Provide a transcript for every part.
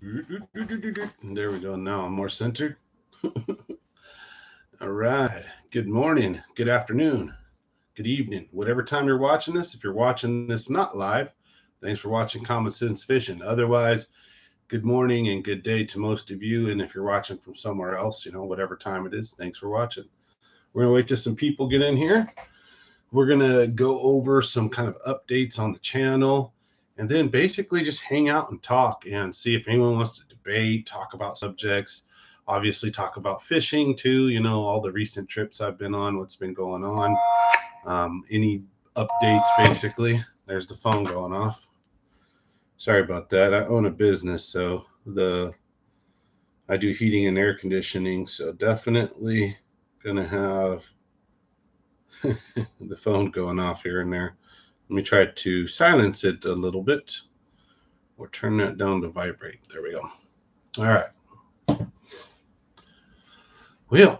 There we go. Now I'm more centered. All right. Good morning, good afternoon, good evening, whatever time you're watching this. If you're watching this not live, thanks for watching Common Sense Fishing. Otherwise, good morning and good day to most of you. And if you're watching from somewhere else, whatever time it is, thanks for watching. We're going to wait till some people get in here. We're going to go over some kind of updates on the channel and then basically just hang out and talk and see if anyone wants to debate, talk about subjects, obviously talk about fishing too, all the recent trips I've been on, what's been going on, any updates basically. There's the phone going off. Sorry about that. I own a business, so the I do heating and air conditioning, so definitely gonna have the phone going off here and there. Let me try to silence it a little bit or turn that down to vibrate. There we go. All right. Well,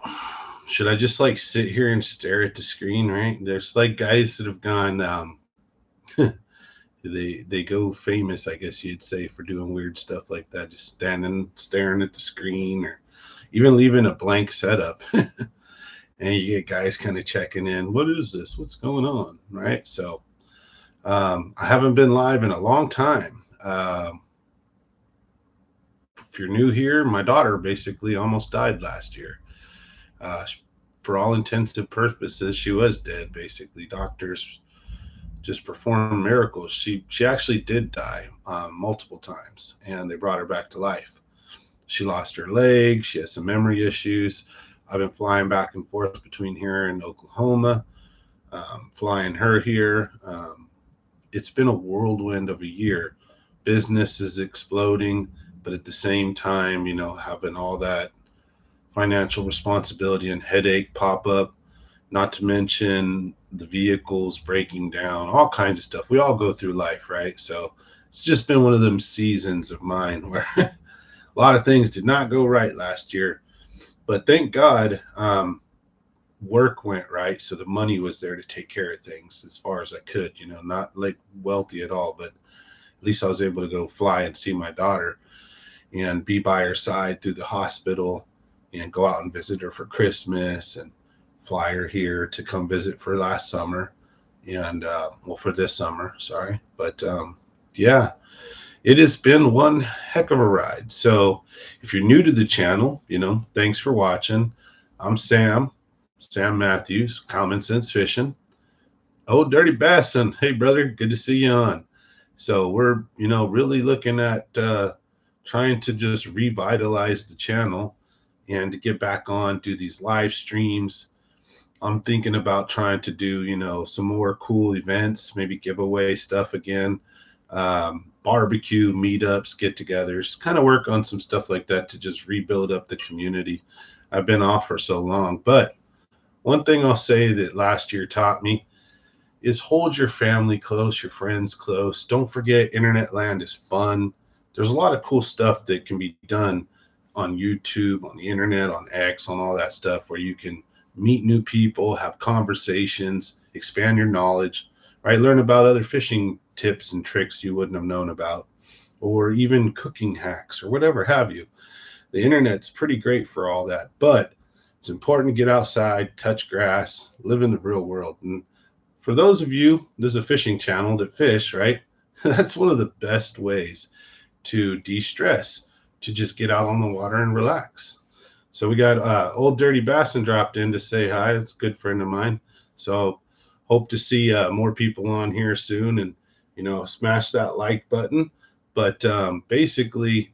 should I just like sit here and stare at the screen, right? There's like guys that have gone, they go famous, I guess you'd say, for doing weird stuff like that, just standing staring at the screen or even leaving a blank setup. And you get guys kind of checking in. What is this? What's going on? Right. So I haven't been live in a long time. If you're new here, my daughter basically almost died last year. Uh, for all intents and purposes, she was dead. Basically, doctors just performed miracles. She actually did die multiple times, and they brought her back to life. She lost her leg. She has some memory issues. I've been flying back and forth between here and Oklahoma, flying her here. It's been a whirlwind of a year. Business is exploding, but at the same time, having all that financial responsibility and headache pop up, not to mention the vehicles breaking down, all kinds of stuff. We all go through life, right? So it's just been one of them seasons of mine where a lot of things did not go right last year. But thank God, work went right. So the money was there to take care of things as far as I could, not like wealthy at all, but at least I was able to go fly and see my daughter and be by her side through the hospital and go out and visit her for Christmas and fly her here to come visit for last summer and well, for this summer, sorry. But yeah, it has been one heck of a ride. So if you're new to the channel, thanks for watching. I'm Sam Matthews, Common Sense Fishing. Oh, Dirty Bassin. Hey, brother, good to see you on. So we're, really looking at trying to just revitalize the channel and to get back on, do these live streams. I'm thinking about trying to do, some more cool events, maybe giveaway stuff again, barbecue meetups, get-togethers, kind of work on some stuff like that to just rebuild up the community. I've been off for so long, but one thing I'll say that last year taught me is hold your family close, your friends close. Don't forget, internet land is fun. There's a lot of cool stuff that can be done on YouTube, on the internet, on X, on all that stuff where you can meet new people, have conversations, expand your knowledge, right? Learn about other fishing tips and tricks you wouldn't have known about, or even cooking hacks or whatever have you. The internet's pretty great for all that, but it's important to get outside, touch grass, live in the real world. And for those of you, there's a fishing channel that fish, right? That's one of the best ways to de-stress, to just get out on the water and relax. So we got old Dirty Bassin dropped in to say hi. It's a good friend of mine. So hope to see more people on here soon, and smash that like button. But basically,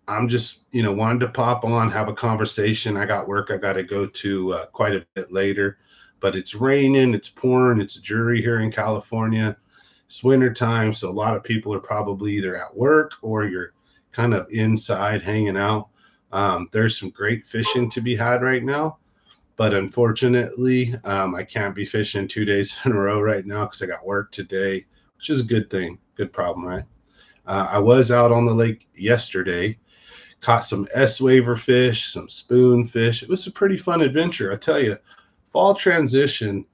I'm just wanted to pop on, have a conversation. I got work I got to go to quite a bit later, but it's raining, it's pouring, it's dreary here in California. It's winter time, so a lot of people are probably either at work or you're kind of inside hanging out. There's some great fishing to be had right now, but unfortunately, I can't be fishing 2 days in a row right now because I got work today, which is a good thing, good problem, right? I was out on the lake yesterday, caught some S waiver fish, some spoon fish. It was a pretty fun adventure, I tell you. Fall transition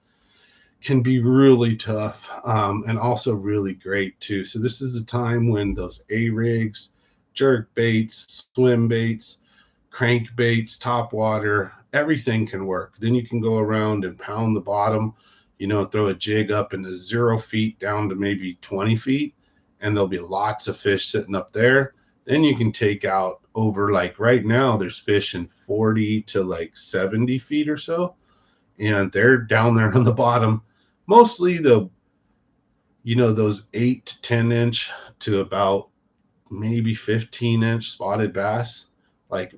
can be really tough, and also really great too. So this is a time when those A rigs, jerk baits, swim baits, crank baits, top water, everything can work. Then you can go around and pound the bottom, throw a jig up in the 0 feet down to maybe 20 feet, and there'll be lots of fish sitting up there. Then you can take out over, like right now, there's fish in 40 to like 70 feet or so, and they're down there on the bottom. Mostly those 8 to 10 inch to about maybe 15-inch spotted bass. Like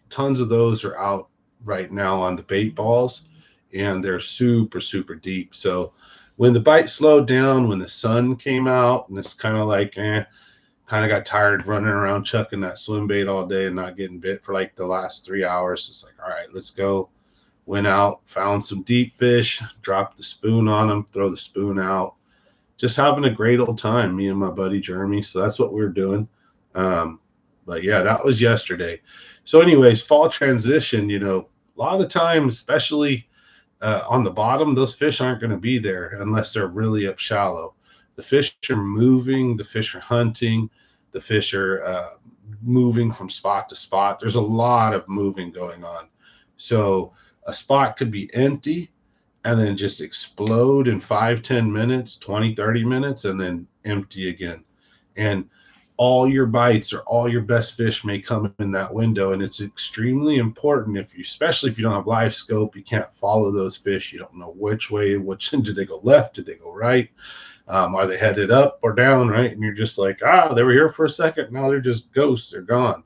tons of those are out right now on the bait balls, and they're super, super deep. So when the bite slowed down, when the sun came out, and it's kind of like, kind of got tired running around chucking that swim bait all day and not getting bit for like the last 3 hours. It's like, all right, let's go. Went out, found some deep fish, dropped the spoon on them, throw the spoon out. Just having a great old time, me and my buddy Jeremy. So that's what we're doing. But yeah, that was yesterday. So anyways, fall transition, a lot of the time, especially on the bottom, those fish aren't going to be there unless they're really up shallow. The fish are moving, the fish are hunting, the fish are moving from spot to spot. There's a lot of moving going on. So a spot could be empty and then just explode in 5-10 minutes, 20-30 minutes, and then empty again. And all your bites or all your best fish may come in that window. And it's extremely important, especially if you don't have live scope, you can't follow those fish. You don't know which way, did they go left? Did they go right? Are they headed up or down, right? And you're just like, they were here for a second. Now they're just ghosts. They're gone.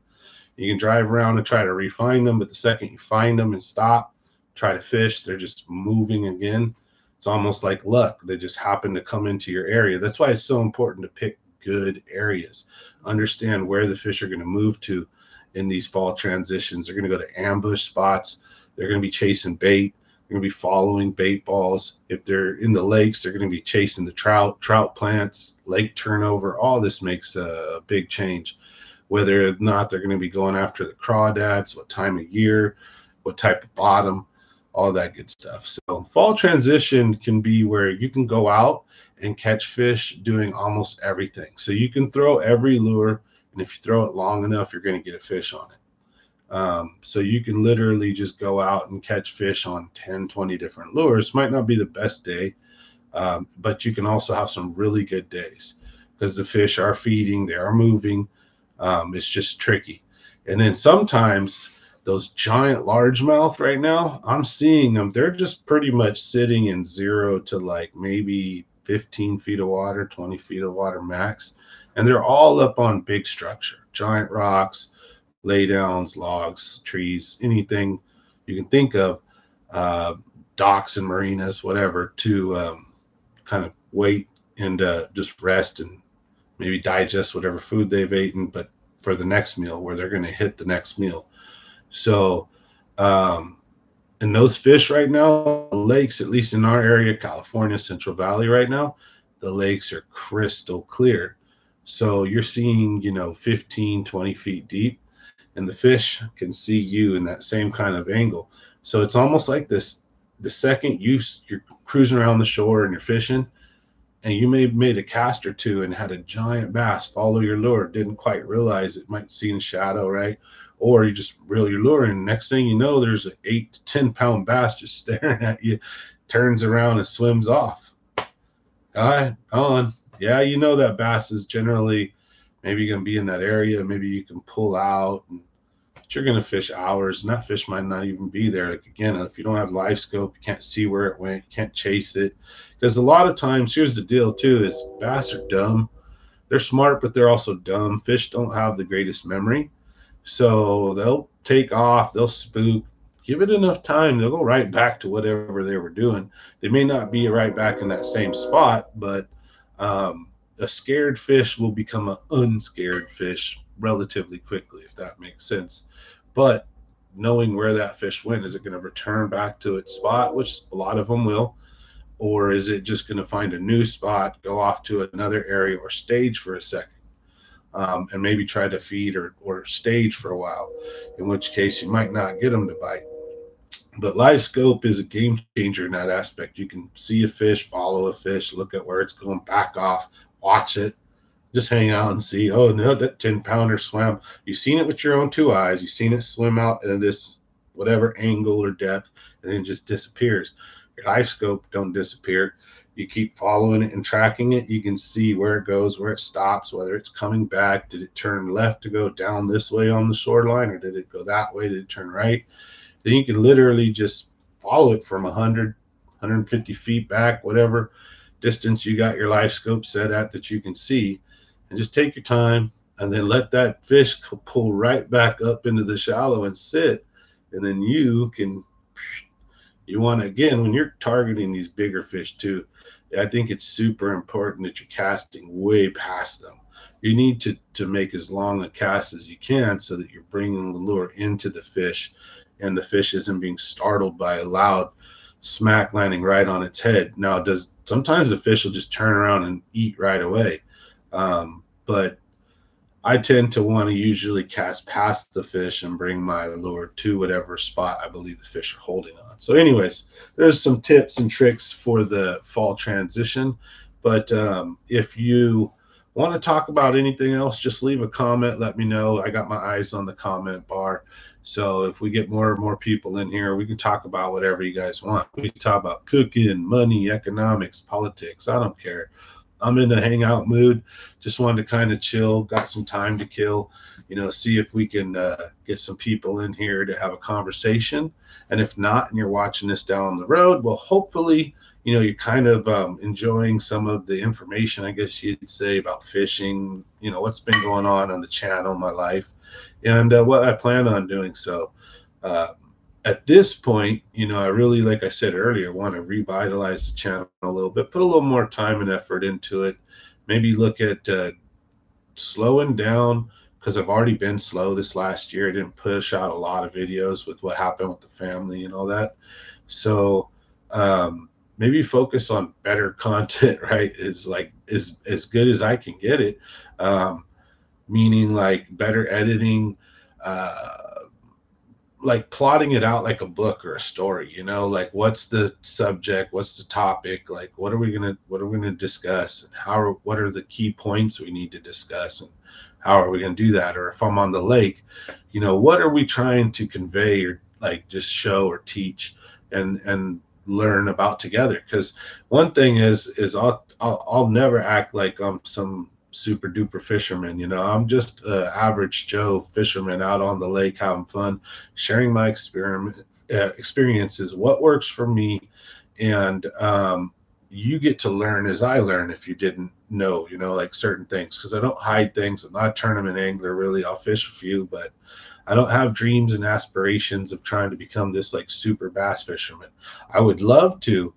You can drive around and try to refine them, but the second you find them and stop, try to fish, they're just moving again. It's almost like luck. They just happen to come into your area. That's why it's so important to pick good areas. Understand where the fish are going to move to in these fall transitions. They're going to go to ambush spots. They're going to be chasing bait. They're going to be following bait balls. If they're in the lakes, they're going to be chasing the trout plants, lake turnover. All this makes a big change. Whether or not they're going to be going after the crawdads, what time of year, what type of bottom, all that good stuff. So fall transition can be where you can go out and catch fish doing almost everything. So you can throw every lure, and if you throw it long enough, you're going to get a fish on it. So you can literally just go out and catch fish on 10, 20 different lures. Might not be the best day, but you can also have some really good days because the fish are feeding, they are moving. It's just tricky. And then sometimes those giant largemouth right now, I'm seeing them. They're just pretty much sitting in 0 to like maybe 15 feet of water, 20 feet of water max. And they're all up on big structure, giant rocks, laydowns, logs, trees, anything you can think of, docks and marinas, whatever, to kind of wait and just rest and maybe digest whatever food they've eaten, but for the next meal where they're going to hit the next meal. So, and those fish right now, lakes, at least in our area, California, Central Valley right now, the lakes are crystal clear. So you're seeing, 15, 20 feet deep, and the fish can see you in that same kind of angle. So it's almost like this, the second you're cruising around the shore and you're fishing, and you may have made a cast or two and had a giant bass follow your lure, didn't quite realize it, might see in shadow, right? Or you just reel your lure, and next thing you know, there's an 8 to 10 pound bass just staring at you, turns around and swims off. On. Yeah, that bass is generally maybe going to be in that area. Maybe you can pull out, but you're going to fish hours, and that fish might not even be there. Like, again, if you don't have live scope, you can't see where it went, you can't chase it. Because a lot of times, here's the deal too, is bass are dumb. They're smart, but they're also dumb. Fish don't have the greatest memory. So they'll take off, they'll spook, give it enough time, they'll go right back to whatever they were doing. They may not be right back in that same spot, but a scared fish will become an unscared fish relatively quickly, if that makes sense. But knowing where that fish went, is it going to return back to its spot, which a lot of them will, or is it just going to find a new spot, go off to another area, or stage for a second? And maybe try to feed or stage for a while, in which case you might not get them to bite. But live scope is a game changer in that aspect. You can see a fish, follow a fish, look at where it's going, back off, watch it. Just hang out and see. Oh no, that 10 pounder swam. You've seen it with your own two eyes. You've seen it swim out in this whatever angle or depth, and then it just disappears. Your life scope don't disappear. You keep following it and tracking it. You can see where it goes, where it stops, whether it's coming back. Did it turn left to go down this way on the shoreline, or did it go that way? Did it turn right? Then you can literally just follow it from 100, 150 feet back, whatever distance you got your life scope set at that you can see, and just take your time and then let that fish pull right back up into the shallow and sit. And then you want to, again, when you're targeting these bigger fish too, I think it's super important that you're casting way past them. You need to make as long a cast as you can so that you're bringing the lure into the fish, and the fish isn't being startled by a loud smack landing right on its head. Now, does sometimes the fish will just turn around and eat right away, but I tend to want to usually cast past the fish and bring my lure to whatever spot I believe the fish are holding on. So, anyways, there's some tips and tricks for the fall transition. But if you want to talk about anything else, just leave a comment. Let me know. I got my eyes on the comment bar. So if we get more and more people in here, we can talk about whatever you guys want. We can talk about cooking, money, economics, politics. I don't care. I'm in a hangout mood. Just wanted to kind of chill, got some time to kill, see if we can get some people in here to have a conversation. And if not, and you're watching this down the road, well, hopefully, you're kind of enjoying some of the information, I guess you'd say, about fishing, what's been going on the channel, my life, and what I plan on doing. So, uh, at this point, I really, like I said earlier, want to revitalize the channel a little bit, put a little more time and effort into it. Maybe look at slowing down, because I've already been slow this last year. I didn't push out a lot of videos with what happened with the family and all that. So maybe focus on better content, right? Is like is as good as I can get it. Um, Meaning like better editing, uh, like plotting it out like a book or a story, like what's the subject, what's the topic, like what are we gonna discuss, and what are the key points we need to discuss, and how are we gonna do that? Or if I'm on the lake, what are we trying to convey, or like just show or teach and learn about together? Because one thing is I'll never act like I'm some super duper fisherman. I'm just an average Joe fisherman out on the lake having fun, sharing my experiences, what works for me. And you get to learn as I learn. If you didn't know, like certain things, because I don't hide things. I'm not a tournament angler, really. I'll fish a few, but I don't have dreams and aspirations of trying to become this like super bass fisherman. I would love to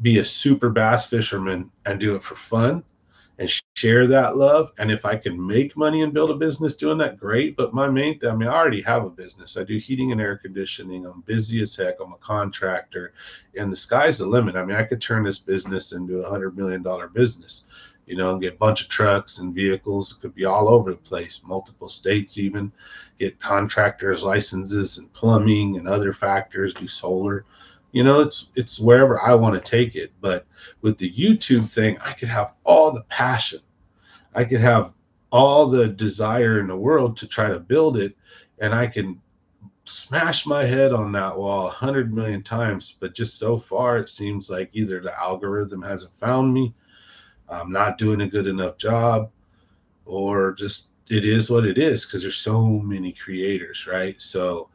be a super bass fisherman and do it for fun and share that love. And if I can make money and build a business doing that, great. But my main thing, I already have a business. I do heating and air conditioning. I'm busy as heck. I'm a contractor, and the sky's the limit. I could turn this business into $100 million business, and get a bunch of trucks and vehicles. It could be all over the place, multiple states, even get contractors licenses and plumbing and other factors, do solar. It's wherever I want to take it. But with the YouTube thing, I could have all the passion. I could have all the desire in the world to try to build it, and I can smash my head on that wall 100 million times. But just so far, it seems like either the algorithm hasn't found me, I'm not doing a good enough job, or just it is what it is, because there's so many creators, right? So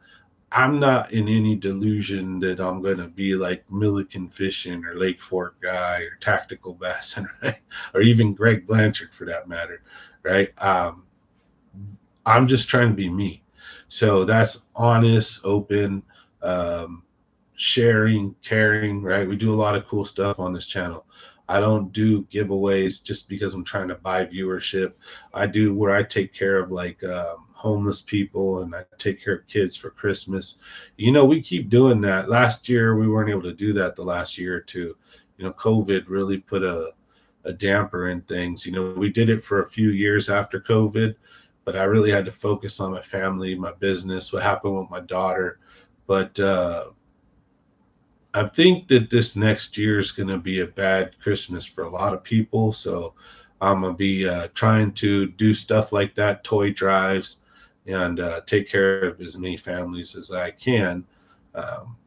I'm not in any delusion that I'm going to be like Milliken Fishing or Lake Fork Guy or Tactical Bassin, right? Or even Greg Blanchard for that matter, right? I'm just trying to be me. So that's honest, open, um, sharing, caring, right? We do a lot of cool stuff on this channel. I don't do giveaways just because I'm trying to buy viewership. I do where I take care of like homeless people, and I take care of kids for Christmas. We keep doing that. Last year, we weren't able to do that the last year or two. COVID really put a damper in things. We did it for a few years after COVID, but I really had to focus on my family, my business, what happened with my daughter. But I think that this next year is going to be a bad Christmas for a lot of people. So I'm gonna be trying to do stuff like that, toy drives, and take care of as many families as I can. Um,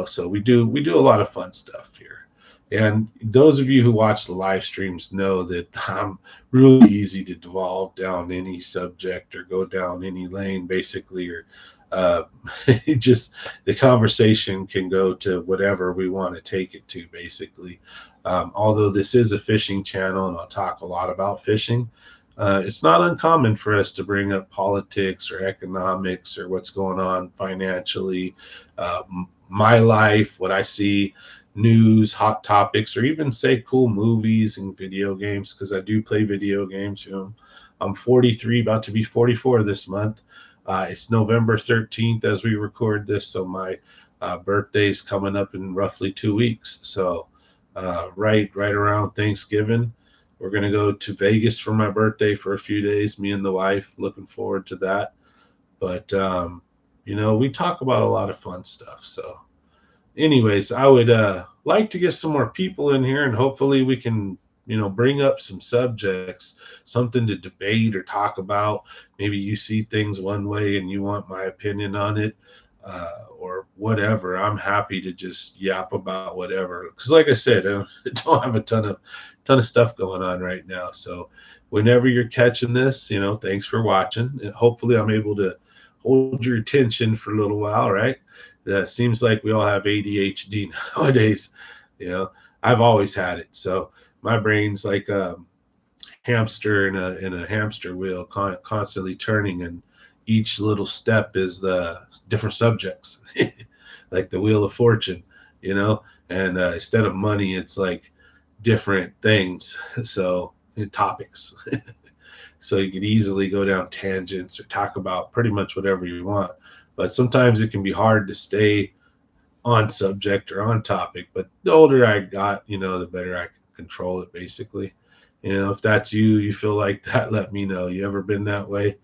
so we do a lot of fun stuff here. And those of you who watch the live streams know that I'm really easy to devolve down any subject or go down any lane, basically, or uh, just the conversation can go to whatever we want to take it to, basically. Although this is a fishing channel and I'll talk a lot about fishing, it's not uncommon for us to bring up politics or economics or what's going on financially, my life, what I see, news, hot topics, or even say cool movies and video games, because I do play video games. I'm 43, about to be 44 this month. It's November 13th as we record this, so my birthday's coming up in roughly 2 weeks. So right around Thanksgiving, we're gonna go to Vegas for my birthday for a few days. Me and the wife, looking forward to that. But we talk about a lot of fun stuff. So, anyways, I would like to get some more people in here, and hopefully we can bring up some subjects, something to debate or talk about. Maybe you see things one way and you want my opinion on it, or whatever. I'm happy to just yap about whatever, because like I said, I don't have a ton of stuff going on right now. So whenever you're catching this, thanks for watching, and hopefully I'm able to hold your attention for a little while, right? Seems like we all have ADHD nowadays. You know, I've always had it. So my brain's like a hamster in a hamster wheel, constantly turning, and each little step is the different subjects, like the Wheel of Fortune, And instead of money, it's like different things. So topics. So you could easily go down tangents or talk about pretty much whatever you want. But sometimes it can be hard to stay on subject or on topic. But the older I got, the better I could control it, basically. If that's you feel like that, let me know. You ever been that way?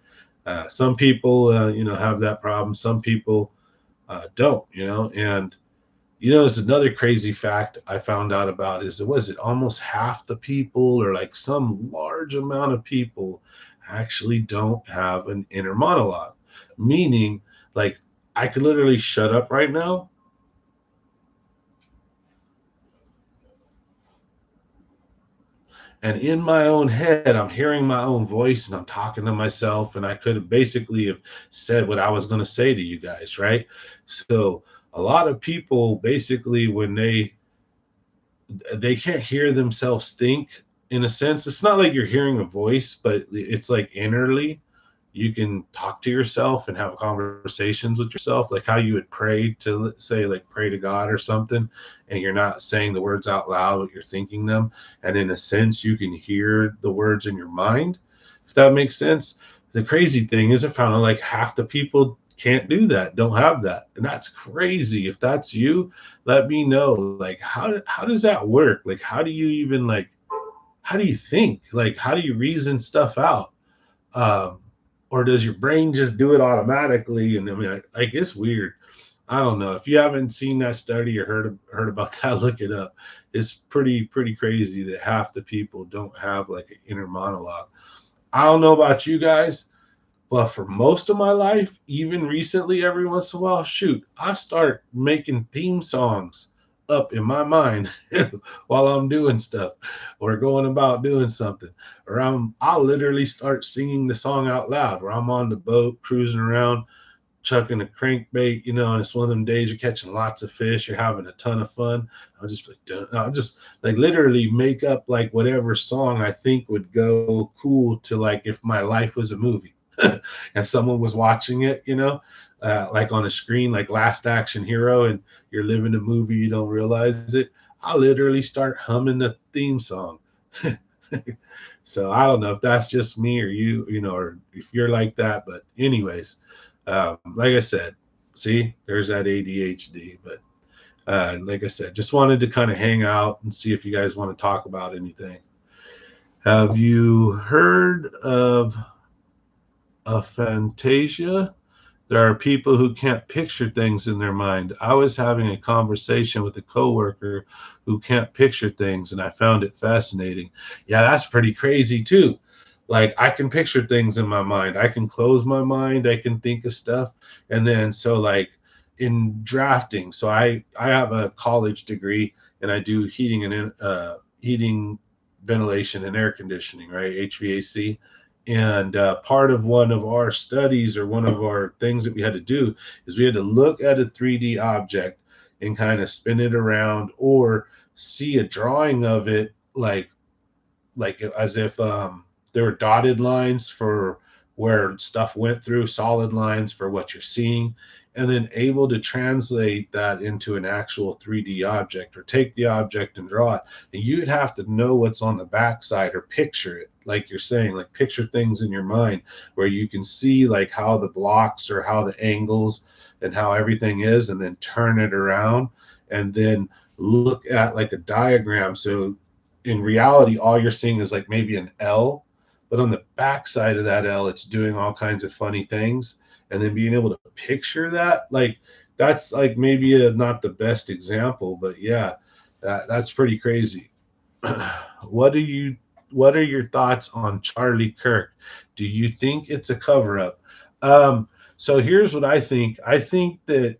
Some people, have that problem. Some people don't, and there's another crazy fact I found out about is, was it almost half the people, or like some large amount of people actually don't have an inner monologue, meaning like I could literally shut up right now and in my own head I'm hearing my own voice and I'm talking to myself, and I could have basically have said what I was going to say to you guys, right? So a lot of people basically, when they can't hear themselves think, in a sense, it's not like you're hearing a voice, but it's like innerly you can talk to yourself and have conversations with yourself, like how you would pray to, say, like pray to God or something, and you're not saying the words out loud, but you're thinking them. And in a sense, you can hear the words in your mind, if that makes sense. The crazy thing is, I found out like half the people can't do that, don't have that. And that's crazy. If that's you, let me know. Like, how does that work? Like, how do you even like, how do you think? Like, how do you reason stuff out? Um, or does your brain just do it automatically? And I mean, like it's weird. I don't know. If you haven't seen that study or heard about that, look it up. It's pretty crazy that half the people don't have like an inner monologue. I don't know about you guys, but for most of my life, even recently, every once in a while, shoot, I start making theme songs up in my mind while I'm doing stuff or going about doing something. Or I'll literally start singing the song out loud, where I'm on the boat cruising around, chucking a crankbait, and it's one of them days you're catching lots of fish, you're having a ton of fun. I'll just like literally make up like whatever song I think would go cool to, like if my life was a movie and someone was watching it, like on a screen, like Last Action Hero, and you're living a movie, you don't realize it. I literally start humming the theme song. So I don't know if that's just me or or if you're like that. But anyways, like I said, see, there's that ADHD. But like I said, just wanted to kind of hang out and see if you guys want to talk about anything. Have you heard of aphantasia? There are people who can't picture things in their mind. I was having a conversation with a coworker who can't picture things, and I found it fascinating. Yeah, that's pretty crazy too. Like I can picture things in my mind. I can close my mind. I can think of stuff, and then so like in drafting. So I have a college degree, and I do heating and heating, ventilation, and air conditioning, right? HVAC. And part of one of our studies, or one of our things that we had to do, is we had to look at a 3D object and kind of spin it around, or see a drawing of it, like as if there were dotted lines for where stuff went through, solid lines for what you're seeing, and then able to translate that into an actual 3D object, or take the object and draw it. And you'd have to know what's on the backside, or picture it, like you're saying, like picture things in your mind where you can see like how the blocks, or how the angles, and how everything is, and then turn it around, and then look at like a diagram. So in reality, all you're seeing is like maybe an L, but on the backside of that L, it's doing all kinds of funny things. And then being able to picture that, like that's like maybe not the best example, but yeah, that's pretty crazy. what do you what are your thoughts on Charlie Kirk? Do you think it's a cover up? So here's what I think. I think that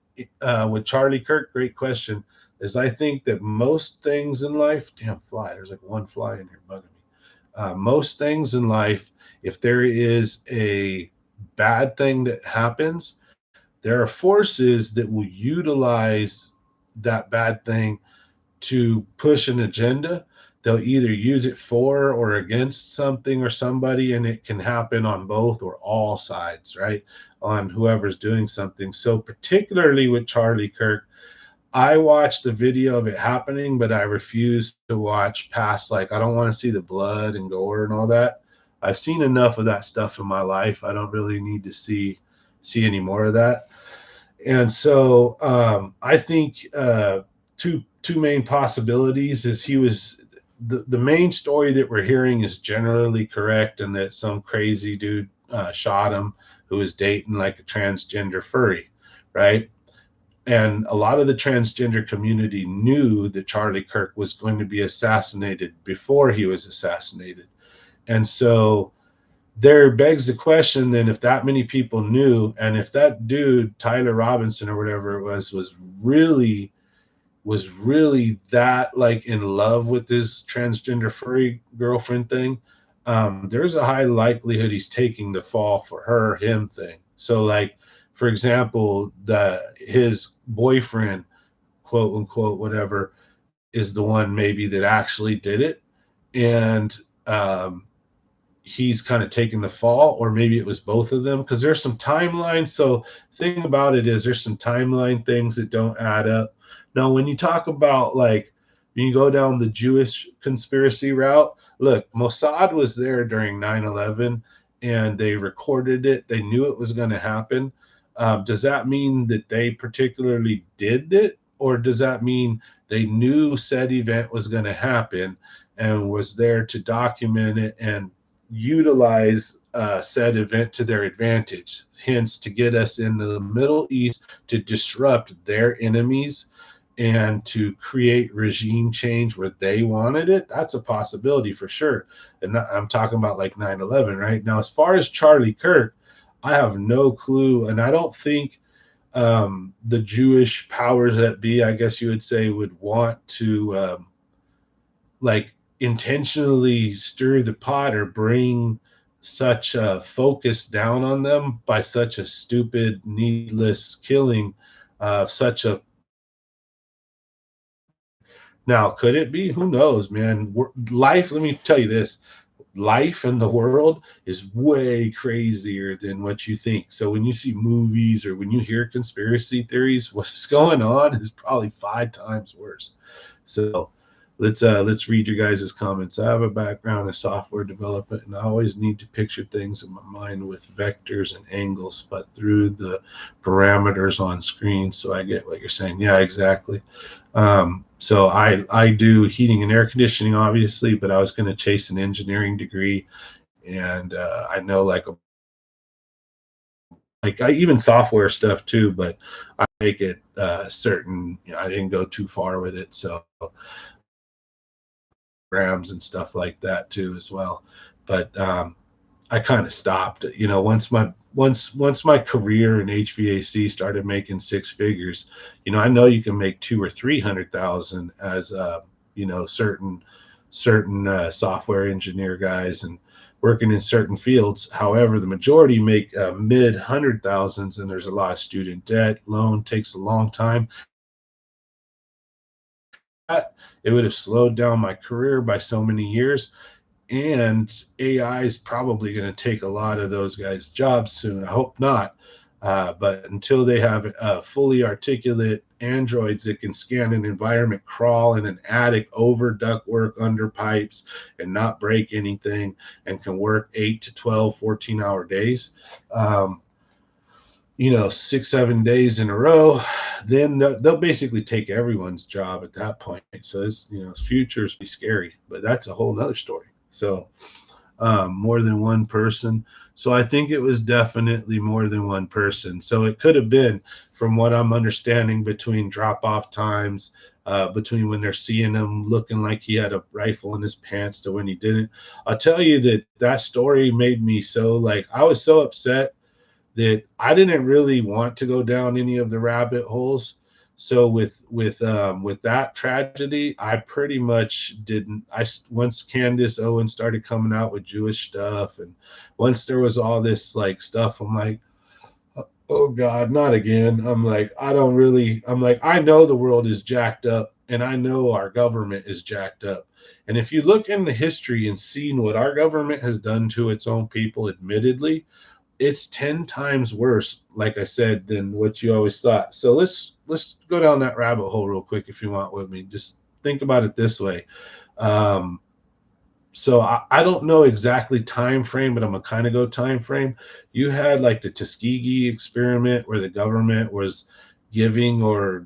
with Charlie Kirk, great question, is I think that most things in life, damn fly, there's like one fly in here bugging me. Most things in life, if there is a bad thing that happens, there are forces that will utilize that bad thing to push an agenda. They'll either use it for or against something or somebody, and it can happen on both or all sides, right? On whoever's doing something. So, particularly with Charlie Kirk, I watched the video of it happening, but I refuse to watch past, like, I don't want to see the blood and gore and all that. I've seen enough of that stuff in my life. I don't really need to see any more of that. And so I think two main possibilities is he was the main story that we're hearing is generally correct, and that some crazy dude shot him, who was dating like a transgender furry, right? And a lot of the transgender community knew that Charlie Kirk was going to be assassinated before he was assassinated. And so there begs the question, then, if that many people knew, and if that dude Tyler Robinson or whatever it was really that like in love with this transgender furry girlfriend thing, there's a high likelihood he's taking the fall for him thing. So like, for example, his boyfriend, quote unquote, whatever, is the one maybe that actually did it. And he's kind of taking the fall, or maybe it was both of them, because there's some timeline. So thing about it is there's some timeline things that don't add up. Now, when you talk about like, when you go down the Jewish conspiracy route, look, Mossad was there during 9/11, and they recorded it. They knew it was going to happen. Does that mean that they particularly did it, or does that mean they knew said event was going to happen and was there to document it and utilize said event to their advantage, hence to get us in the Middle East to disrupt their enemies and to create regime change where they wanted it? That's a possibility for sure. And I'm talking about like 9/11 right now. As far as Charlie Kirk, I have no clue, and I don't think the Jewish powers that be, I guess you would say, would want to like intentionally stir the pot or bring such a focus down on them by such a stupid, needless killing of such a. Now, could it be? Who knows, man? Life, let me tell you this, life in the world is way crazier than what you think. So when you see movies or when you hear conspiracy theories, what's going on is probably 5 times worse. So let's read your guys' comments. I have a background in software development, and I always need to picture things in my mind with vectors and angles, but through the parameters on screen. So I get what you're saying. Yeah, exactly. So I do heating and air conditioning, obviously, but I was going to chase an engineering degree, and I know like like I even software stuff too, but I make it certain. I didn't go too far with it, so grams and stuff like that too as well. But I kind of stopped. Once my career in HVAC started making six figures, I know you can make 2 or 300,000 as certain software engineer guys and working in certain fields. However, the majority make mid 100,000s, and there's a lot of student debt. Loan takes a long time. It would have slowed down my career by so many years, and AI is probably going to take a lot of those guys' jobs soon. I hope not. But until they have fully articulate androids that can scan an environment, crawl in an attic over ductwork, under pipes, and not break anything, and can work 8 to 12, 14-hour days, 6, 7 days in a row, then they'll basically take everyone's job at that point. So this future's be scary, but that's a whole nother story. So more than one person. So I think it was definitely more than one person. So it could have been, from what I'm understanding, between drop off times, between when they're seeing him looking like he had a rifle in his pants to when he didn't. I'll tell you that story made me I was so upset that I didn't really want to go down any of the rabbit holes. So with that tragedy, I pretty much didn't. Once Candace Owens started coming out with Jewish stuff, and once there was all this stuff, I'm like, oh God, not again. I'm like, I don't really. I'm like, I know the world is jacked up, and I know our government is jacked up. And if you look in the history and seen what our government has done to its own people, admittedly, it's 10 times worse, like I said, than what you always thought. So let's go down that rabbit hole real quick if you want with me. Just think about it this way. So I don't know exactly time frame, but I'm gonna kind of go time frame. You had like the Tuskegee experiment where the government was giving or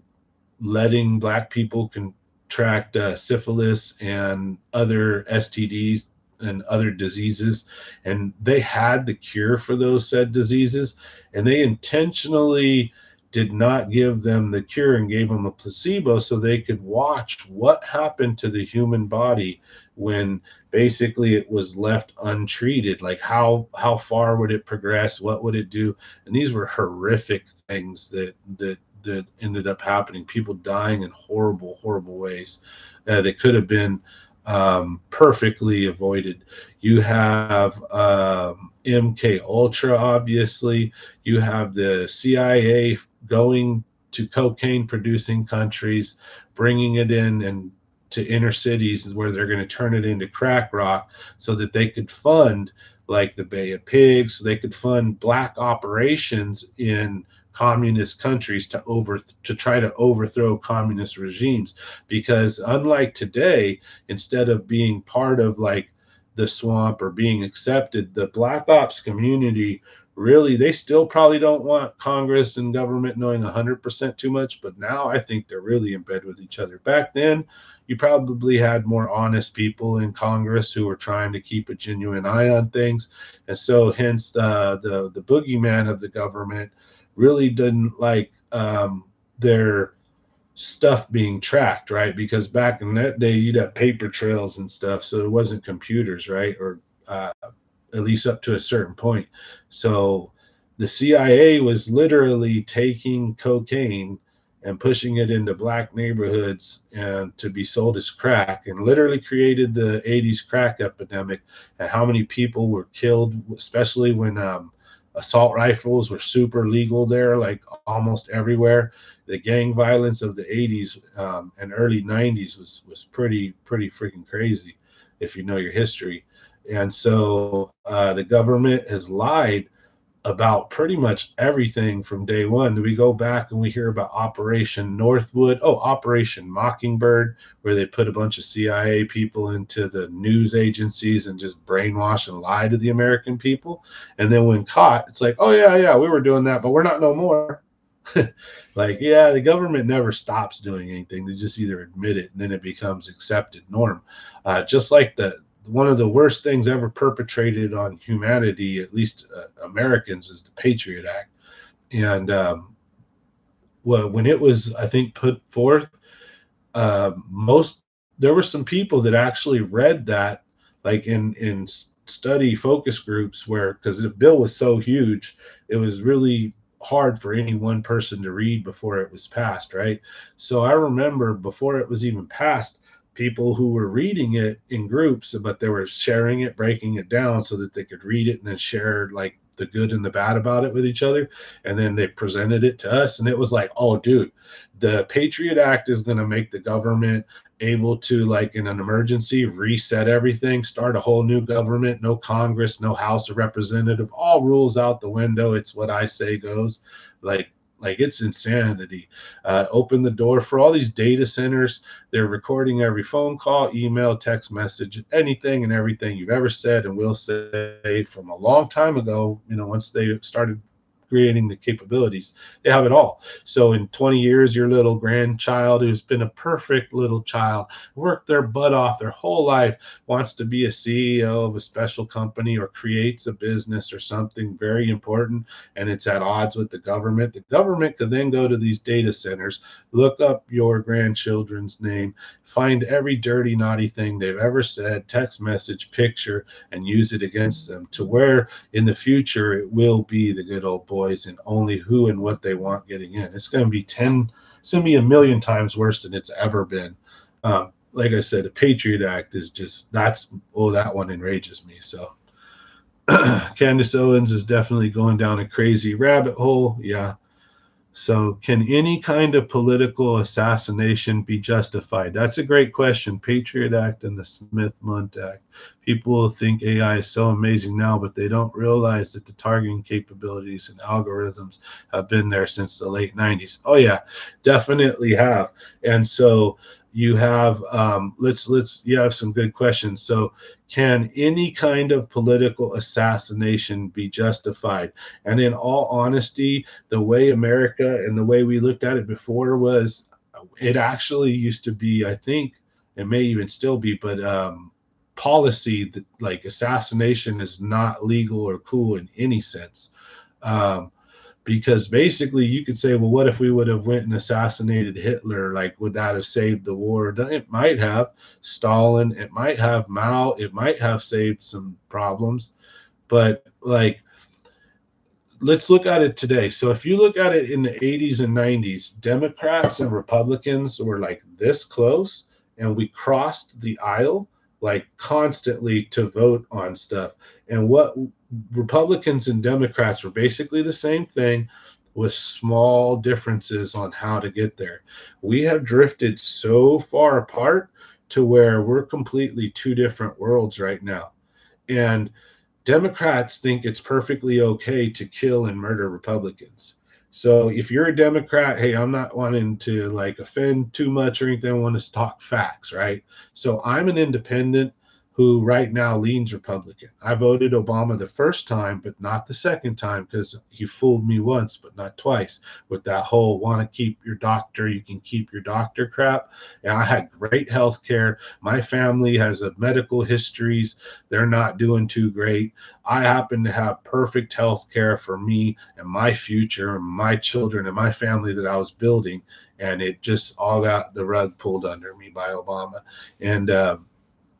letting black people contract syphilis and other STDs and other diseases, and they had the cure for those said diseases, and they intentionally did not give them the cure and gave them a placebo so they could watch what happened to the human body when basically it was left untreated. Like how far would it progress, what would it do? And these were horrific things that ended up happening, people dying in horrible ways that could have been perfectly avoided. You have MK Ultra, obviously. You have the CIA going to cocaine producing countries, bringing it in and to inner cities where they're going to turn it into crack rock so that they could fund like the Bay of Pigs, so they could fund black operations in communist countries to try to overthrow communist regimes. Because unlike today, instead of being part of like the swamp or being accepted, the black ops community really, they still probably don't want Congress and government knowing 100% too much, but now I think they're really in bed with each other. Back then, you probably had more honest people in Congress who were trying to keep a genuine eye on things, and so hence the boogeyman of the government really didn't like their stuff being tracked, right? Because back in that day, you'd have paper trails and stuff, so it wasn't computers, right? Or at least up to a certain point. So the CIA was literally taking cocaine and pushing it into black neighborhoods and to be sold as crack, and literally created the 80s crack epidemic, and how many people were killed, especially when assault rifles were super legal there, like almost everywhere. The gang violence of the 80s and early 90s was pretty freaking crazy if you know your history. And so the government has lied about pretty much everything from day one. We go back and we hear about Operation Northwood, Operation Mockingbird, where they put a bunch of CIA people into the news agencies and just brainwash and lie to the American people. And then when caught, it's like, oh yeah, we were doing that, but we're not no more. Like, yeah, the government never stops doing anything. They just either admit it and then it becomes accepted norm. Just like one of the worst things ever perpetrated on humanity, at least Americans, is the Patriot Act. And well, when it was, I think, put forth, most there were some people that actually read that, like in study focus groups, where because the bill was so huge, it was really hard for any one person to read before it was passed, right? So I remember before it was even passed, people who were reading it in groups, but they were sharing it, breaking it down so that they could read it and then share like the good and the bad about it with each other. And then they presented it to us, and it was like, oh dude, the Patriot Act is going to make the government able to, like in an emergency, reset everything, start a whole new government, no Congress, no House of Representative, all rules out the window. It's what I say goes. Like, like it's insanity. Open the door for all these data centers. They're recording every phone call, email, text message, anything and everything you've ever said and will say from a long time ago. You know, once they started creating the capabilities, they have it all. So in 20 years, your little grandchild, who's been a perfect little child, worked their butt off their whole life, wants to be a CEO of a special company or creates a business or something very important, and it's at odds with the government could then go to these data centers, look up your grandchildren's name, find every dirty, naughty thing they've ever said, text message, picture, and use it against them, to where in the future it will be the good old boys and only who and what they want getting in. It's going to be it's going to be a million times worse than it's ever been. Like I said, the Patriot Act is just, that one enrages me. So Candace Owens is definitely going down a crazy rabbit hole. Yeah. So, can any kind of political assassination be justified? That's a great question. Patriot Act and the Smith-Mundt Act. People think AI is so amazing now, but they don't realize that the targeting capabilities and algorithms have been there since the late 90s. Oh yeah, definitely have. And so you have you have some good questions. So, can any kind of political assassination be justified? And in all honesty, the way America and the way we looked at it before was, it actually used to be, I think it may even still be, but policy that like assassination is not legal or cool in any sense. Um, because basically you could say, well, what if we would have went and assassinated Hitler? Like, would that have saved the war? It might have. Stalin, it might have. Mao, it might have saved some problems. But like, let's look at it today. So if you look at it in the 80s and 90s, Democrats and Republicans were like this close, and we crossed the aisle like constantly to vote on stuff. And what Republicans and Democrats were basically the same thing, with small differences on how to get there. We have drifted so far apart to where we're completely two different worlds right now. And Democrats think it's perfectly okay to kill and murder Republicans. So if you're a Democrat, hey, I'm not wanting to like offend too much or anything. I want to talk facts, right? So I'm an independent who right now leans Republican. I voted Obama the first time, but not the second time, because he fooled me once, but not twice, with that whole want to keep your doctor, you can keep your doctor crap. And I had great health care. My family has a medical histories. They're not doing too great. I happen to have perfect health care for me and my future and my children and my family that I was building. And it just all got the rug pulled under me by Obama. And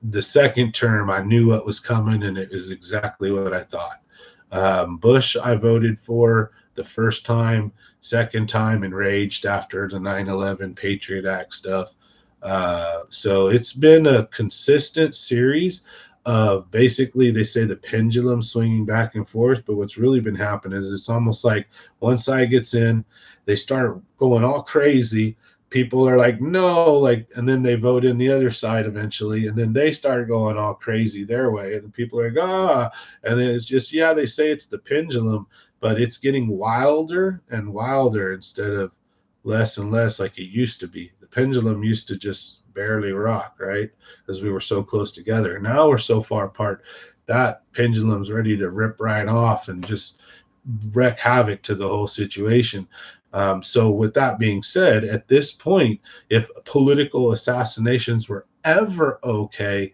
the second term, I knew what was coming, and it was exactly what I thought. Bush, I voted for the first time. Second time, enraged after the 9/11 Patriot Act stuff. So it's been a consistent series of, basically, they say the pendulum swinging back and forth. But what's really been happening is it's almost like one side gets in, they start going all crazy. People are like, no, like, and then they vote in the other side eventually, and then they start going all crazy their way, and people are like, and then it's just, yeah, they say it's the pendulum, but it's getting wilder and wilder instead of less and less like it used to be. The pendulum used to just barely rock, right? Because we were so close together. Now we're so far apart, that pendulum's ready to rip right off and just wreak havoc to the whole situation. So, with that being said, at this point, if political assassinations were ever okay,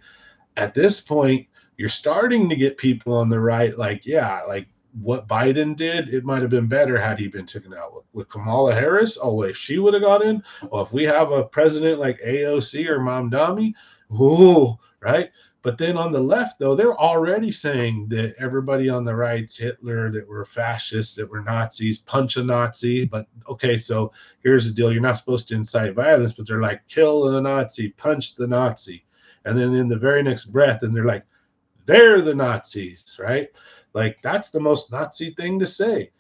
at this point, you're starting to get people on the right, like, yeah, like what Biden did, it might have been better had he been taken out. With Kamala Harris, oh, if she would have got in, well, if we have a president like AOC or Mamdani, ooh, right? But then on the left, though, they're already saying that everybody on the right's Hitler, that we're fascists, that we're Nazis, punch a Nazi. But okay, so here's the deal. You're not supposed to incite violence, but they're like, kill the Nazi, punch the Nazi. And then in the very next breath, and they're like, they're the Nazis, right? Like, that's the most Nazi thing to say.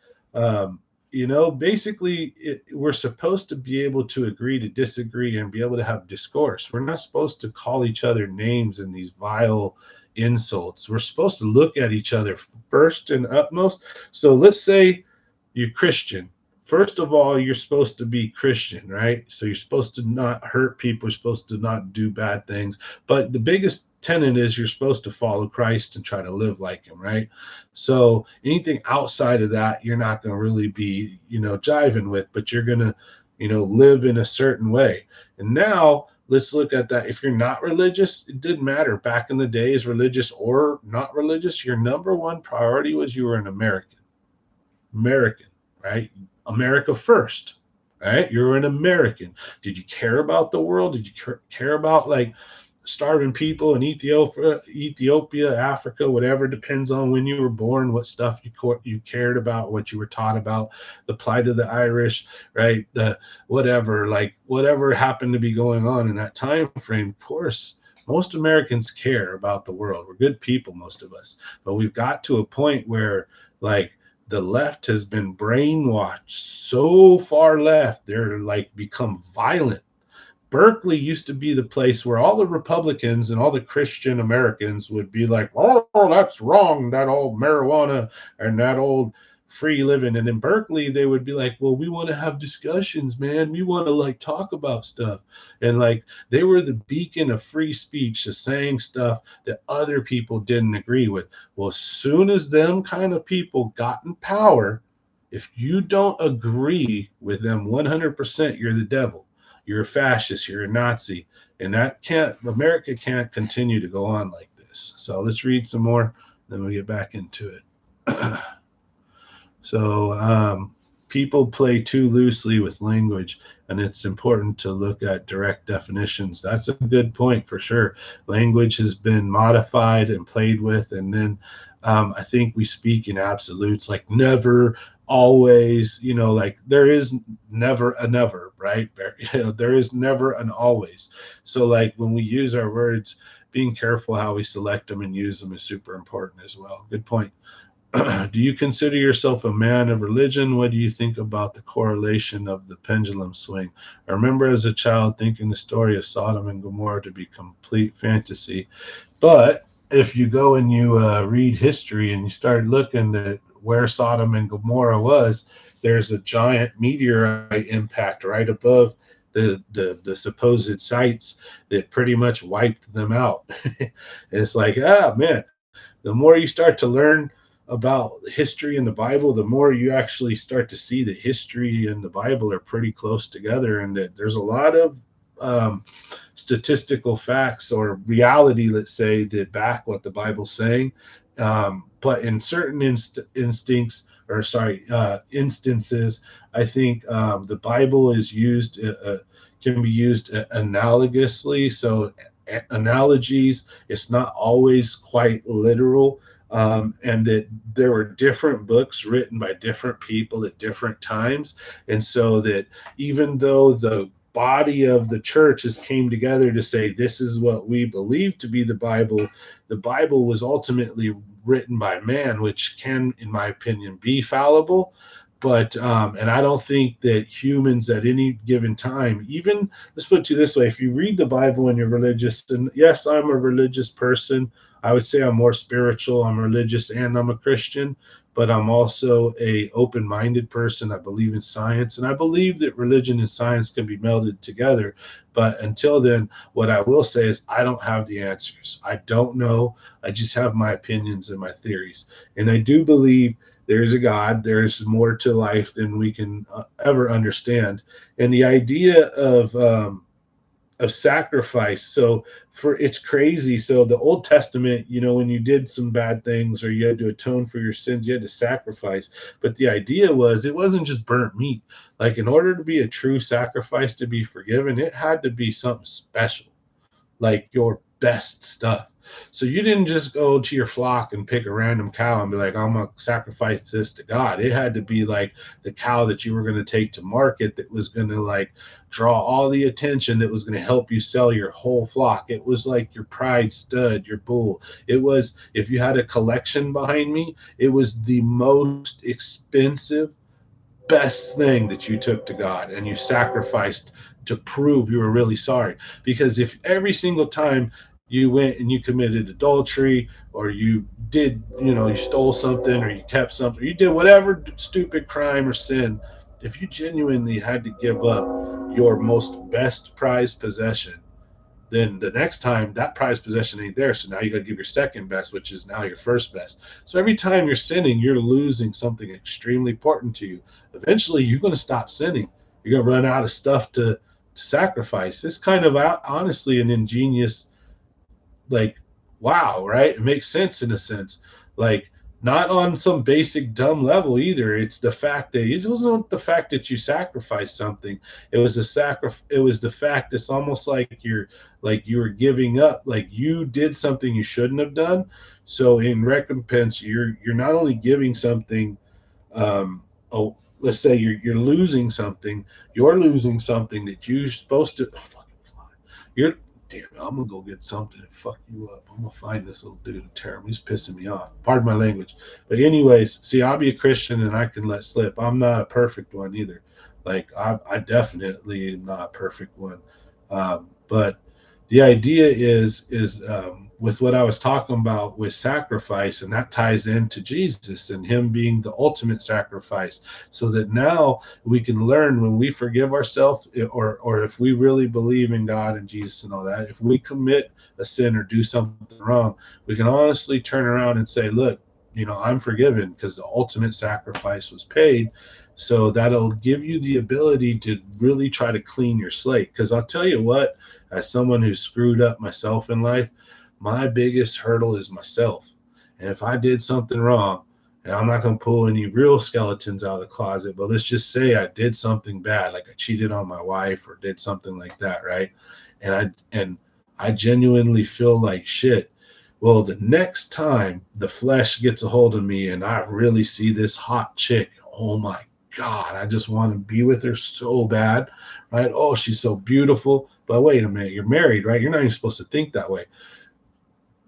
Basically, we're supposed to be able to agree to disagree and be able to have discourse. We're not supposed to call each other names in these vile insults. We're supposed to look at each other first and utmost. So let's say you're Christian. First of all, you're supposed to be Christian, right? So you're supposed to not hurt people. You're supposed to not do bad things. But the biggest tenet is you're supposed to follow Christ and try to live like him, right? So anything outside of that, you're not going to really be, jiving with, but you're going to, live in a certain way. And now let's look at that. If you're not religious, it didn't matter. Back in the days, religious or not religious, your number one priority was you were an American, right? America first, right? You're an American. Did you care about the world? Did you care about like starving people in Ethiopia, Africa, whatever? Depends on when you were born, what stuff you cared about, what you were taught about, the plight of the Irish, right? The whatever happened to be going on in that time frame. Of course, most Americans care about the world. We're good people, most of us, but we've got to a point where like the left has been brainwashed so far left, they're like become violent. Berkeley used to be the place where all the Republicans and all the Christian Americans would be like, oh, that's wrong, that old marijuana and that old free living. And in Berkeley, they would be like, well, we want to have discussions, man. We want to like talk about stuff. And like they were the beacon of free speech, just saying stuff that other people didn't agree with. Well, as soon as them kind of people got in power, if you don't agree with them 100%, you're the devil. You're a fascist, you're a Nazi, and America can't continue to go on like this. So let's read some more, then we'll get back into it. So people play too loosely with language, and it's important to look at direct definitions. That's a good point for sure. Language has been modified and played with, and then I think we speak in absolutes like never, always, like there is never a never, right? There is never an always. So like when we use our words, being careful how we select them and use them is super important as well. Good point. Do you consider yourself a man of religion? What do you think about the correlation of the pendulum swing? I remember as a child thinking the story of Sodom and Gomorrah to be complete fantasy. But if you go and you read history and you start looking at where Sodom and Gomorrah was, there's a giant meteorite impact right above the supposed sites that pretty much wiped them out. It's like, man, the more you start to learn about history in the Bible, the more you actually start to see that history and the Bible are pretty close together, and that there's a lot of statistical facts or reality, let's say, that back what the Bible's saying. But in certain instances, I think the Bible is used, can be used analogously. So analogies, it's not always quite literal. And that there were different books written by different people at different times. And so that even though the body of the church has came together to say, this is what we believe to be the Bible was ultimately written by man, which can, in my opinion, be fallible. But, and I don't think that humans at any given time, even, let's put it this way, if you read the Bible and you're religious, and yes, I'm a religious person, I would say I'm more spiritual, I'm religious, and I'm a Christian, but I'm also a open-minded person. I believe in science, and I believe that religion and science can be melded together. But until then, what I will say is I don't have the answers. I don't know. I just have my opinions and my theories. And I do believe there's a God. There's more to life than we can ever understand. And the idea of of sacrifice. So it's crazy. So the Old Testament, when you did some bad things or you had to atone for your sins, you had to sacrifice. But the idea was it wasn't just burnt meat. Like, in order to be a true sacrifice to be forgiven, it had to be something special, like your best stuff. So you didn't just go to your flock and pick a random cow and be like, I'm going to sacrifice this to God. It had to be like the cow that you were going to take to market that was going to like draw all the attention, that was going to help you sell your whole flock. It was like your pride stud, your bull. It was, if you had a collection behind me, it was the most expensive, best thing that you took to God and you sacrificed to prove you were really sorry. Because if every single time you went and you committed adultery, or you did, you stole something, or you kept something, or you did whatever stupid crime or sin, if you genuinely had to give up your most best prized possession, then the next time that prized possession ain't there. So now you got to give your second best, which is now your first best. So every time you're sinning, you're losing something extremely important to you. Eventually, you're going to stop sinning. You're going to run out of stuff to sacrifice. It's kind of honestly an ingenious, like, wow, right? It makes sense in a sense. Like, not on some basic dumb level either. It's the fact that it wasn't the fact that you sacrificed something. It was it was the fact it's almost like you were giving up, like you did something you shouldn't have done. So in recompense, you're not only giving something, oh, let's say you're losing something. You're losing something that you're supposed to, oh, fucking fly. You're Damn, I'm gonna go get something and fuck you up. I'm gonna find this little dude and tear him. He's pissing me off. Pardon my language. But anyways, see, I'll be a Christian and I can let slip. I'm not a perfect one either. Like, I definitely am not a perfect one. But the idea is with what I was talking about with sacrifice, and that ties into Jesus and him being the ultimate sacrifice, so that now we can learn when we forgive ourselves, or if we really believe in God and Jesus and all that, if we commit a sin or do something wrong, we can honestly turn around and say, look, I'm forgiven because the ultimate sacrifice was paid. So that'll give you the ability to really try to clean your slate. Because I'll tell you what, as someone who's screwed up myself in life, my biggest hurdle is myself. And if I did something wrong, and I'm not going to pull any real skeletons out of the closet, but let's just say I did something bad, like I cheated on my wife or did something like that, right? And I genuinely feel like shit. Well, the next time the flesh gets a hold of me and I really see this hot chick, oh my God, I just want to be with her so bad, right? Oh, she's so beautiful. But wait a minute, you're married, right? You're not even supposed to think that way.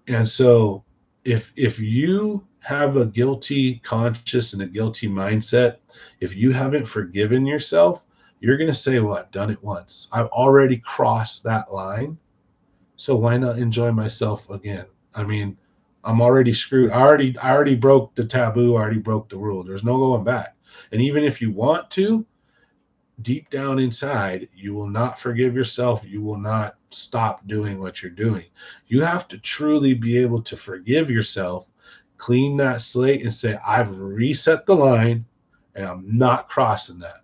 And so if you have a guilty conscience and a guilty mindset, if you haven't forgiven yourself, you're going to say, well, I've done it once. I've already crossed that line. So why not enjoy myself again? I mean, I'm already screwed. I already broke the taboo. I already broke the rule. There's no going back. And even if you want to, deep down inside, you will not forgive yourself. You will not stop doing what you're doing. You have to truly be able to forgive yourself, clean that slate, and say, I've reset the line and I'm not crossing that.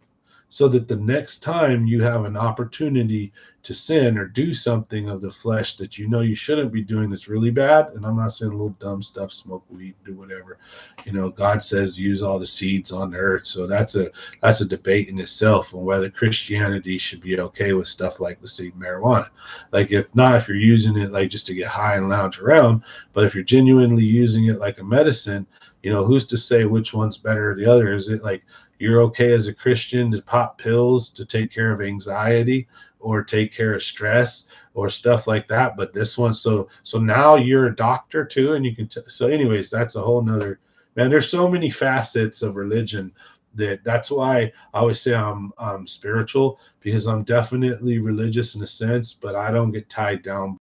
So that the next time you have an opportunity to sin or do something of the flesh that you shouldn't be doing, that's really bad. And I'm not saying little dumb stuff, smoke weed, do whatever. God says use all the seeds on the earth. So that's a debate in itself on whether Christianity should be okay with stuff like, let's say, marijuana. Like, if not, if you're using it like just to get high and lounge around, but if you're genuinely using it like a medicine, who's to say which one's better or the other? Is it like you're okay as a Christian to pop pills to take care of anxiety or take care of stress or stuff like that? But this one, so now you're a doctor too, and you can. So, anyways, that's a whole nother, man. There's so many facets of religion that's why I always say I'm spiritual, because I'm definitely religious in a sense, but I don't get tied down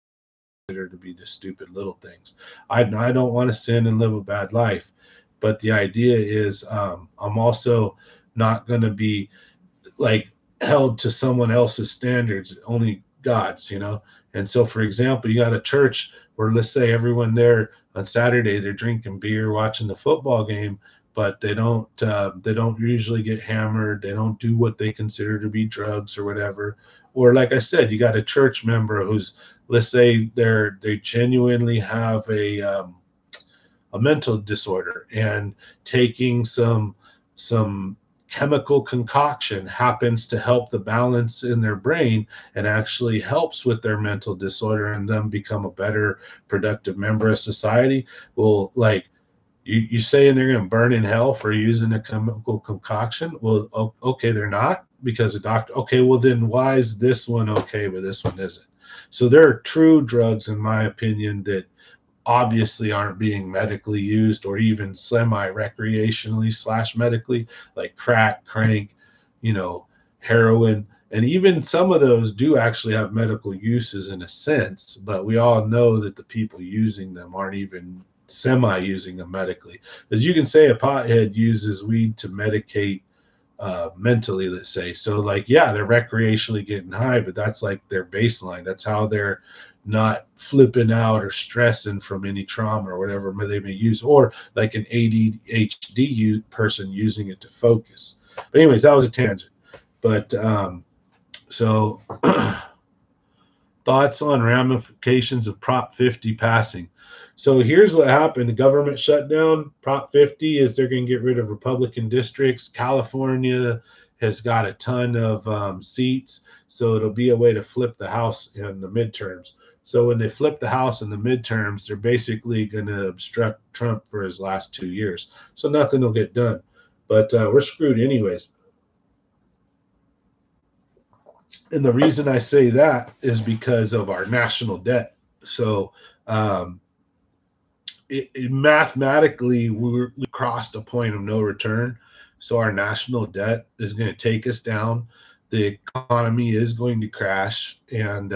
to be the stupid little things. I don't want to sin and live a bad life, but the idea is I'm also not going to be like held to someone else's standards, only God's. And so, for example, you got a church where, let's say, everyone there on Saturday, they're drinking beer, watching the football game, but they don't usually get hammered. They don't do what they consider to be drugs or whatever. Or like I said, you got a church member who's, let's say they genuinely have a mental disorder, and taking some chemical concoction happens to help the balance in their brain and actually helps with their mental disorder and them become a better productive member of society. Well, like, you saying they're going to burn in hell for using a chemical concoction? Well, okay, they're not, because a doctor. Okay, well then why is this one okay but this one isn't? So there are true drugs, in my opinion, that obviously aren't being medically used, or even semi-recreationally slash medically, like crack, crank, you know, heroin. And even some of those do actually have medical uses in a sense, but we all know that the people using them aren't even semi using them medically. As you can say, a pothead uses weed to medicate mentally, let's say. So, like, yeah, they're recreationally getting high, but that's like their baseline. That's how they're not flipping out or stressing from any trauma or whatever they may use, or like an ADHD person using it to focus. But anyways, that was a tangent. But so thoughts on ramifications of Prop 50 passing. So here's what happened. The government shut down. Prop 50 is they're going to get rid of Republican districts. California has got a ton of seats. So it'll be a way to flip the House in the midterms. So when they flip the House in the midterms, they're basically going to obstruct Trump for his last 2 years. So nothing will get done. But we're screwed anyways. And the reason I say that is because of our national debt. So mathematically, we crossed a point of no return. So our national debt is going to take us down. The economy is going to crash. And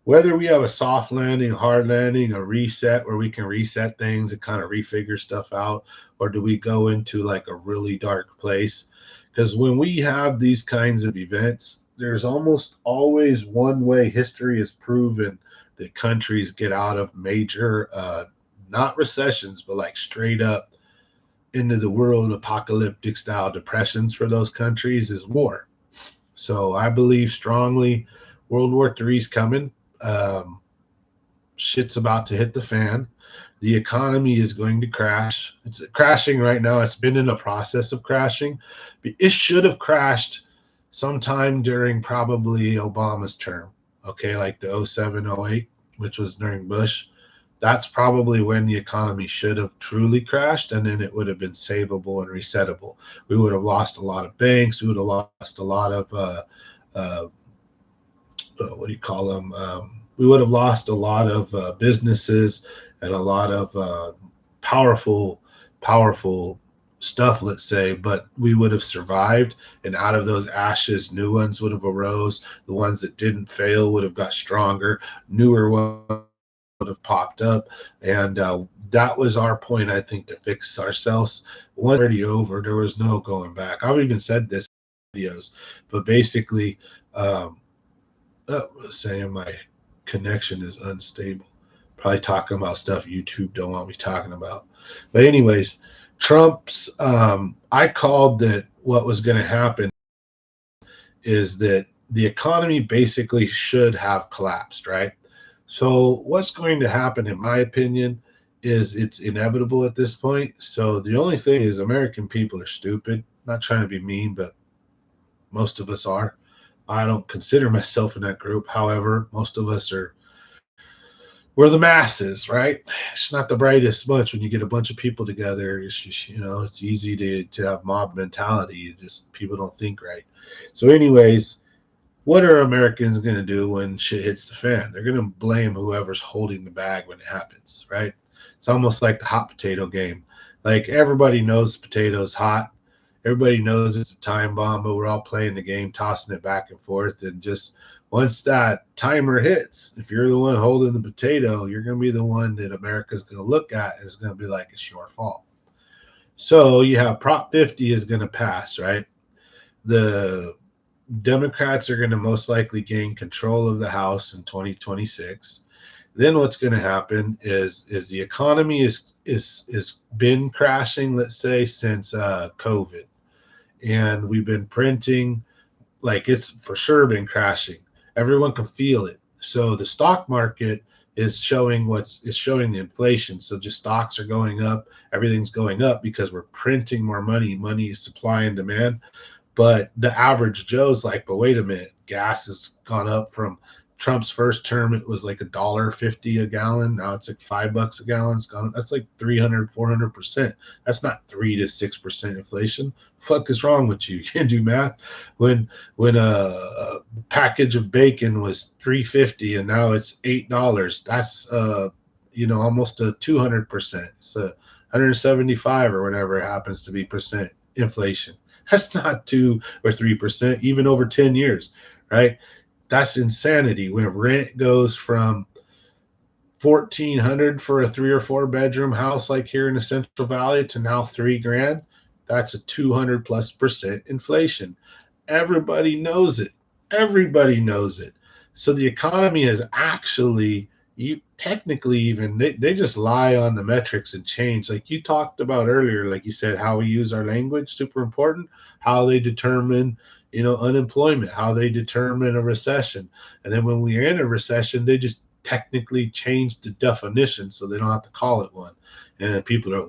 whether we have a soft landing, hard landing, a reset where we can reset things and kind of refigure stuff out, or do we go into like a really dark place? Because when we have these kinds of events, there's almost always one way history has proven that countries get out of major, not recessions, but like straight up into the world apocalyptic style depressions for those countries is war. So I believe strongly World War III is coming. Shit's about to hit the fan. The economy is going to crash. It's crashing right now. It's been in a process of crashing. It should have crashed sometime during probably Obama's term. Okay, like the 07, 08, which was during Bush. That's probably when the economy should have truly crashed, and then it would have been savable and resettable. We would have lost a lot of banks. We would have lost a lot of what do you call them? We would have lost a lot of businesses and a lot of powerful stuff, let's say, but we would have survived. And out of those ashes, new ones would have arose. The ones that didn't fail would have got stronger. Newer ones would have popped up. And that was our point, I think, to fix ourselves. Once already over, there was no going back. I've even said this in videos, but basically, saying my connection is unstable. Probably talking about stuff YouTube don't want me talking about. But anyways, Trump's, I called that what was going to happen is that the economy basically should have collapsed, right? So what's going to happen, in my opinion, is it's inevitable at this point. So the only thing is American people are stupid. Not trying to be mean, but most of us are. I don't consider myself in that group. However, most of us are, we're the masses, right? It's not the brightest bunch when you get a bunch of people together. It's just, it's easy to have mob mentality. You just, people don't think right. So anyways, what are Americans going to do when shit hits the fan? They're going to blame whoever's holding the bag when it happens, right? It's almost like the hot potato game. Like, everybody knows the potato's hot. Everybody knows it's a time bomb, but we're all playing the game, tossing it back and forth. And just once that timer hits, if you're the one holding the potato, you're going to be the one that America's going to look at and it's going to be like, it's your fault. So you have Prop 50 is going to pass, right? The Democrats are going to most likely gain control of the House in 2026. Then what's going to happen is the economy is been crashing, let's say, since COVID, and we've been printing like it's for sure been crashing. Everyone can feel it. So the stock market is showing the inflation. So just stocks are going up, everything's going up because we're printing more money. Money is supply and demand. But the average Joe's like, but wait a minute, gas has gone up from Trump's first term, it was like $1.50 a gallon. Now it's like $5 a gallon. It's gone. That's like 300, 400%. That's not 3 to 6% inflation. Fuck is wrong with you? You can't do math. When a package of bacon was 350 and now it's $8, that's almost a 200%. It's a 175 or whatever it happens to be percent inflation. That's not 2 or 3%, even over 10 years, right? That's insanity. When rent goes from 1,400 for a 3 or 4 bedroom house like here in the Central Valley to now $3,000, that's a 200+% inflation. Everybody knows it. Everybody knows it. So the economy is actually, you technically, even they just lie on the metrics and change. Like you talked about earlier, like you said, how we use our language, super important. How they determine, unemployment, how they determine a recession. And then when we're in a recession, they just technically change the definition so they don't have to call it one. And people are,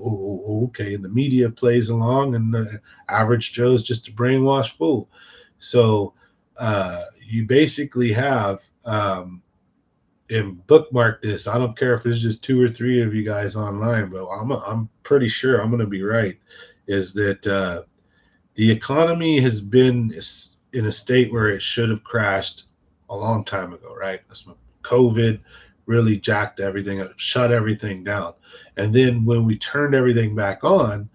okay. And the media plays along, and the average Joe's just a brainwashed fool. So you basically have, and bookmark this. I don't care if it's just 2 or 3 of you guys online, but I'm pretty sure I'm going to be right. Is that the economy has been in a state where it should have crashed a long time ago, right? That's when COVID really jacked everything up, shut everything down. And then when we turned everything back on,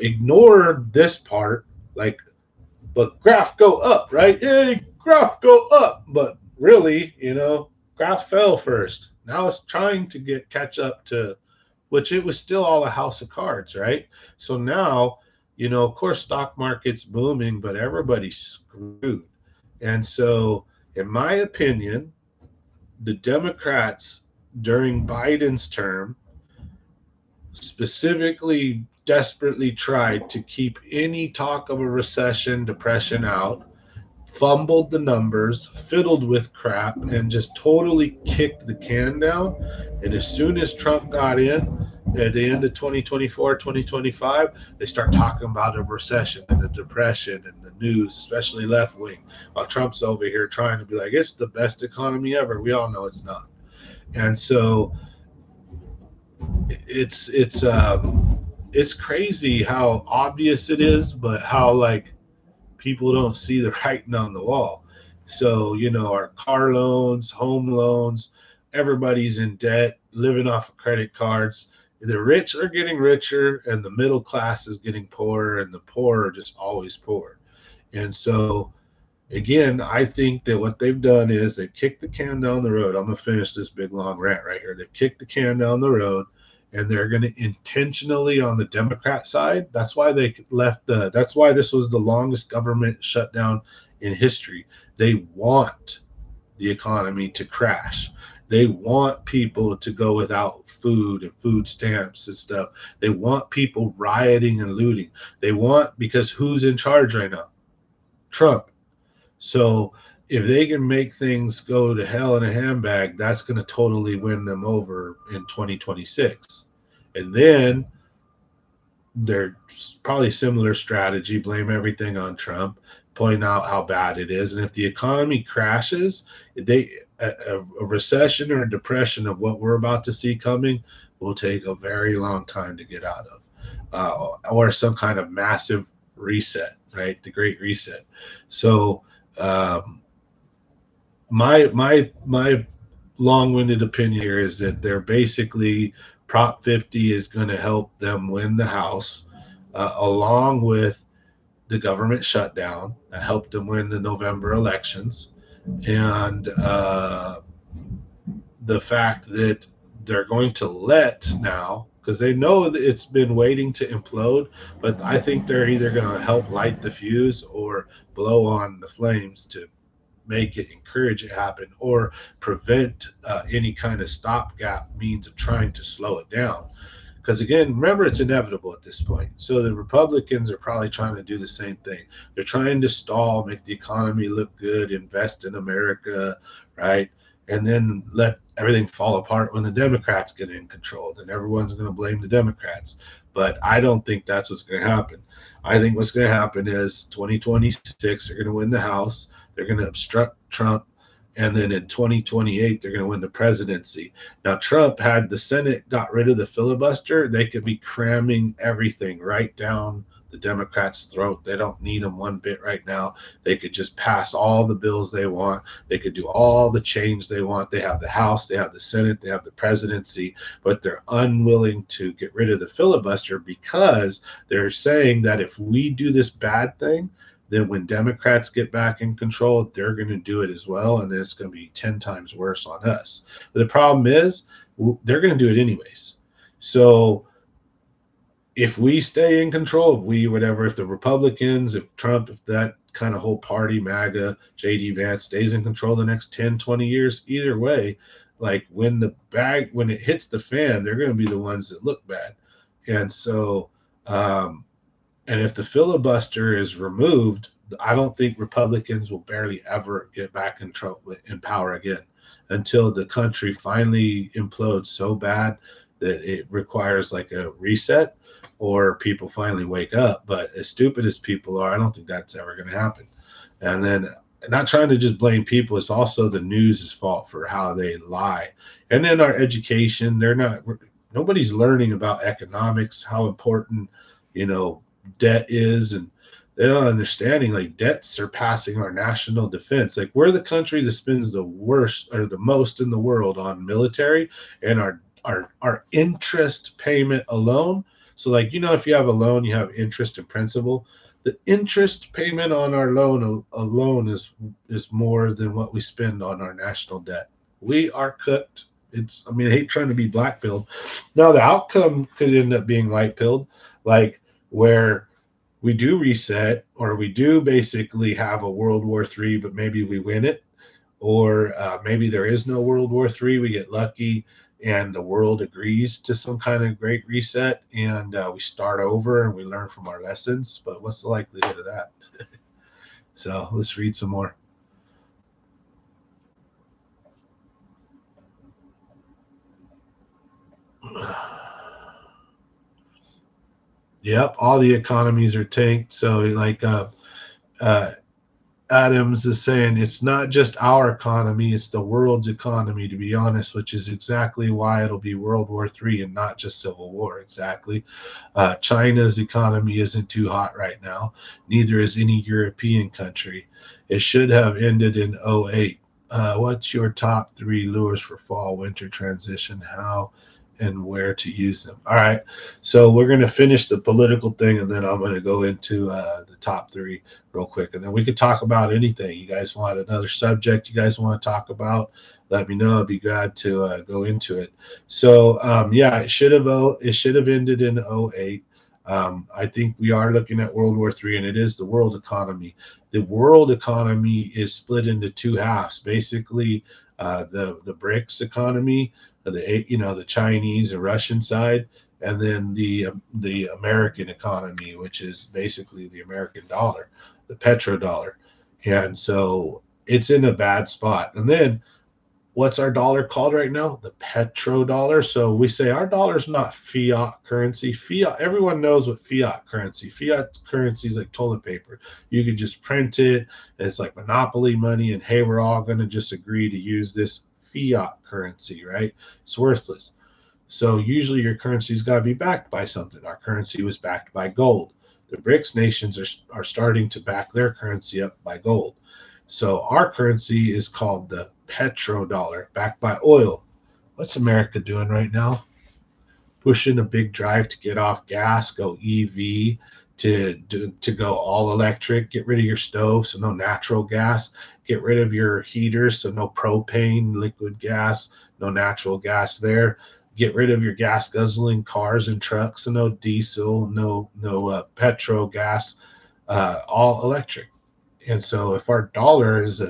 ignore this part, like, but graph go up, right? Yay, graph go up. But really, graph fell first. Now it's trying to catch up to, which it was still all a house of cards, right? So now, of course, stock market's booming, but everybody's screwed. And so, in my opinion, the Democrats during Biden's term specifically desperately tried to keep any talk of a recession, depression out, fumbled the numbers, fiddled with crap, and just totally kicked the can down. And as soon as Trump got in at the end of 2024, 2025, they start talking about a recession and a depression and the news, especially left wing, while Trump's over here trying to be like, it's the best economy ever. We all know it's not. And so it's crazy how obvious it is, but how like people don't see the writing on the wall. So, our car loans, home loans, everybody's in debt, living off of credit cards. The rich are getting richer and the middle class is getting poorer, and the poor are just always poor. And so, again, I think that what they've done is they've kicked the can down the road. I'm going to finish this big long rant right here. They've kicked the can down the road, and they're going to intentionally, on the Democrat side, that's why that's why this was the longest government shutdown in history. They want the economy to crash. They want people to go without food and food stamps and stuff. They want people rioting and looting. Because who's in charge right now? Trump. So if they can make things go to hell in a handbag, that's going to totally win them over in 2026. And then there's probably a similar strategy, blame everything on Trump, point out how bad it is. And if the economy crashes, a recession or a depression of what we're about to see coming will take a very long time to get out of, or some kind of massive reset, right? The Great Reset. So my long-winded opinion here is that they're basically Prop 50 is going to help them win the House, along with the government shutdown that helped them win the November elections, and the fact that they're going to let now, because they know that it's been waiting to implode, but I think they're either going to help light the fuse or blow on the flames to encourage it happen, or prevent any kind of stopgap means of trying to slow it down. Because again, remember, it's inevitable at this point. So the Republicans are probably trying to do the same thing. They're trying to stall, make the economy look good, invest in America, right? And then let everything fall apart when the Democrats get in control. Then everyone's going to blame the Democrats. But I don't think that's what's going to happen. I think what's going to happen is 2026, they're going to win the House. They're going to obstruct Trump. And then in 2028, they're going to win the presidency. Now, Trump had the Senate got rid of the filibuster. They could be cramming everything right down the Democrats' throat. They don't need them one bit right now. They could just pass all the bills they want. They could do all the change they want. They have the House, they have the Senate, they have the presidency, but they're unwilling to get rid of the filibuster because they're saying that if we do this bad thing, then when Democrats get back in control, they're going to do it as well, and it's going to be 10 times worse on us. But the problem is they're going to do it anyways. So if we stay in control, if the Republicans, if Trump, if that kind of whole party, MAGA, JD Vance stays in control the next 10, 20 years, either way, like when it hits the fan, they're going to be the ones that look bad. And so, and if the filibuster is removed, I don't think Republicans will barely ever get back in power again until the country finally implodes so bad that it requires like a reset or people finally wake up. But as stupid as people are, I don't think that's ever going to happen. And then not trying to just blame people, it's also the news's fault for how they lie. And then our education, nobody's learning about economics, how important, debt is, and they're not understanding like debt surpassing our national defense. Like we're the country that spends the worst or the most in the world on military, and our interest payment alone. So like, if you have a loan, you have interest and principal. The interest payment on our loan alone is more than what we spend on our national debt. We are cooked. I hate trying to be black pilled. Now the outcome could end up being white pilled, like where we do reset, or we do basically have a World War III, but maybe we win it, or maybe there is no World War III. We get lucky and the world agrees to some kind of great reset, and we start over and we learn from our lessons. But what's the likelihood of that? So let's read some more. Yep, all the economies are tanked. So like Adams is saying, it's not just our economy, it's the world's economy, to be honest, which is exactly why it'll be World War III and not just Civil War. Exactly. China's economy isn't too hot right now. Neither is any European country. It should have ended in 2008. What's your top 3 lures for fall winter transition? How and where to use them? All right, so we're going to finish the political thing, and then I'm going to go into the top 3 real quick, and then we could talk about anything. You guys want another subject you guys want to talk about, let me know. I'd be glad to go into it. So yeah, it should have ended in 2008. I think we are looking at World War III, and it is the world economy. The world economy is split into 2 halves, basically. The BRICS economy, the Chinese and Russian side, and then the American economy, which is basically the American dollar, the petrodollar. And so it's in a bad spot. And then what's our dollar called right now? The petrodollar. So we say our dollar is not fiat currency. Fiat, everyone knows what fiat currency. Fiat currency is like toilet paper. You could just print it. It's like monopoly money. And hey, we're all going to just agree to use this fiat currency, right? It's worthless. So usually your currency's got to be backed by something. Our currency was backed by gold. The BRICS nations are starting to back their currency up by gold. So our currency is called the petrodollar, backed by oil. What's America doing right now? Pushing a big drive to get off gas, go EV, to go all electric, get rid of your stove, so no natural gas, get rid of your heaters, so no propane, liquid gas, no natural gas there. Get rid of your gas guzzling cars and trucks, so no diesel, no petro gas, all electric. And so if our dollar is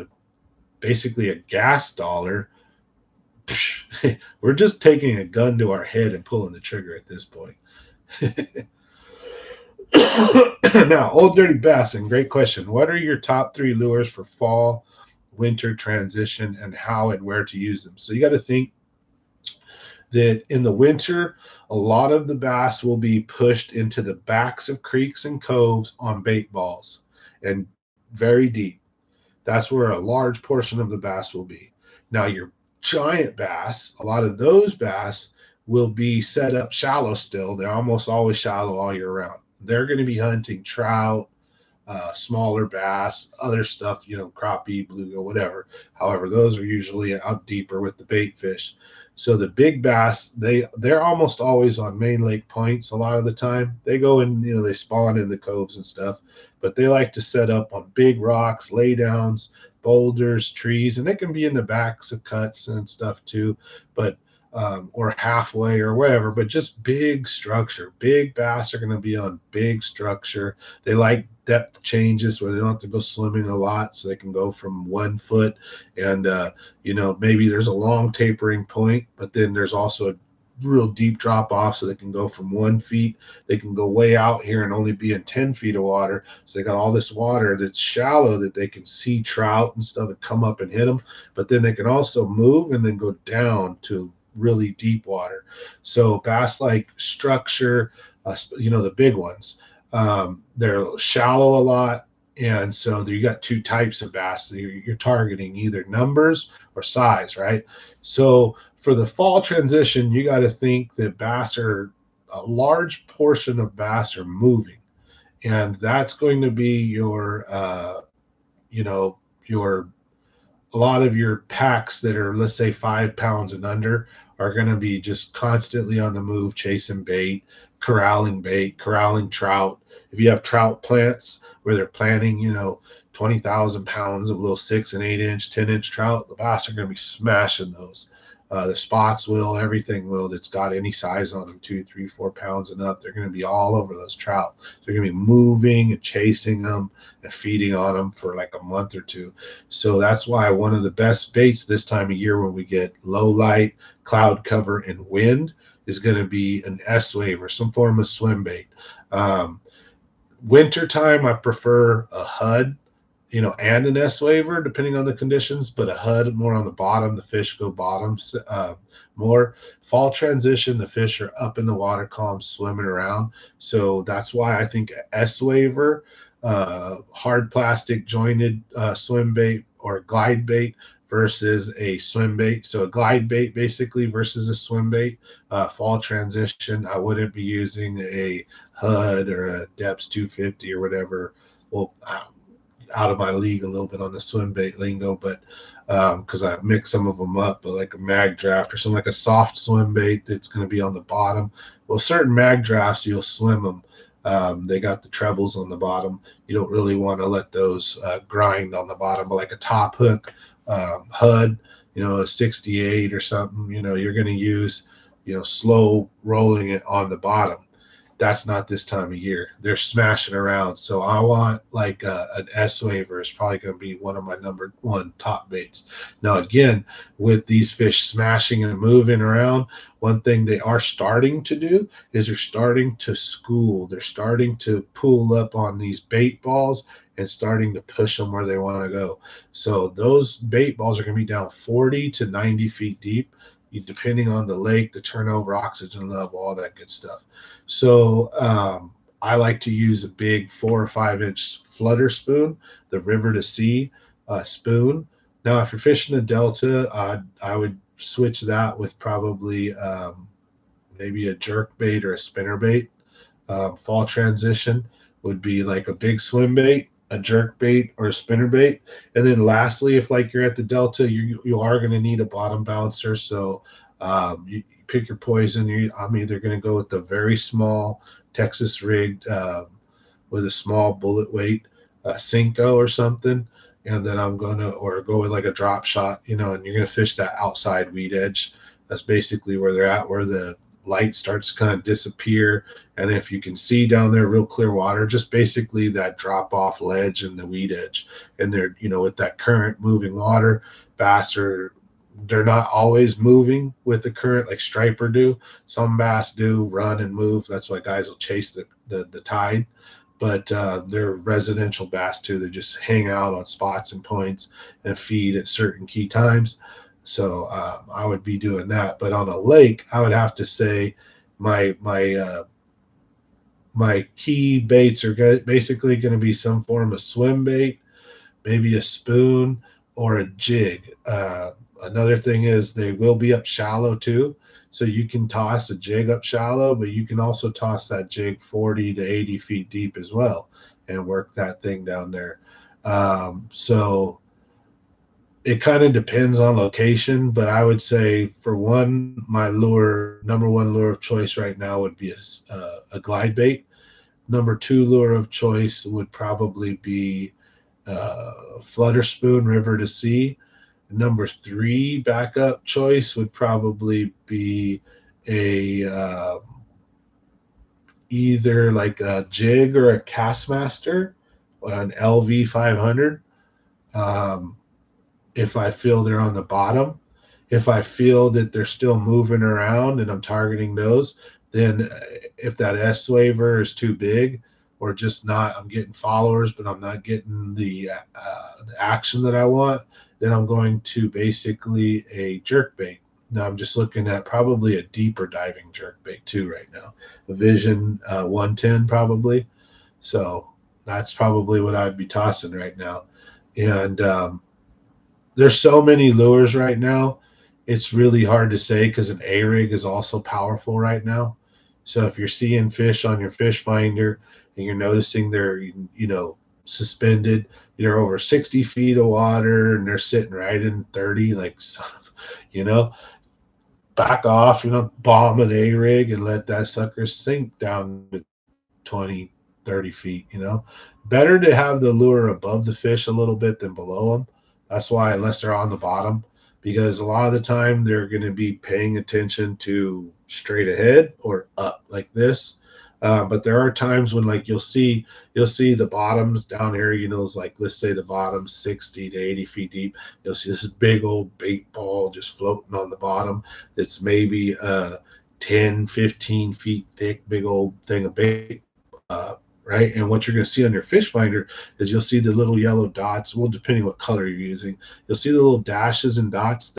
basically a gas dollar, we're just taking a gun to our head and pulling the trigger at this point. Now, Old Dirty Bass, and great question. What are your top 3 lures for fall, winter transition, and how and where to use them? So you got to think that in the winter, a lot of the bass will be pushed into the backs of creeks and coves on bait balls and very deep. That's where a large portion of the bass will be. Now, your giant bass, a lot of those bass will be set up shallow still. They're almost always shallow all year round. They're going to be hunting trout, smaller bass, other stuff, crappie, bluegill, whatever. However, those are usually out deeper with the bait fish. So the big bass, they're almost always on main lake points a lot of the time. They go in, they spawn in the coves and stuff, but they like to set up on big rocks, laydowns, boulders, trees, and they can be in the backs of cuts and stuff too, but or halfway or wherever, but just big structure. Big bass are going to be on big structure. They like depth changes where they don't have to go swimming a lot, so they can go from 1 foot and maybe there's a long tapering point, but then there's also a real deep drop off, so they can go from 1 feet. They can go way out here and only be in 10 feet of water, so they got all this water that's shallow that they can see trout and stuff that come up and hit them, but then they can also move and then go down to really deep water. So bass like structure, the big ones, they're shallow a lot. And so you got 2 types of bass that you're targeting, either numbers or size, right? So for the fall transition, you got to think that a large portion of bass are moving. And that's going to be your a lot of your packs that are, let's say, 5 pounds and under are going to be just constantly on the move, chasing bait, corralling trout. If you have trout plants where they're planting, 20,000 pounds of little 6 and 8 inch, 10-inch trout, the bass are going to be smashing those. The spots will, everything will that's got any size on them, 2, 3, 4 pounds and up. They're going to be all over those trout. They're going to be moving and chasing them and feeding on them for like a month or 2. So that's why one of the best baits this time of year when we get low light, cloud cover, and wind is going to be an S-wave or some form of swim bait. Wintertime, I prefer a HUD, and an S-waver, depending on the conditions, but a HUD more on the bottom. The fish go bottoms more. Fall transition, the fish are up in the water column swimming around. So that's why I think S-waver, hard plastic jointed swim bait or glide bait versus a swim bait. So a glide bait basically versus a swim bait. Fall transition, I wouldn't be using a HUD or a Depths 250 or whatever. Well, out of my league a little bit on the swim bait lingo, but because I mix some of them up, but like a mag draft or something like a soft swim bait that's going to be on the bottom. Well, certain mag drafts, you'll swim them. They got the trebles on the bottom. You don't really want to let those grind on the bottom, but like a top hook HUD, a 68 or something, you're going to use, slow rolling it on the bottom. That's not this time of year. They're smashing around. So I want like an S-waver is probably going to be one of my number 1 top baits. Now, again, with these fish smashing and moving around, one thing they are starting to do is they're starting to school. They're starting to pull up on these bait balls and starting to push them where they want to go. So those bait balls are going to be down 40 to 90 feet deep, depending on the lake, the turnover, oxygen level, all that good stuff. So I like to use a big 4 or 5 inch flutter spoon, the river to sea spoon. Now, if you're fishing the Delta, I would switch that with probably maybe a jerk bait or a spinner bait. Fall transition would be like a big swim bait, a jerk bait, or a spinner bait. And then lastly, if like you're at the Delta, you are going to need a bottom bouncer. So you pick your poison. I'm either going to go with the very small Texas rigged with a small bullet weight Cinco or something. And then I'm going to, or go with like a drop shot, and you're going to fish that outside weed edge. That's basically where they're at, where the light starts to kind of disappear. And if you can see down there real clear water, just basically that drop off ledge and the weed edge. And they're, with that current moving water, bass are they're not always moving with the current like striper do. Some bass do run and move. That's why guys will chase the tide. But they're residential bass too. They just hang out on spots and points and feed at certain key times. So I would be doing that. But on a lake, I would have to say my key baits are basically going to be some form of swim bait, maybe a spoon or a jig. Another thing is they will be up shallow too. So you can toss a jig up shallow, but you can also toss that jig 40 to 80 feet deep as well and work that thing down there. So it kind of depends on location, but I would say for one, my number one lure of choice right now would be a glide bait. Number two lure of choice would probably be flutter spoon, river to sea. Number three backup choice would probably be a either like a jig or a Castmaster, an LV 500. Um, if I feel they're on the bottom, if I feel that they're still moving around and I'm targeting those, then if that S waiver is too big or just not, I'm getting followers, but I'm not getting the action that I want, then I'm going to basically a jerk bait. Now I'm just looking at probably a deeper diving jerk bait too right now, a Vision 110 probably. So that's probably what I'd be tossing right now. And there's so many lures right now. It's really hard to say because an A rig is also powerful right now. So if you're seeing fish on your fish finder and you're noticing they're suspended, you're over 60 feet of water and they're sitting right in 30, like you know, back off, bomb an A rig and let that sucker sink down to 20, 30 feet. Better to have the lure above the fish a little bit than below them. That's why, unless they're on the bottom, because a lot of the time they're going to be paying attention to straight ahead or up like this. But there are times when like you'll see the bottoms down here, it's like, let's say the bottom's 60 to 80 feet deep. You'll see this big old bait ball just floating on the bottom. It's maybe 10, 15 feet thick, big old thing of bait. Right. And what you're going to see on your fish finder is you'll see the little yellow dots. Well, depending what color you're using, you'll see the little dashes and dots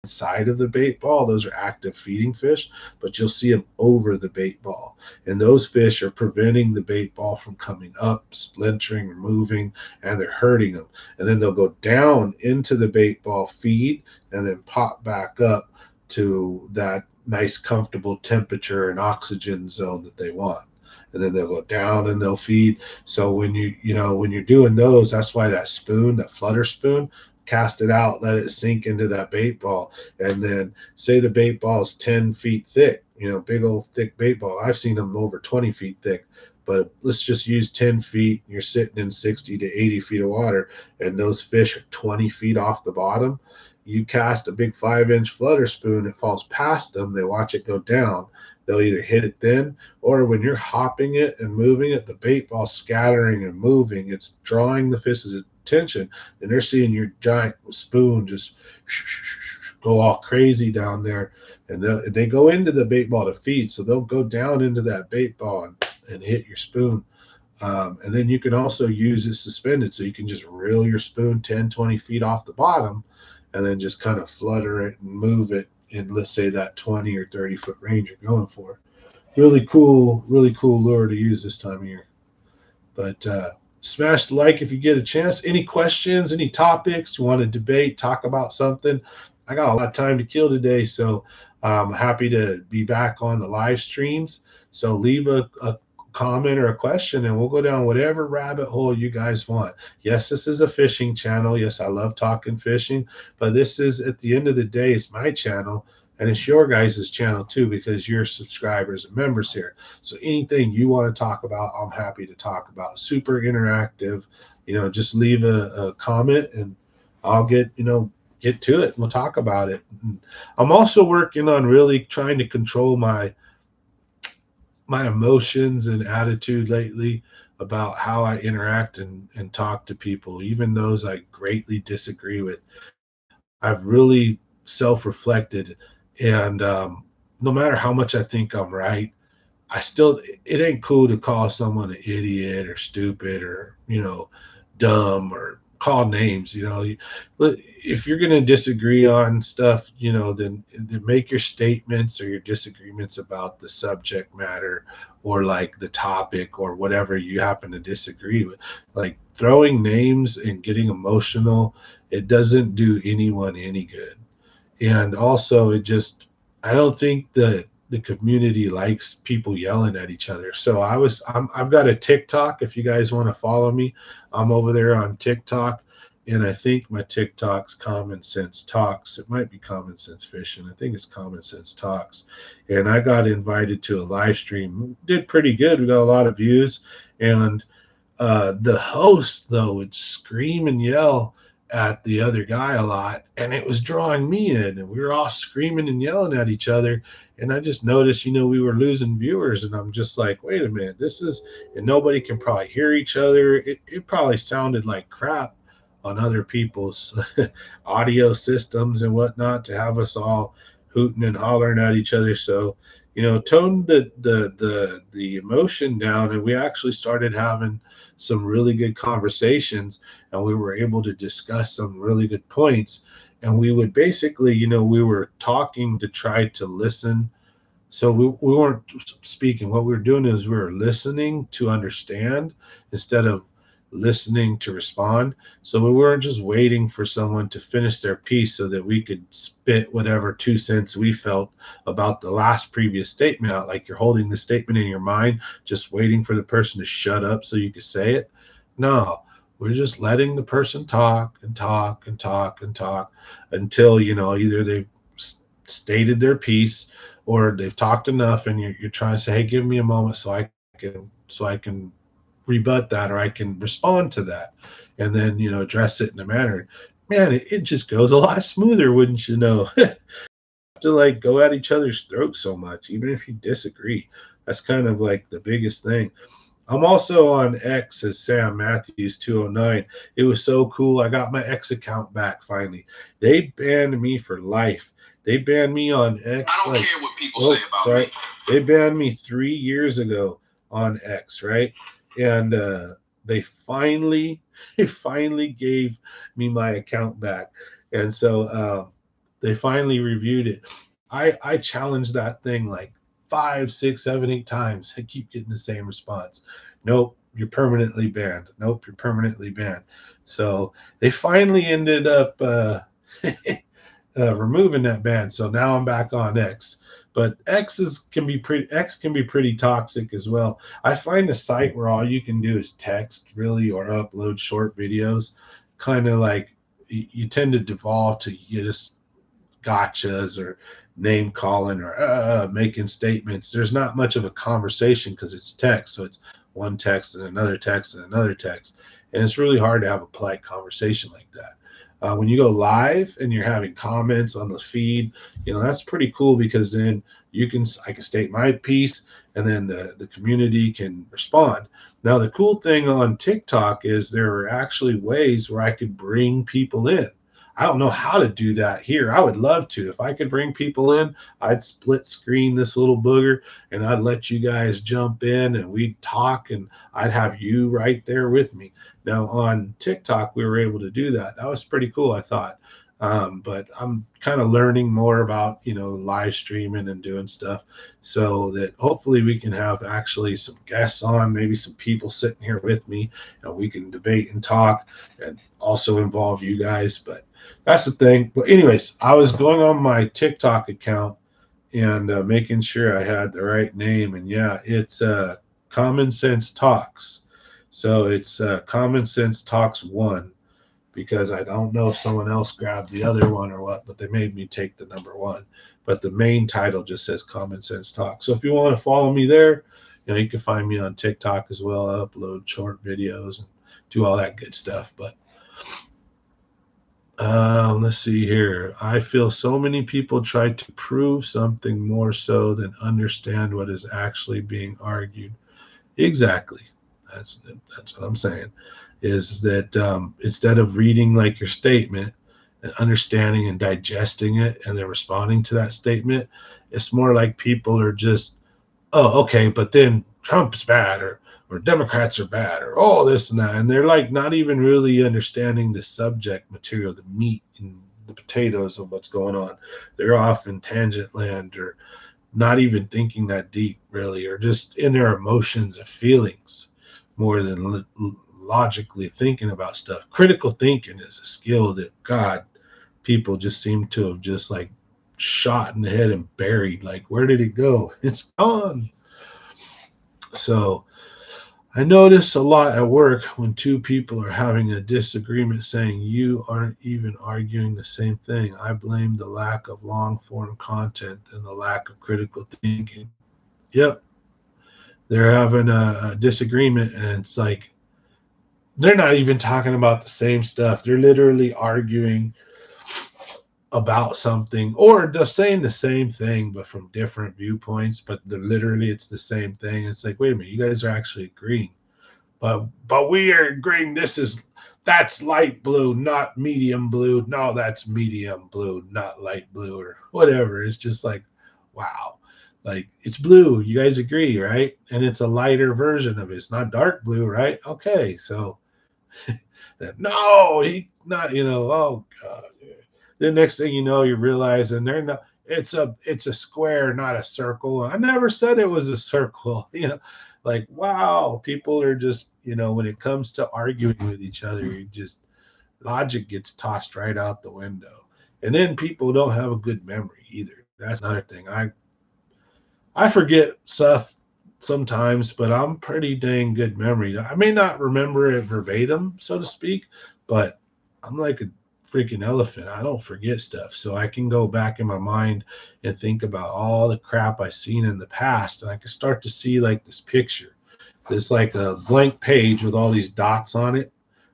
inside of the bait ball. Those are active feeding fish, but you'll see them over the bait ball. And those fish are preventing the bait ball from coming up, splintering, or moving, and they're hurting them. And then they'll go down into the bait ball, feed, and then pop back up to that nice, comfortable temperature and oxygen zone that they want. And then they'll go down and they'll feed. So when when you're doing those, that's why that spoon, that flutter spoon, cast it out, let it sink into that bait ball. And then say the bait ball is 10 feet thick, big old thick bait ball. I've seen them over 20 feet thick, but let's just use 10 feet. You're sitting in 60 to 80 feet of water and those fish are 20 feet off the bottom. You cast a big 5-inch flutter spoon, it falls past them, they watch it go down. They'll either hit it then, or when you're hopping it and moving it, the bait ball scattering and moving, it's drawing the fish's attention, and they're seeing your giant spoon just go all crazy down there. And they go into the bait ball to feed, so they'll go down into that bait ball and hit your spoon. And then you can also use it suspended, so you can just reel your spoon 10, 20 feet off the bottom and then just kind of flutter it and move it in, let's say, that 20 or 30 foot range you're going for. Really cool lure to use this time of year. But smash the like if you get a chance. Any questions, any topics you want to debate, talk about something? I got a lot of time to kill today, so I'm happy to be back on the live streams. So leave a comment or a question and we'll go down whatever rabbit hole you guys want. Yes, this is a fishing channel. Yes, I love talking fishing, but this is, at the end of the day, it's my channel and it's your guys' channel too, because you're subscribers and members here. So anything you want to talk about, I'm happy to talk about. Super interactive. Just leave a comment and I'll get to it and we'll talk about it. I'm also working on really trying to control my emotions and attitude lately about how I interact and talk to people, even those I greatly disagree with. I've really self-reflected, and no matter how much I think I'm right, I still, it ain't cool to call someone an idiot or stupid or, dumb, or call names. But if you're going to disagree on stuff, then make your statements or your disagreements about the subject matter, or like the topic or whatever you happen to disagree with. Like throwing names and getting emotional, it doesn't do anyone any good. And also, I don't think the community likes people yelling at each other. So I've got a TikTok. If you guys want to follow me, I'm over there on TikTok, and I think my TikTok's Common Sense Talks. It might be Common Sense Fishing. I think it's Common Sense Talks. And I got invited to a live stream. Did pretty good. We got a lot of views, and the host, though, would scream and yell at the other guy a lot, and it was drawing me in, and we were all screaming and yelling at each other. And I just noticed, we were losing viewers, and I'm just like, wait a minute, and nobody can probably hear each other. It probably sounded like crap on other people's audio systems and whatnot, to have us all hooting and hollering at each other. So, tone the emotion down, and we actually started having some really good conversations, and we were able to discuss some really good points. And we would basically, we were talking to try to listen. So we weren't speaking. What we were doing is we were listening to understand instead of listening to respond. So we weren't just waiting for someone to finish their piece so that we could spit whatever 2 cents we felt about the last previous statement out. Like you're holding the statement in your mind, just waiting for the person to shut up so you could say it. No, we're just letting the person talk and talk and talk and talk until, either they've stated their piece, or they've talked enough, and you're trying to say, hey, give me a moment so I can rebut that, or I can respond to that, and then, address it in a manner. Man, it just goes a lot smoother, wouldn't you know? To like go at each other's throats so much, even if you disagree. That's kind of like the biggest thing. I'm also on X as Sam Matthews 209. It was so cool. I got my X account back finally. They banned me for life. They banned me on X. I don't care what people say about me. They banned me 3 years ago on X, right? And they finally gave me my account back. And so they finally reviewed it. I challenged that thing like 5, 6, 7, 8 times. I keep getting the same response. Nope, you're permanently banned. Nope, you're permanently banned. So they finally ended up removing that ban. So now I'm back on X. But X can be pretty toxic as well. I find a site where all you can do is text, really, or upload short videos. Kind of like you tend to devolve to, you just gotchas or name calling or making statements. There's not much of a conversation because it's text. So it's one text and another text and another text. And it's really hard to have a polite conversation like that. When you go live and you're having comments on the feed, that's pretty cool, because then I can state my piece, and then the community can respond. Now, the cool thing on TikTok is there are actually ways where I could bring people in. I don't know how to do that here. I would love to. If I could bring people in, I'd split screen this little booger, and I'd let you guys jump in, and we'd talk, and I'd have you right there with me. Now on TikTok, we were able to do that. That was pretty cool, I thought. But I'm kind of learning more about, live streaming and doing stuff, so that hopefully we can have actually some guests on, maybe some people sitting here with me, and we can debate and talk, and also involve you guys. But that's the thing. But anyways, I was going on my TikTok account and making sure I had the right name. And yeah, it's Common Sense Talks. So it's Common Sense Talks 1, because I don't know if someone else grabbed the other one or what, but they made me take the number 1. But the main title just says Common Sense Talk. So if you want to follow me there, you can find me on TikTok as well. I upload short videos and do all that good stuff. But let's see here. I feel so many people try to prove something more so than understand what is actually being argued. Exactly. That's what I'm saying. Is that instead of reading like your statement, and understanding and digesting it and then responding to that statement. It's more like people are just, oh, okay, but then Trump's bad, or Democrats are bad, or oh, this and that. And they're like not even really understanding the subject material, the meat and the potatoes of what's going on. They're off in tangent land, or not even thinking that deep, really, or just in their emotions and feelings more than logically thinking about stuff. Critical thinking is a skill that, God, people just seem to have just like shot in the head and buried. Like, where did it go? It's gone. So I notice a lot at work when two people are having a disagreement saying you aren't even arguing the same thing. I blame the lack of long form content and the lack of critical thinking. Yep. They're having a disagreement, and it's like they're not even talking about the same stuff. They're literally arguing about something, or just saying the same thing but from different viewpoints, but literally it's the same thing. It's like, wait a minute, you guys are actually agreeing, but we are agreeing that's light blue, not medium blue. No, that's medium blue, not light blue, or whatever. It's just like, wow. Like, it's blue, you guys agree, right? And it's a lighter version of it. It's not dark blue, right? Okay, so no, he not, oh God. The next thing you know, you're realizing they're not. It's a square, not a circle. I never said it was a circle. Like, wow, people are just, when it comes to arguing with each other, you just, logic gets tossed right out the window. And then people don't have a good memory either. That's another thing. I forget stuff sometimes, but I'm pretty dang good memory. I may not remember it verbatim, so to speak, but I'm like a freaking elephant. I don't forget stuff. So I can go back in my mind and think about all the crap I've seen in the past. And I can start to see like this picture. There's like a blank page with all these dots on it,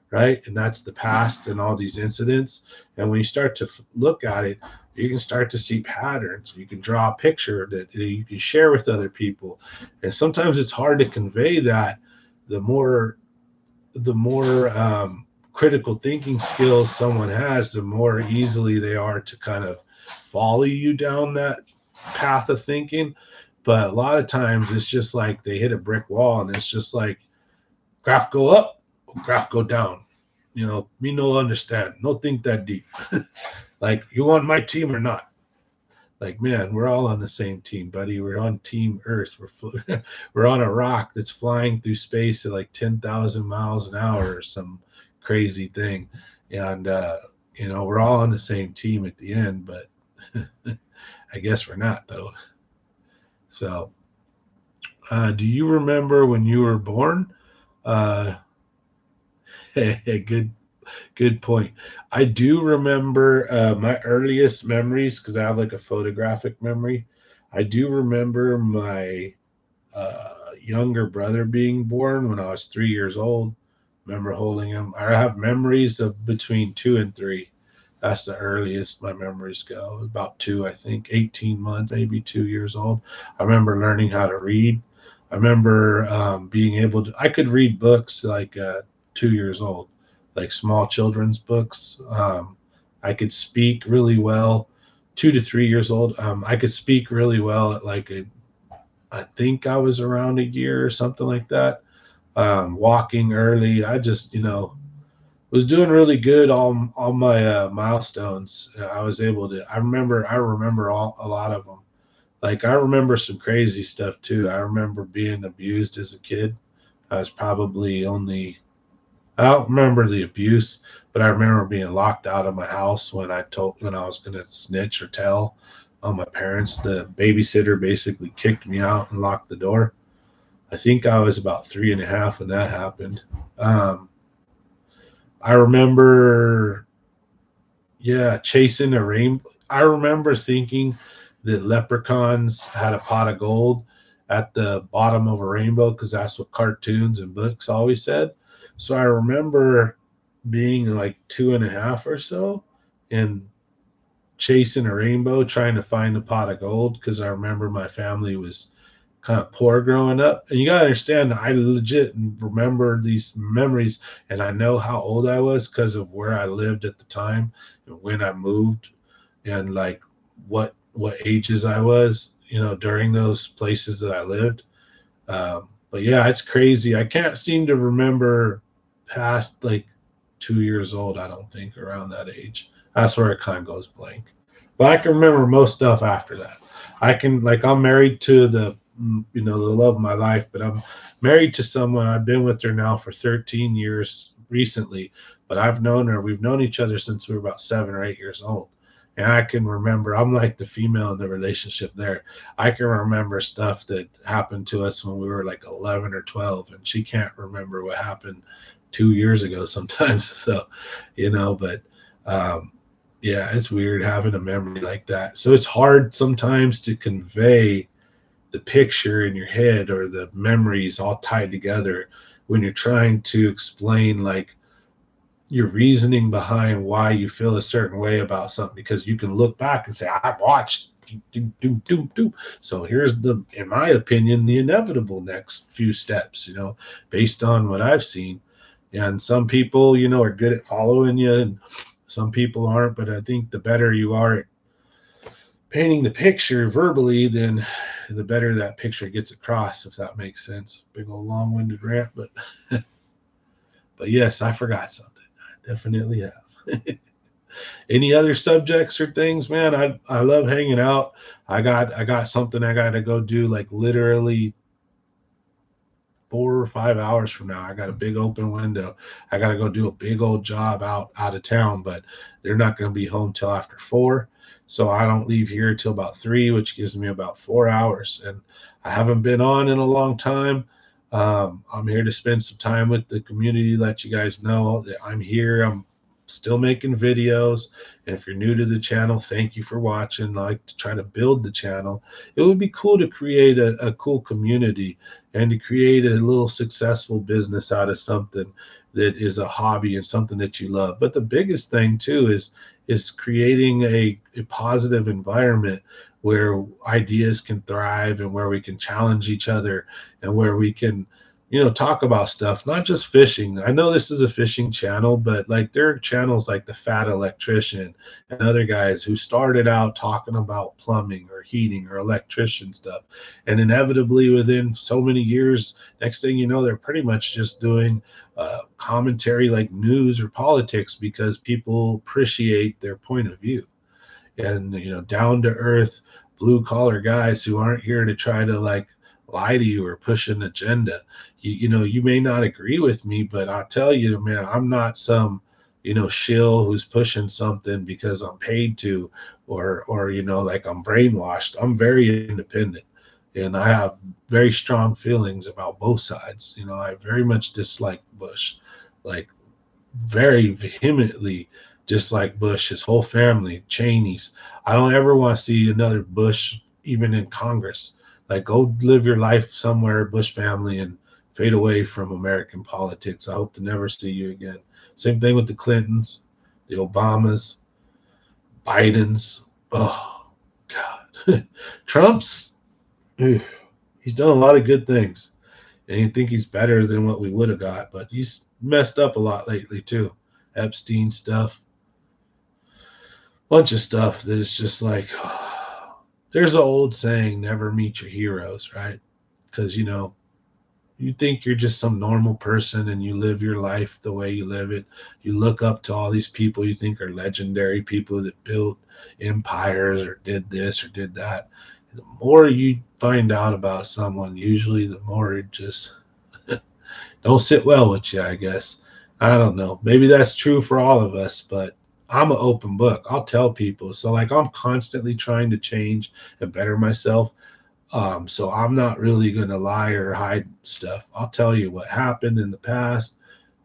right? And that's the past and all these incidents. And when you start to look at it, you can start to see patterns. You can draw a picture that you can share with other people. And sometimes it's hard to convey that. The more critical thinking skills someone has, the more easily they are to kind of follow you down that path of thinking. But a lot of times it's just like they hit a brick wall, and it's just like, graph go up, graph go down. Me no understand, no think that deep. Like, you on my team or not? Like, man, we're all on the same team, buddy. We're on Team Earth. We're on a rock that's flying through space at like 10,000 miles an hour or some crazy thing. And, we're all on the same team at the end, but I guess we're not, though. So, do you remember when you were born? Good point. I do remember my earliest memories, because I have like a photographic memory. I do remember my younger brother being born when I was 3 years old. Remember holding him. I have memories of between 2 and 3. That's the earliest my memories go. About 2, I think, 18 months, maybe 2 years old. I remember learning how to read. I remember being able to, I could read books like 2 years old, like small children's books. I could speak really well, 2 to 3 years old. I could speak really well at like I think I was around a year or something like that. Walking early. I just, was doing really good. All my milestones. I was able to. I remember a lot of them. Like, I remember some crazy stuff too. I remember being abused as a kid. I was probably only, I don't remember the abuse, but I remember being locked out of my house when I was going to snitch or tell on my parents. The babysitter basically kicked me out and locked the door. I think I was about 3.5 when that happened. I remember, chasing a rainbow. I remember thinking that leprechauns had a pot of gold at the bottom of a rainbow, because that's what cartoons and books always said. So I remember being like 2.5 or so and chasing a rainbow, trying to find a pot of gold, because I remember my family was kind of poor growing up. And you got to understand, I legit remember these memories, and I know how old I was because of where I lived at the time and when I moved, and like what ages I was, during those places that I lived. But yeah, it's crazy. I can't seem to remember past like 2 years old. I don't think around that age. That's where it kind of goes blank. But I can remember most stuff after that. I'm married to the love of my life, but I'm married to someone. I've been with her now for 13 years recently, but I've known her. We've known each other since we were about 7 or 8 years old. And I can remember, I'm like the female in the relationship there. I can remember stuff that happened to us when we were like 11 or 12, and she can't remember what happened 2 years ago sometimes. So, but yeah, it's weird having a memory like that. So it's hard sometimes to convey the picture in your head or the memories all tied together when you're trying to explain like your reasoning behind why you feel a certain way about something, because you can look back and say, I've watched so here's in my opinion, the inevitable next few steps, based on what I've seen. And some people, are good at following you, and some people aren't. But I think the better you are at painting the picture verbally, then the better that picture gets across, if that makes sense. Big old long-winded rant, but but yes, I forgot something. I definitely have. Any other subjects or things, man? I love hanging out. I got something I got to go do, like literally 4 or 5 hours from now. I got a big open window. I got to go do a big old job out of town, but they're not going to be home till after 4. So I don't leave here till about 3, which gives me about 4 hours. And I haven't been on in a long time. I'm here to spend some time with the community, let you guys know that I'm here. I'm still making videos. And if you're new to the channel, thank you for watching. I like to try to build the channel. It would be cool to create a cool community and to create a little successful business out of something that is a hobby and something that you love. But the biggest thing too is creating a positive environment where ideas can thrive and where we can challenge each other and where we can talk about stuff, not just fishing. I know this is a fishing channel, but like there are channels like the Fat Electrician and other guys who started out talking about plumbing or heating or electrician stuff, and inevitably within so many years, next thing you know, they're pretty much just doing commentary like news or politics because people appreciate their point of view. And down to earth, blue collar guys who aren't here to try to like lie to you or push an agenda. You may not agree with me, but I'll tell you, man, I'm not some shill who's pushing something because I'm paid to, or like I'm brainwashed. I'm very independent, and I have very strong feelings about both sides. I very much dislike Bush, like very vehemently dislike Bush, his whole family, Cheney's. I don't ever want to see another Bush even in Congress. Like, go live your life somewhere, Bush family, and fade away from American politics. I hope to never see you again. Same thing with the Clintons, the Obamas, Bidens. Oh, God. Trump's, he's done a lot of good things. And you think he's better than what we would have got, but he's messed up a lot lately, too. Epstein stuff. Bunch of stuff that is just like, there's an old saying, never meet your heroes, right? Because, you think you're just some normal person and you live your life the way you live it. You look up to all these people you think are legendary people that built empires or did this or did that. The more you find out about someone, usually the more it just don't sit well with you, I guess. I don't know. Maybe that's true for all of us, but I'm an open book. I'll tell people. So like I'm constantly trying to change and better myself. So I'm not really going to lie or hide stuff. I'll tell you what happened in the past,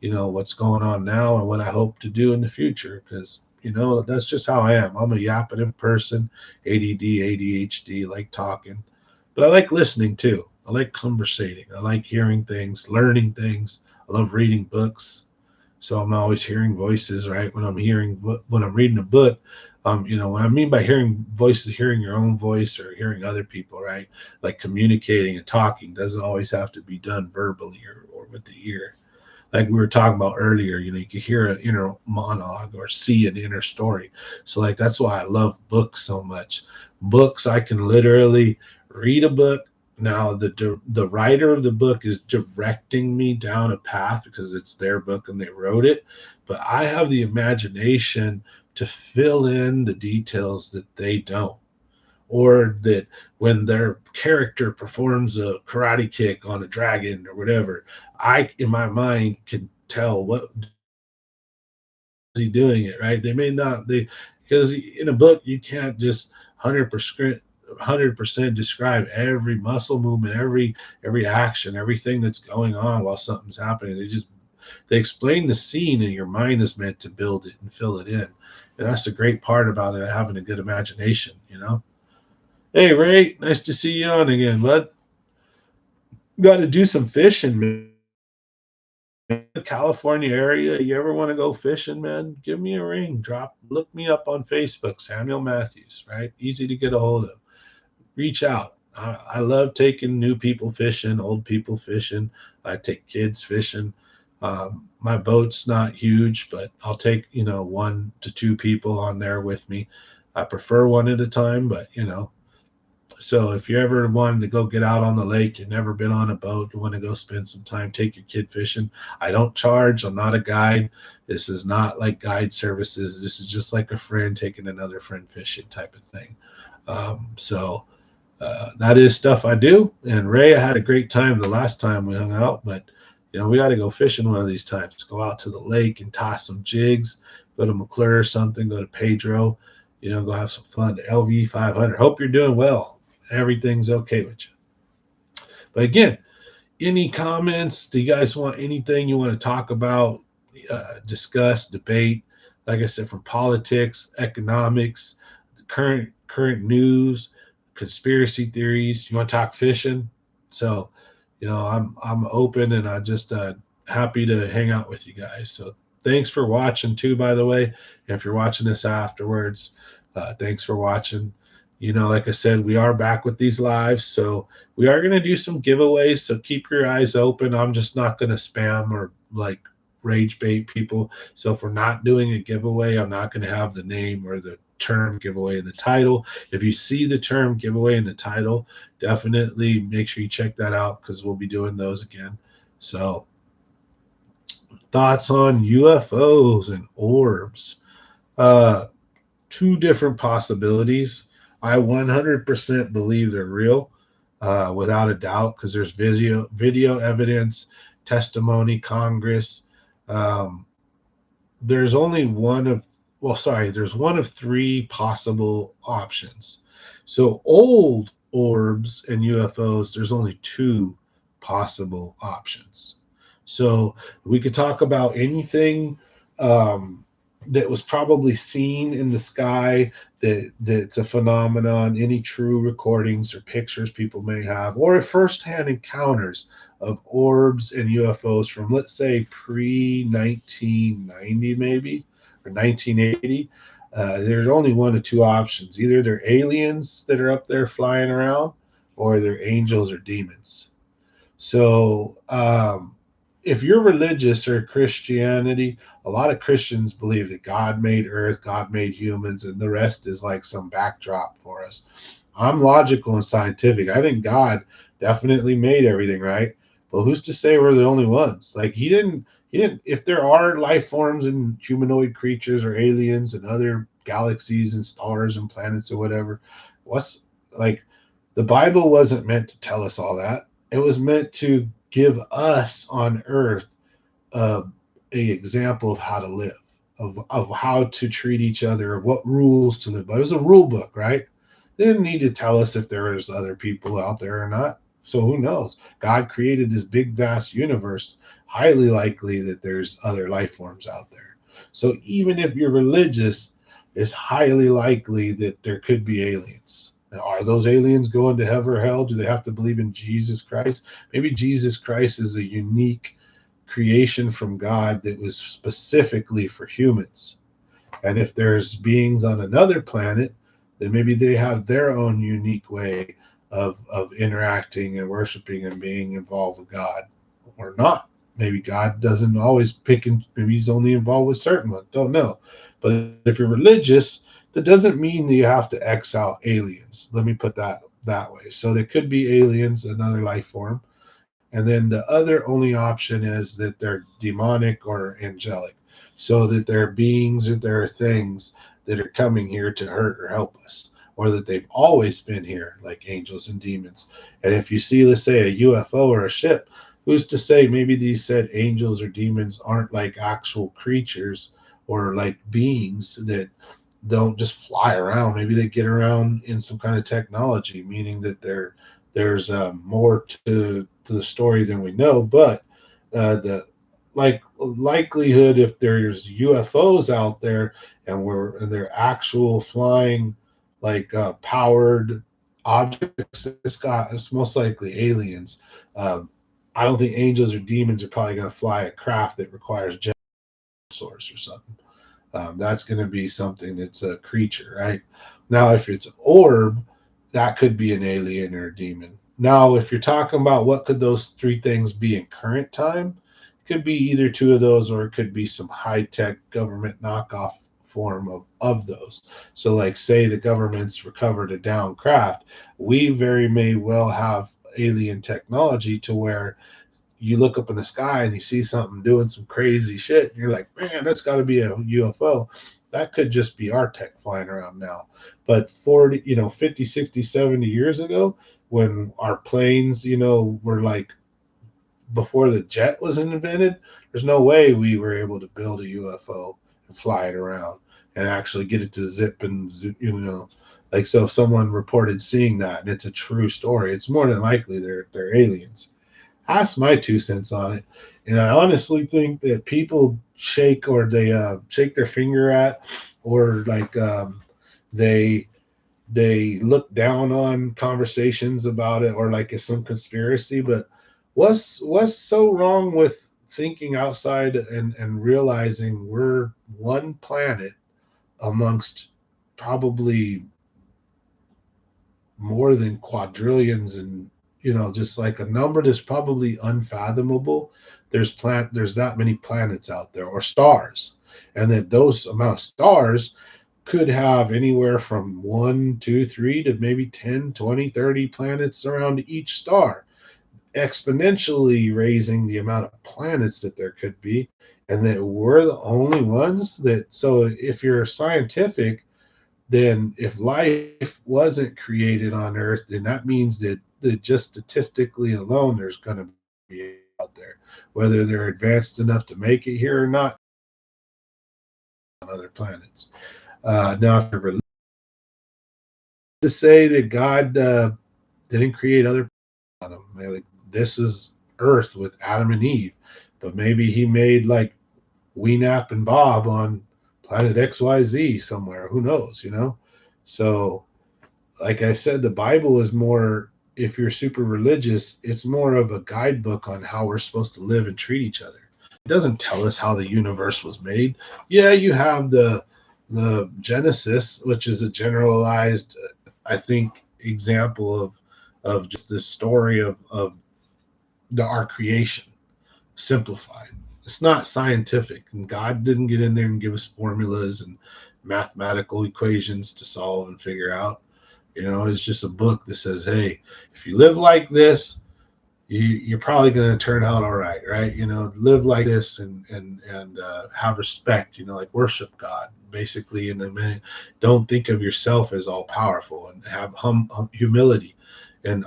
what's going on now and what I hope to do in the future. Because, that's just how I am. I'm a yapping person, ADD, ADHD, like talking, but I like listening too. I like conversating. I like hearing things, learning things. I love reading books. So I'm always hearing voices, right? When I'm reading a book, You know, what I mean by hearing voices, hearing your own voice or hearing other people, right? Like communicating and talking doesn't always have to be done verbally or with the ear. Like we were talking about earlier, you know, you could hear an inner monologue or see an inner story. So like that's why I love books so much. Books, I can literally read a book. Now the writer of the book is directing me down a path because it's their book and they wrote it, but I have the imagination to fill in the details that they don't, or that when their character performs a karate kick on a dragon or whatever, I in my mind can tell what is he doing it right. They may not they because in a book you can't just 100% describe every muscle movement, every action, everything that's going on while something's happening. They explain the scene and your mind is meant to build it and fill it in. And that's the great part about it, having a good imagination, you know. Hey Ray, nice to see you on again, bud. Got to do some fishing, man. California area, you ever want to go fishing, man? Give me a ring. Look me up on Facebook, Samuel Matthews, right? Easy to get a hold of. Reach out. I love taking new people fishing, old people fishing. I take kids fishing. My boat's not huge, but I'll take, you know, 1 to 2 people on there with me. I prefer one at a time, but you know, so if you ever wanted to go get out on the lake, you've never been on a boat, you want to go spend some time, take your kid fishing. I don't charge. I'm not a guide. This is not like guide services. This is just like a friend taking another friend fishing type of thing. That is stuff I do. And Ray, I had a great time the last time we hung out, but you know, we got to go fishing one of these times. Go out to the lake and toss some jigs. Go to McClure or something. Go to Pedro. You know, go have some fun. LV 500. Hope you're doing well. Everything's okay with you. But again, any comments? Do you guys want anything you want to talk about, discuss, debate? Like I said, from politics, economics, current news, conspiracy theories. You want to talk fishing? So, you know, I'm open and I just happy to hang out with you guys. So thanks for watching too, by the way. And if you're watching this afterwards, thanks for watching. You know, like I said, we are back with these lives, so we are going to do some giveaways, so keep your eyes open. I'm just not going to spam or like rage bait people. So if we're not doing a giveaway, I'm not going to have the name or the term giveaway in the title. If you see the term giveaway in the title, definitely make sure you check that out because we'll be doing those again. So thoughts on UFOs and orbs. 2 different possibilities. I 100% believe they're real, without a doubt, because there's video evidence, testimony, Congress. Um, there's only there's one of 3 possible options. So old orbs and UFOs, there's only 2 possible options. So we could talk about anything that was probably seen in the sky, that's a phenomenon, any true recordings or pictures people may have, or firsthand encounters of orbs and UFOs from, let's say, pre-1990 maybe, or 1980. There's only 1 of 2 options. Either they're aliens that are up there flying around, or they're angels or demons. So if you're religious or Christianity, a lot of Christians believe that God made earth, God made humans, and the rest is like some backdrop for us. I'm logical and scientific. I think God definitely made everything, right? But who's to say we're the only ones? Like he didn't, if there are life forms and humanoid creatures or aliens and other galaxies and stars and planets or whatever, what's like the Bible wasn't meant to tell us all that. It was meant to give us on earth a example of how to live, of how to treat each other, of what rules to live by. It was a rule book, right? They didn't need to tell us if there was other people out there or not. So who knows? God created this big, vast universe. Highly likely that there's other life forms out there. So even if you're religious, it's highly likely that there could be aliens. Now, are those aliens going to heaven or hell? Do they have to believe in Jesus Christ? Maybe Jesus Christ is a unique creation from God that was specifically for humans. And if there's beings on another planet, then maybe they have their own unique way of interacting and worshiping and being involved with God, or not. Maybe God doesn't always pick, and maybe he's only involved with certain ones. Don't know. But if you're religious, that doesn't mean that you have to X out aliens. Let me put that way. So there could be aliens, another life form. And then the other only option is that they're demonic or angelic. So that they're beings or they're things that are coming here to hurt or help us, or that they've always been here, like angels and demons. And if you see, let's say, a UFO or a ship, who's to say maybe these said angels or demons aren't like actual creatures or like beings that don't just fly around. Maybe they get around in some kind of technology, meaning that there's more to the story than we know. But the likelihood, if there's UFOs out there and they're actual flying powered objects, it's most likely aliens. Um, I don't think angels or demons are probably going to fly a craft that requires jet source or something. That's going to be something that's a creature, right? Now, if it's orb, that could be an alien or a demon. Now, if you're talking about what could those three things be in current time, it could be either two of those, or it could be some high-tech government knockoff form of those. So, like, say the government's recovered a down craft, we very may well have alien technology to where you look up in the sky and you see something doing some crazy shit, and you're like, man, that's got to be a UFO. That could just be our tech flying around now. But 40, 50, 60, 70 years ago, when our planes, were like before the jet was invented, there's no way we were able to build a UFO and fly it around and actually get it to zip and, like, so if someone reported seeing that and it's a true story, it's more than likely they're aliens. That's my 2 cents on it. And I honestly think that people shake, or they shake their finger at, or they they look down on conversations about it, or like it's some conspiracy. But what's so wrong with thinking outside and realizing we're one planet amongst probably more than quadrillions, and just like a number that's probably unfathomable. There's that many planets out there, or stars, and that those amount of stars could have anywhere from 1, 2, 3 to maybe 10, 20, 30 planets around each star, exponentially raising the amount of planets that there could be. And that we're the only ones that, so if you're scientific, then if life wasn't created on Earth, then that means that just statistically alone, there's going to be out there, whether they're advanced enough to make it here or not, on other planets. Now, if you're to say that God didn't create other planets, like this is Earth with Adam and Eve, but maybe he made like Weenap and Bob on planet XYZ somewhere. Who knows, So, like I said, the Bible is more, if you're super religious, it's more of a guidebook on how we're supposed to live and treat each other. It doesn't tell us how the universe was made. Yeah, you have the Genesis, which is a generalized, I think, example of just the story of our creation, simplified. It's not scientific, and God didn't get in there and give us formulas and mathematical equations to solve and figure out. It's just a book that says, hey, if you live like this, you're probably going to turn out all right, right? Live like this and have respect, like worship God, basically. And then don't think of yourself as all powerful, and have humility. And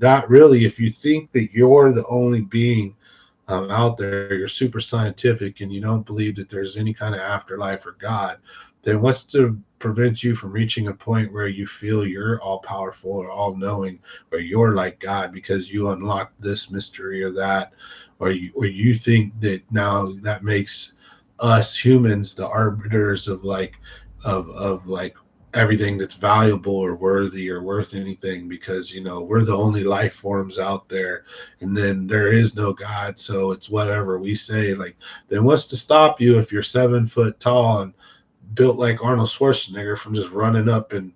that really, if you think that you're the only being out there, you're super scientific, and you don't believe that there's any kind of afterlife or God, then what's to prevent you from reaching a point where you feel you're all powerful or all knowing, or you're like God because you unlocked this mystery or that, or you think that now that makes us humans the arbiters of like everything that's valuable or worthy or worth anything, because we're the only life forms out there, and then there is no God, so it's whatever we say. Like, then what's to stop you if you're 7 foot tall and built like Arnold Schwarzenegger from just running up and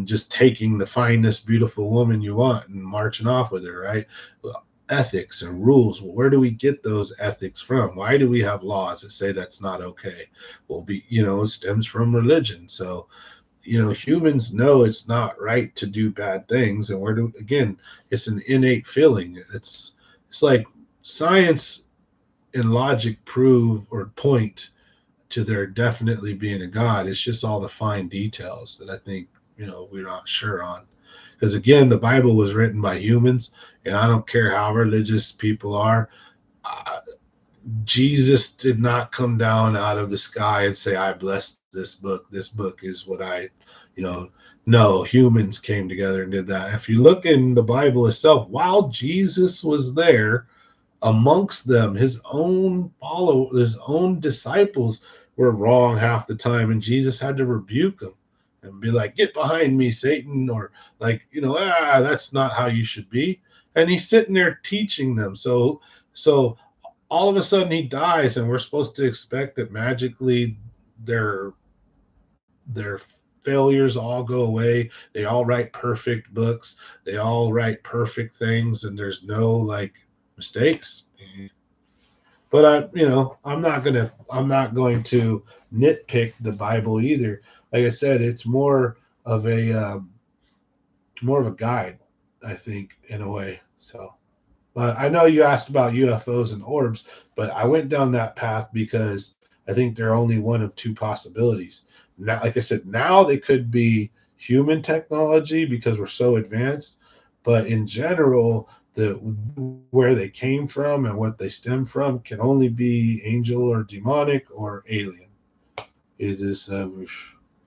just taking the finest, beautiful woman you want and marching off with her, right? Well, ethics and rules. Well, where do we get those ethics from? Why do we have laws that say that's not okay? Well, it stems from religion. So, humans know it's not right to do bad things, and again, it's an innate feeling. It's like science and logic prove or point to there definitely being a God. It's just all the fine details that I think we're not sure on. Because again, the Bible was written by humans, and I don't care how religious people are. Uh, Jesus did not come down out of the sky and say, "I blessed this book. This book is what I, you know." No, humans came together and did that. If you look in the Bible itself, while Jesus was there, amongst them, his own disciples were wrong half the time, and Jesus had to rebuke them and be like, "Get behind me, Satan," or like, that's not how you should be. And he's sitting there teaching them. So all of a sudden he dies, and we're supposed to expect that magically their their failures all go away. They all write perfect books. They all write perfect things, and there's no like mistakes. But I'm not going to nitpick the Bible either. Like I said, it's of a more of a guide, I think, in a way. So, but I know you asked about UFOs and orbs, but I went down that path because I think they're only one of two possibilities. Now, like I said, now they could be human technology because we're so advanced, but in general, the where they came from and what they stem from can only be angel or demonic or alien. It is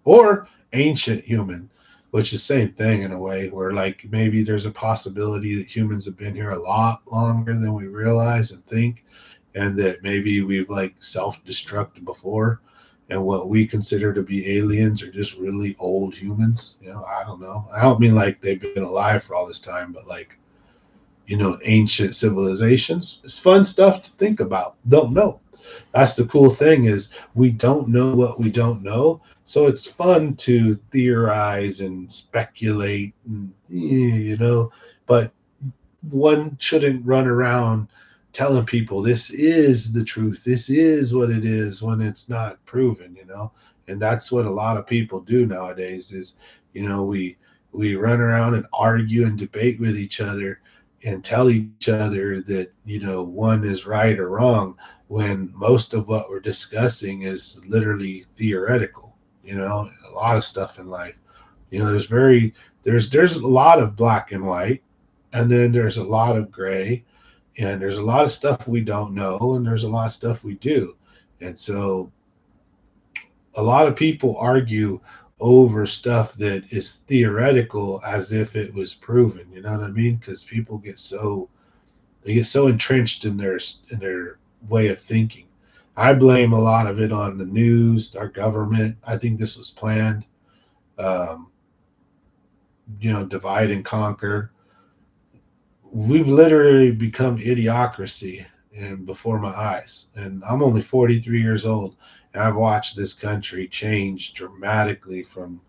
or ancient human, which is same thing in a way, where like maybe there's a possibility that humans have been here a lot longer than we realize and think, and that maybe we've like self-destructed before, and what we consider to be aliens are just really old humans. I don't know. I don't mean like they've been alive for all this time, but like ancient civilizations. It's fun stuff to think about. Don't know. That's the cool thing is we don't know what we don't know. So it's fun to theorize and speculate and but one shouldn't run around telling people this is the truth. This is what it is when it's not proven. And that's what a lot of people do nowadays is, we run around and argue and debate with each other and tell each other that one is right or wrong when most of what we're discussing is literally theoretical. A lot of stuff in life, there's a lot of black and white, and then there's a lot of gray, and there's a lot of stuff we don't know, and there's a lot of stuff we do. And so a lot of people argue over stuff that is theoretical as if it was proven. You know what I mean? Because people get so entrenched in their way of thinking. I blame a lot of it on the news, our government. I think this was planned. Um, divide and conquer. We've literally become idiocracy and before my eyes. And I'm only 43 years old, and I've watched this country change dramatically from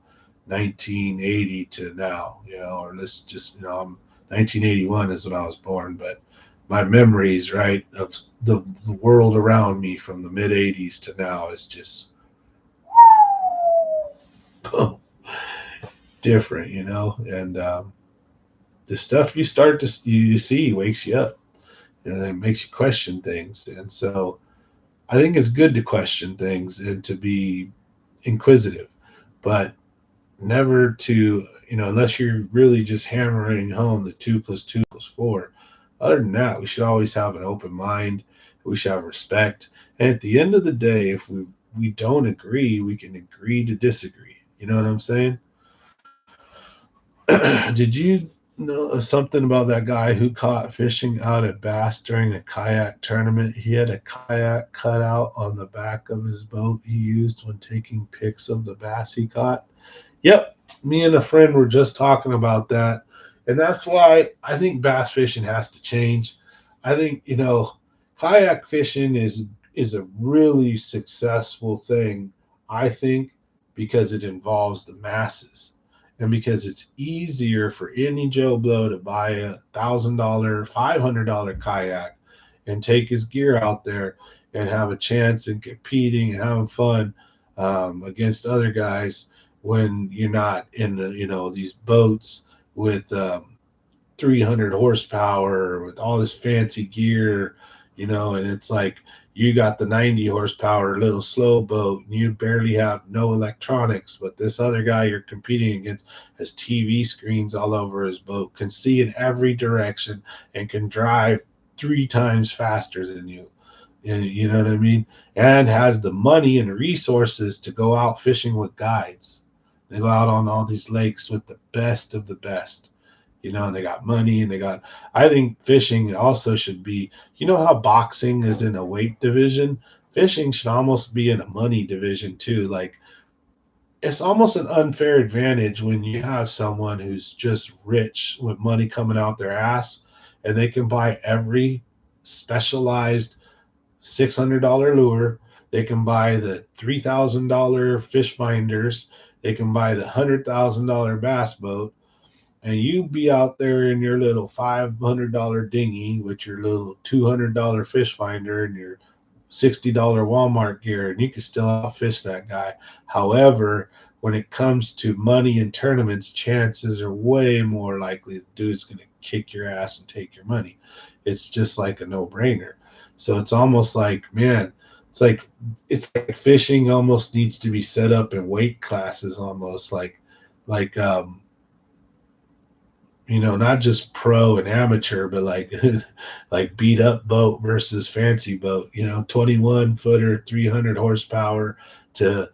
1980 to now. Or let's just, 1981 is when I was born, but my memories, right, of the world around me from the mid 80s to now is just different, and the stuff you start to you see wakes you up, and it makes you question things. And so I think it's good to question things and to be inquisitive, but never to, unless you're really just hammering home the 2 + 2 = 4. Other than that, we should always have an open mind. We should have respect. And at the end of the day, if we don't agree, we can agree to disagree. You know what I'm saying? Did you know something about that guy who caught fishing out at bass during a kayak tournament? He had a kayak cut out on the back of his boat he used when taking pics of the bass he caught. Yep, me and a friend were just talking about that. And that's why I think bass fishing has to change. I think, kayak fishing is a really successful thing I think because it involves the masses and because it's easier for any Joe Blow to buy $1,000, $500 kayak and take his gear out there and have a chance in competing and having fun against other guys when you're not in the, these boats with 300 horsepower with all this fancy gear, and it's like you got the 90 horsepower little slow boat and you barely have no electronics, but this other guy you're competing against has TV screens all over his boat, can see in every direction, and can drive 3 times faster than you. You know what I mean? And has the money and resources to go out fishing with guides. They go out on all these lakes with the best of the best. And they got money and I think fishing also should be, how boxing is in a weight division, fishing should almost be in a money division too. Like, it's almost an unfair advantage when you have someone who's just rich with money coming out their ass and they can buy every specialized $600 lure. They can buy the $3,000 fish finders. They can buy the $100,000 bass boat. And you be out there in your little $500 dinghy with your little $200 fish finder and your $60 Walmart gear, and you can still outfish that guy. However, when it comes to money in tournaments, chances are way more likely the dude's going to kick your ass and take your money. It's just like a no-brainer. So it's almost like, man, it's like fishing almost needs to be set up in weight classes, almost like not just pro and amateur, but like beat up boat versus fancy boat, 21 footer, 300 horsepower to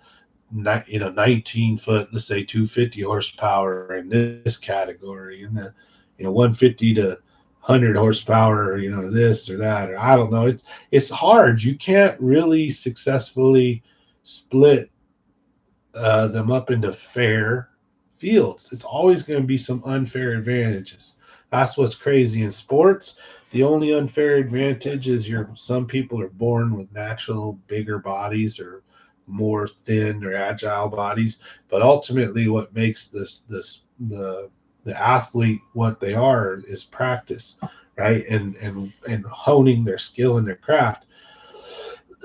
19 foot, let's say 250 horsepower in this category. And then, 150 to 100 horsepower, this or that, or I don't know. It's hard. You can't really successfully split them up into fair fields. It's always going to be some unfair advantages. That's what's crazy in sports. The only unfair advantage is some people are born with natural bigger bodies or more thin or agile bodies, but ultimately what makes the athlete what they are is practice, right? And honing their skill and their craft.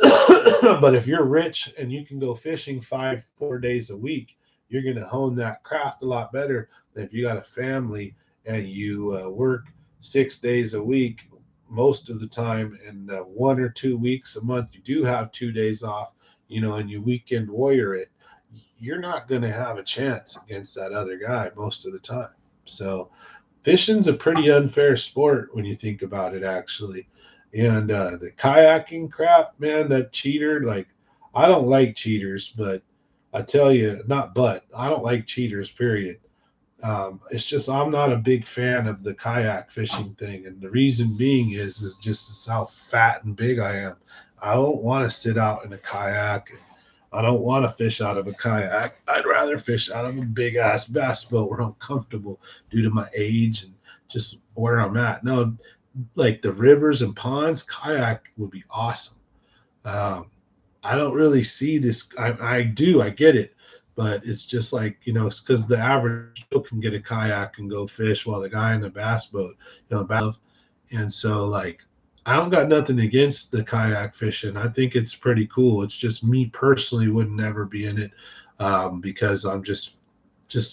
But if you're rich and you can go fishing 4 days a week, you're going to hone that craft a lot better than if you got a family and you work 6 days a week most of the time, and 1 or 2 weeks a month you do have 2 days off, and you weekend warrior it. You're not going to have a chance against that other guy most of the time. So fishing's a pretty unfair sport when you think about it, actually. And the kayaking crap, man, that cheater, like, I don't like cheaters, but I tell you, I don't like cheaters, period. It's just I'm not a big fan of the kayak fishing thing. And the reason being is just how fat and big I am. I don't want to sit out in a kayak. I don't want to fish out of a kayak. I'd rather fish out of a big ass bass boat where I'm comfortable due to my age and just where I'm at. No, like the rivers and ponds, kayak would be awesome. I don't really see this. I get it, but it's just like, it's because the average Joe can get a kayak and go fish while the guy in the bass boat, and so like, I don't got nothing against the kayak fishing. I think it's pretty cool. It's just me personally would never be in it because I'm just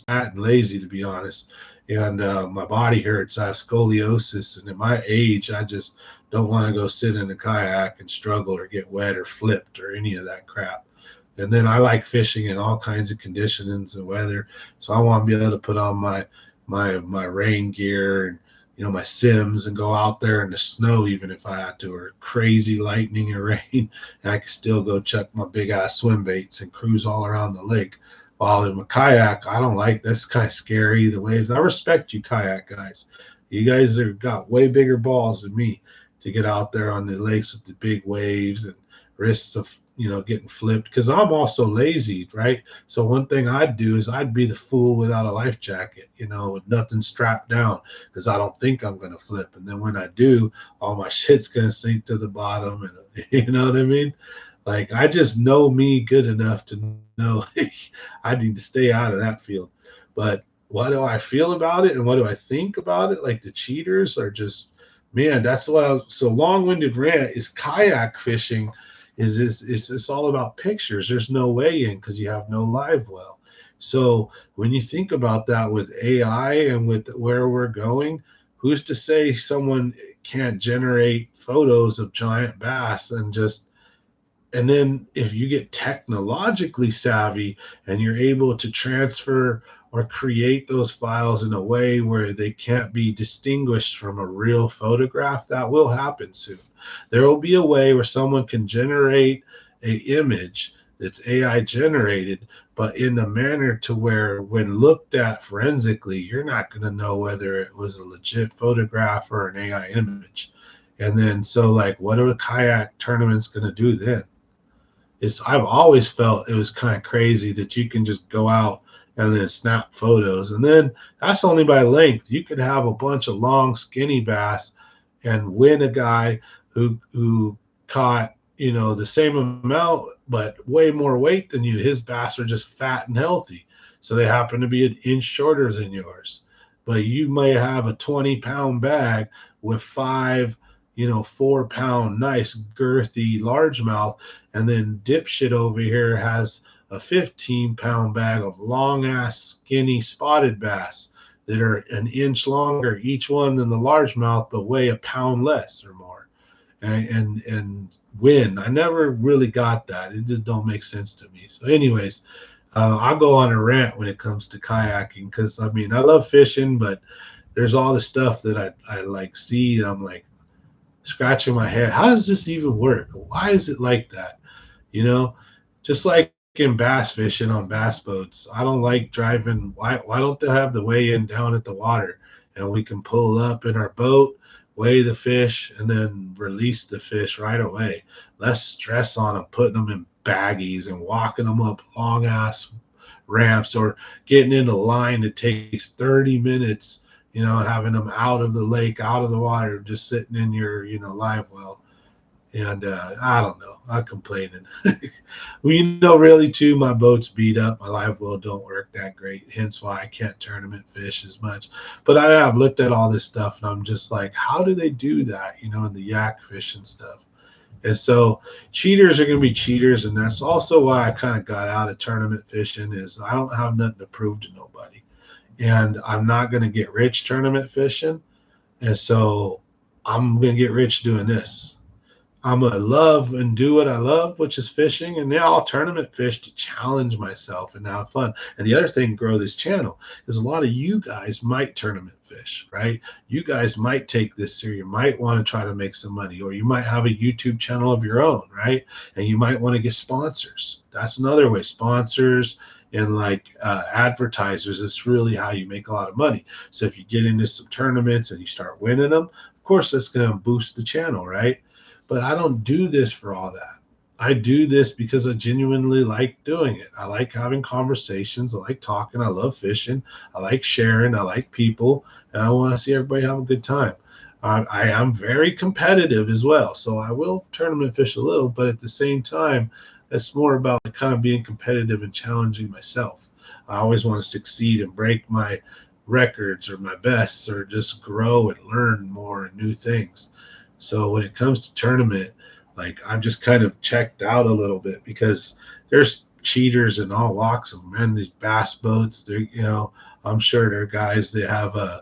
fat and lazy, to be honest. And my body hurts. I have scoliosis, and at my age, I just don't want to go sit in a kayak and struggle or get wet or flipped or any of that crap. And then I like fishing in all kinds of conditions and weather, so I want to be able to put on my rain gear and my Sims and go out there in the snow, even if I had to, or crazy lightning or rain, and I can still go chuck my big ass swim baits and cruise all around the lake. While in my kayak, I don't like, that's kind of scary, the waves. I respect you kayak guys. You guys have got way bigger balls than me to get out there on the lakes with the big waves and risks of getting flipped, because I'm also lazy, right? So one thing I'd do is I'd be the fool without a life jacket, with nothing strapped down, because I don't think I'm going to flip. And then when I do, all my shit's going to sink to the bottom, and you know what I mean? Like, I just know me good enough to know I need to stay out of that field. But what do I feel about it and what do I think about it? Like, the cheaters are just, man, that's why so long-winded rant is kayak fishing is it's all about pictures. There's no way in because you have no live well. So when you think about that with AI and with where we're going, who's to say someone can't generate photos of giant bass and then if you get technologically savvy and you're able to transfer or create those files in a way where they can't be distinguished from a real photograph, that will happen soon. There will be a way where someone can generate a image that's AI generated, but in a manner to where when looked at forensically, you're not going to know whether it was a legit photograph or an AI image. And then so like what are the kayak tournaments going to do then? I've always felt it was kind of crazy that you can just go out and then snap photos. And then that's only by length. You could have a bunch of long, skinny bass and win a guy who caught, the same amount, but way more weight than you. His bass are just fat and healthy. So they happen to be an inch shorter than yours. But you may have a 20-pound bag with five 4-pound, nice, girthy largemouth, and then dipshit over here has a 15-pound bag of long ass, skinny spotted bass that are an inch longer each one than the largemouth, but weigh a pound less or more. And win. I never really got that. It just don't make sense to me. So, anyways, I'll go on a rant when it comes to kayaking because I mean I love fishing, but there's all the stuff that I like see and I'm like scratching my head. How does this even work? Why is it like that? You know, just like in bass fishing on bass boats, I don't like driving. Why don't they have the weigh in down at the water and we can pull up in our boat, weigh the fish, and then release the fish right away? Less stress on them, putting them in baggies and walking them up long ass ramps or getting in a line that takes 30 minutes, having them out of the lake, out of the water, just sitting in your, live well. And I don't know. I'm complaining. Well, really, too, my boat's beat up. My live well don't work that great. Hence why I can't tournament fish as much. But I have looked at all this stuff, and I'm just like, how do they do that, in the yak fishing stuff? And so cheaters are going to be cheaters. And that's also why I kind of got out of tournament fishing is I don't have nothing to prove to nobody. And I'm not going to get rich tournament fishing. And so I'm going to get rich doing this. I'm going to love and do what I love, which is fishing. And now I'll tournament fish to challenge myself and have fun. And the other thing, grow this channel, is a lot of you guys might tournament fish, right? You guys might take this serious. You might want to try to make some money, or you might have a YouTube channel of your own, right? And you might want to get sponsors. That's another way. Sponsors and advertisers is really how you make a lot of money. So if you get into some tournaments and you start winning them, of course, that's going to boost the channel, right? But I don't do this for all that. I do this because I genuinely like doing it. I like having conversations. I like talking. I love fishing. I like sharing. I like people. And I want to see everybody have a good time. I am very competitive as well. So I will tournament fish a little, but at the same time, it's more about kind of being competitive and challenging myself. I always want to succeed and break my records or my bests or just grow and learn more and new things. So when it comes to tournament, I'm just kind of checked out a little bit because there's cheaters in all walks of men. These bass boats, they're, I'm sure there are guys that have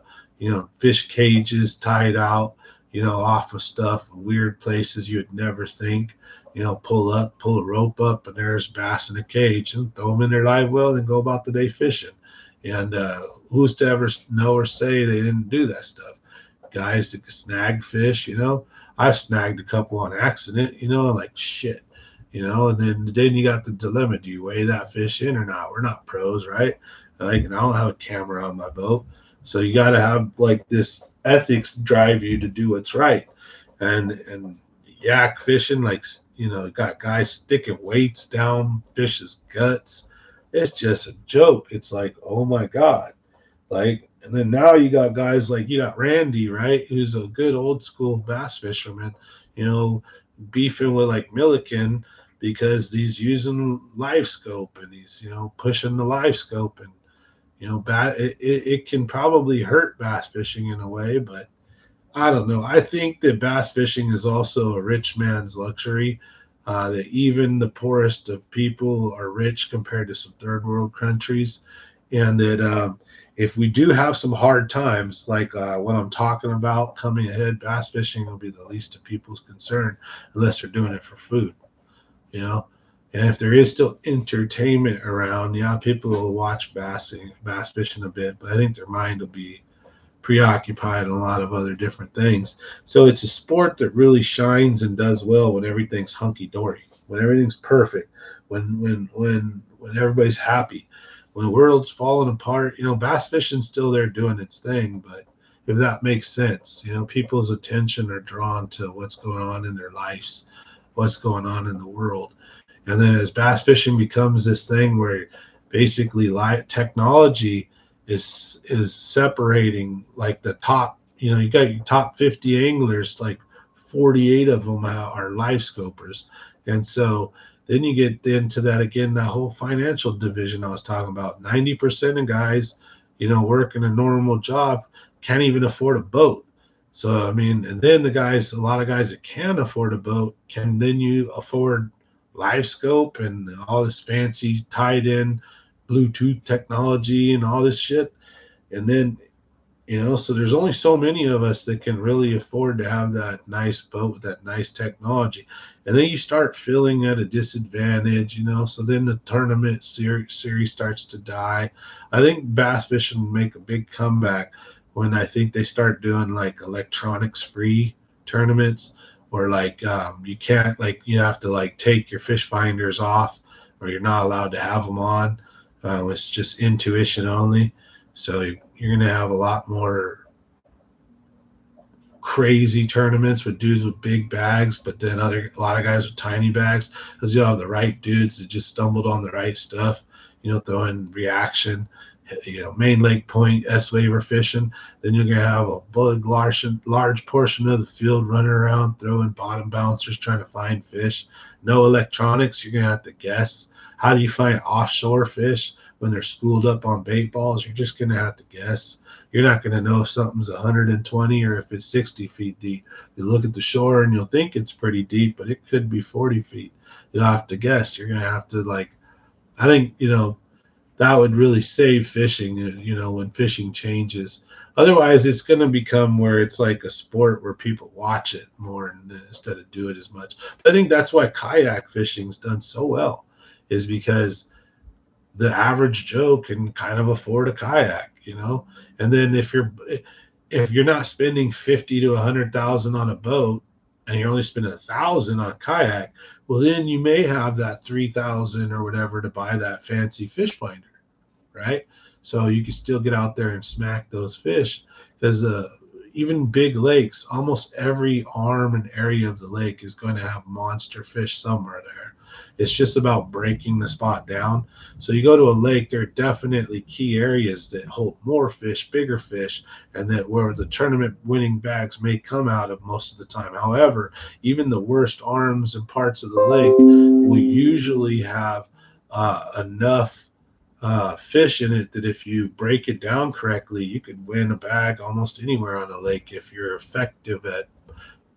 fish cages tied out, off of stuff, weird places you'd never think. Pull a rope up, and there's bass in a cage, and throw them in their live well and go about the day fishing. And who's to ever know or say they didn't do that stuff? Guys that can snag fish, I've snagged a couple on accident, like shit, and then you got the dilemma. Do you weigh that fish in or not? We're not pros, right? And I don't have a camera on my boat. So you got to have this ethics drive you to do what's right. And yak fishing, got guys sticking weights down fish's guts. It's just a joke. It's like, oh my God. And then now you got guys you got Randy, right? Who's a good old school bass fisherman, beefing with Milliken, because he's using live scope and he's, pushing the live scope, and it can probably hurt bass fishing in a way. But I don't know. I think that bass fishing is also a rich man's luxury. That even the poorest of people are rich compared to some third world countries, and that if we do have some hard times, like what I'm talking about coming ahead, bass fishing will be the least of people's concern, unless they're doing it for food, you know. And if there is still entertainment around, yeah, people will watch bass fishing a bit, but I think their mind will be preoccupied in a lot of other different things. So it's a sport that really shines and does well when everything's hunky dory, when everything's perfect, when everybody's happy, when the world's falling apart. Bass fishing's still there doing its thing, but if that makes sense, people's attention are drawn to what's going on in their lives, what's going on in the world. And then as bass fishing becomes this thing where basically technology is separating, like the top, you got your top 50 anglers, like 48 of them are live scopers. And so then you get into that again, that whole financial division I was talking about. 90% of guys, working a normal job can't even afford a boat. So, I mean, and then a lot of guys that can afford a boat can then you afford live scope and all this fancy tied in Bluetooth technology and all this shit. And then, so there's only so many of us that can really afford to have that nice boat, that nice technology. And then you start feeling at a disadvantage, so then the tournament series starts to die. I think bass fishing will make a big comeback when I think they start doing like electronics free tournaments, or like you can't, like, you have to like take your fish finders off, or you're not allowed to have them on. It's just intuition only. So you're going to have a lot more crazy tournaments with dudes with big bags, but then a lot of guys with tiny bags, because you'll have the right dudes that just stumbled on the right stuff, throwing reaction, main lake point, S-waiver fishing. Then you're going to have a big, large portion of the field running around throwing bottom bouncers trying to find fish. No electronics. You're going to have to guess. How do you find offshore fish when they're schooled up on bait balls? You're just going to have to guess. You're not going to know if something's 120 or if it's 60 feet deep. You look at the shore and you'll think it's pretty deep, but it could be 40 feet. You'll have to guess. You're going to have to, like, I think, that would really save fishing, when fishing changes. Otherwise, it's going to become where it's like a sport where people watch it more instead of do it as much. But I think that's why kayak fishing's done so well, is because the average Joe can kind of afford a kayak, and then if you're not spending 50 to 100,000 on a boat and you're only spending 1,000 on a kayak, well, then you may have that 3,000 or whatever to buy that fancy fish finder, right? So you can still get out there and smack those fish, because even big lakes, almost every arm and area of the lake is going to have monster fish somewhere there. It's just about breaking the spot down. So you go to a lake, there are definitely key areas that hold more fish, bigger fish, and that where the tournament winning bags may come out of most of the time. However, even the worst arms and parts of the lake will usually have enough fish in it that if you break it down correctly, you could win a bag almost anywhere on a lake if you're effective at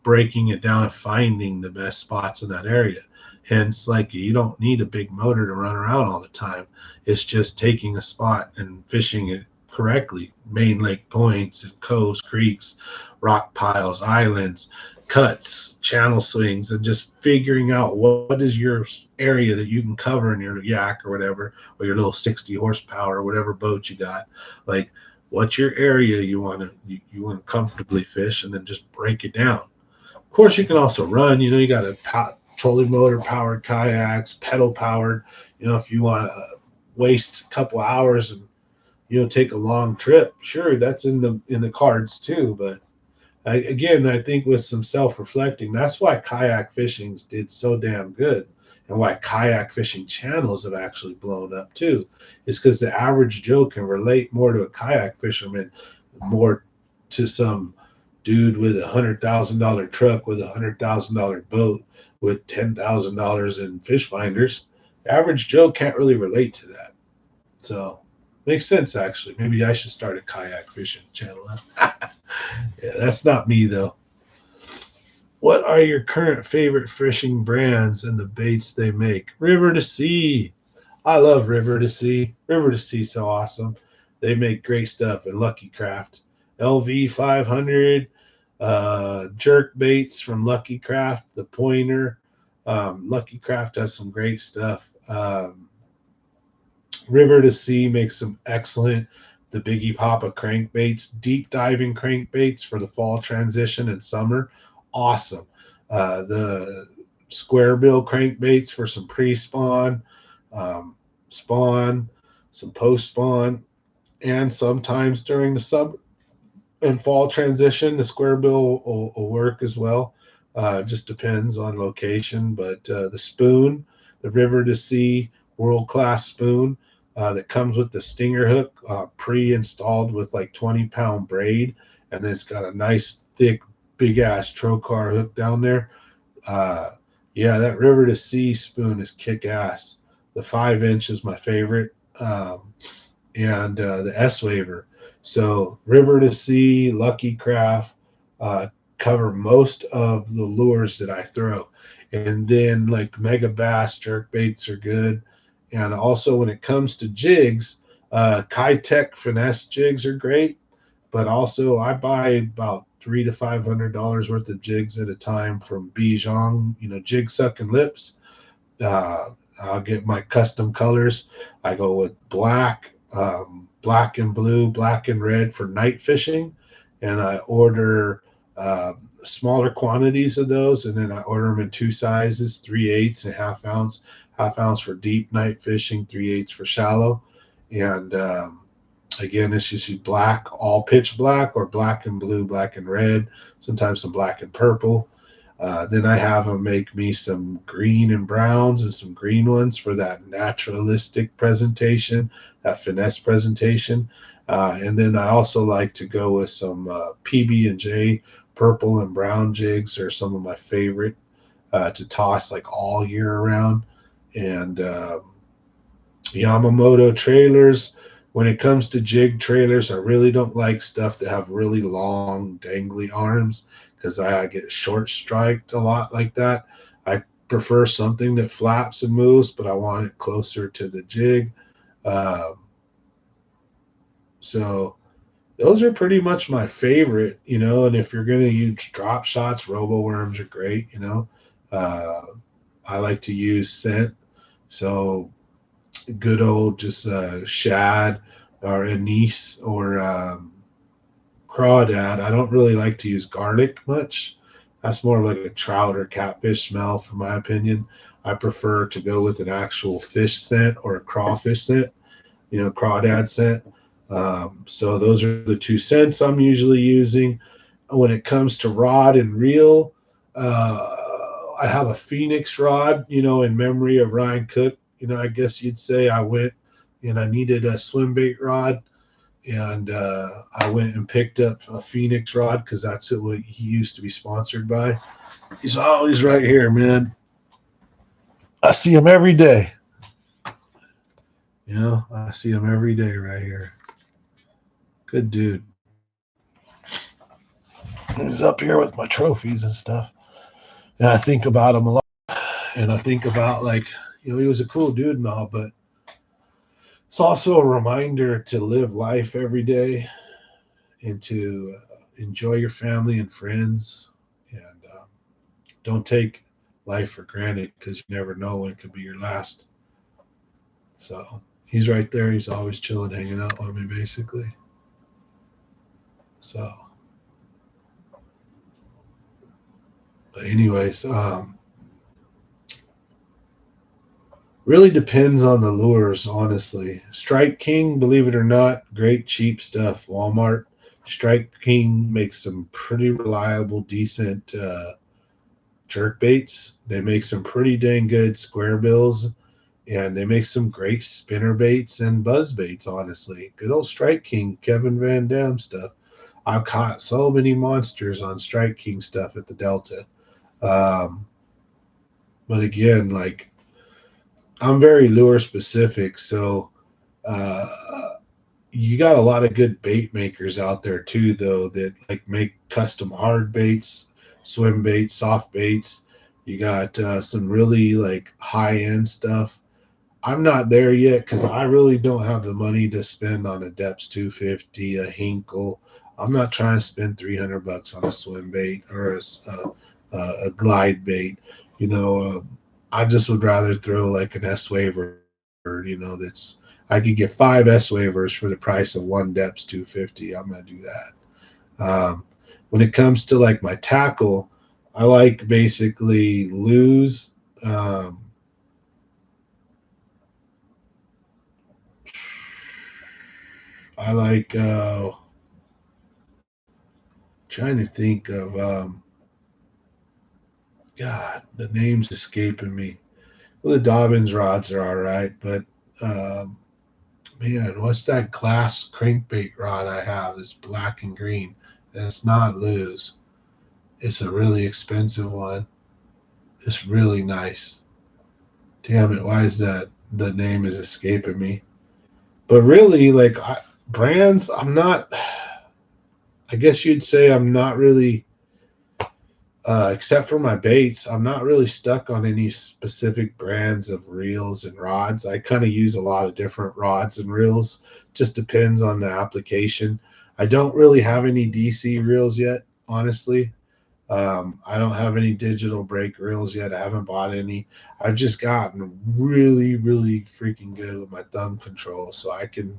breaking it down and finding the best spots in that area. Hence, like, you don't need a big motor to run around all the time. It's just taking a spot and fishing it correctly. Main lake points and coves, creeks, rock piles, islands, cuts, channel swings, and just figuring out what is your area that you can cover in your yak or whatever, or your little 60 horsepower or whatever boat you got. Like, what's your area you want to comfortably fish, and then just break it down. Of course, you can also run. You got a trolling motor powered kayaks, pedal powered. If you want to waste a couple hours and take a long trip, sure, that's in the cards too. But I think with some self-reflecting, that's why kayak fishing did so damn good, and why kayak fishing channels have actually blown up too, is because the average Joe can relate more to a kayak fisherman, more to some dude with $100,000 truck with $100,000 boat with $10,000 in fish finders. Average Joe can't really relate to that. So makes sense actually. Maybe I should start a kayak fishing channel. Yeah, that's not me though. What are your current favorite fishing brands and the baits they make? River to Sea. I love River to Sea. River to Sea so awesome. They make great stuff. And Lucky Craft. LV 500, jerk baits from Lucky Craft, the pointer. Lucky Craft has some great stuff. River to Sea makes some excellent the Biggie Papa crankbaits, deep diving crankbaits for the fall transition and summer. Awesome. The square bill crankbaits for some pre-spawn, spawn, some post-spawn, and sometimes during the summer and fall transition, the square bill will work as well. Just depends on location, but the spoon, the River to Sea world-class spoon, that comes with the stinger hook pre-installed with like 20-pound braid, and then it's got a nice thick big ass trocar hook down there. Yeah, that River to Sea spoon is kick ass. The 5-inch is my favorite, and the S-Waver. So River to Sea, Lucky Craft cover most of the lures that I throw, and then like Mega Bass jerk baits are good. And also, when it comes to jigs, Kitech finesse jigs are great. But also, I buy about $300 to $500 worth of jigs at a time from Bijan, jig sucking lips. I'll get my custom colors. I go with black, black and blue, black and red for night fishing, and I order smaller quantities of those, and then I order them in 2 sizes: 3/8 and half ounce for deep night fishing, 3/8 for shallow. And again, it's just black, all pitch black, or black and blue, black and red, sometimes some black and purple. Then I have them make me some green and browns and some green ones for that naturalistic presentation, that finesse presentation. And then I also like to go with some PB&J purple and brown jigs are some of my favorite to toss like all year round. And Yamamoto trailers. When it comes to jig trailers, I really don't like stuff that have really long, dangly arms because I get short striked a lot like that. I prefer something that flaps and moves, but I want it closer to the jig. So those are pretty much my favorite, and if you're going to use drop shots, robo worms are great, I like to use scent. So good old just shad or anise or crawdad. I don't really like to use garlic much. That's more like a trout or catfish smell, for my opinion. I prefer to go with an actual fish scent or a crawfish scent, crawdad scent. So those are the 2 scents I'm usually using. When it comes to rod and reel, I have a Phoenix rod, in memory of Ryan Cook. I guess you'd say I went and I needed a swim bait rod, and I went and picked up a Phoenix rod because that's what he used to be sponsored by. He's always right here, man. I see him every day. I see him every day right here. Good dude. He's up here with my trophies and stuff. And I think about him a lot. And I think about he was a cool dude and all, but it's also a reminder to live life every day and to enjoy your family and friends, and don't take life for granted because you never know when it could be your last. So he's right there. He's always chilling, hanging out with me, basically. So, but anyways, really depends on the lures, honestly. Strike King, believe it or not, great cheap stuff. Walmart. Strike King makes some pretty reliable, decent jerk baits. They make some pretty dang good square bills, and they make some great spinner baits and buzz baits, honestly. Good old Strike King, Kevin Van Dam stuff. I've caught so many monsters on Strike King stuff at the Delta. Um, but again, like I'm very lure specific, so uh, you got a lot of good bait makers out there too, though, that like make custom hard baits, swim baits, soft baits. You got some really like high end stuff. I'm not there yet because I really don't have the money to spend on a Depths 250, a Hinkle. I'm not trying to spend $300 on a swim bait or a glide bait. You know, I just would rather throw like an S waver. That's I could get 5 S waivers for the price of one Depths 250. I'm gonna do that. When it comes to like my tackle, I like basically lose. Um, I like trying to think of God, the name's escaping me. Well, the Dobbins rods are all right, but um, man, what's that glass crankbait rod I have? It's black and green, and it's not Lose. It's a really expensive one. It's really nice. Damn it! Why is that? The name is escaping me. But really, like brands, I'm not. I guess you'd say I'm not really except for my baits, I'm not really stuck on any specific brands of reels and rods. I kind of use a lot of different rods and reels. Just depends on the application. I don't really have any DC reels yet, honestly. I don't have any digital brake reels yet. I haven't bought any. I've just gotten really, really freaking good with my thumb control, so I can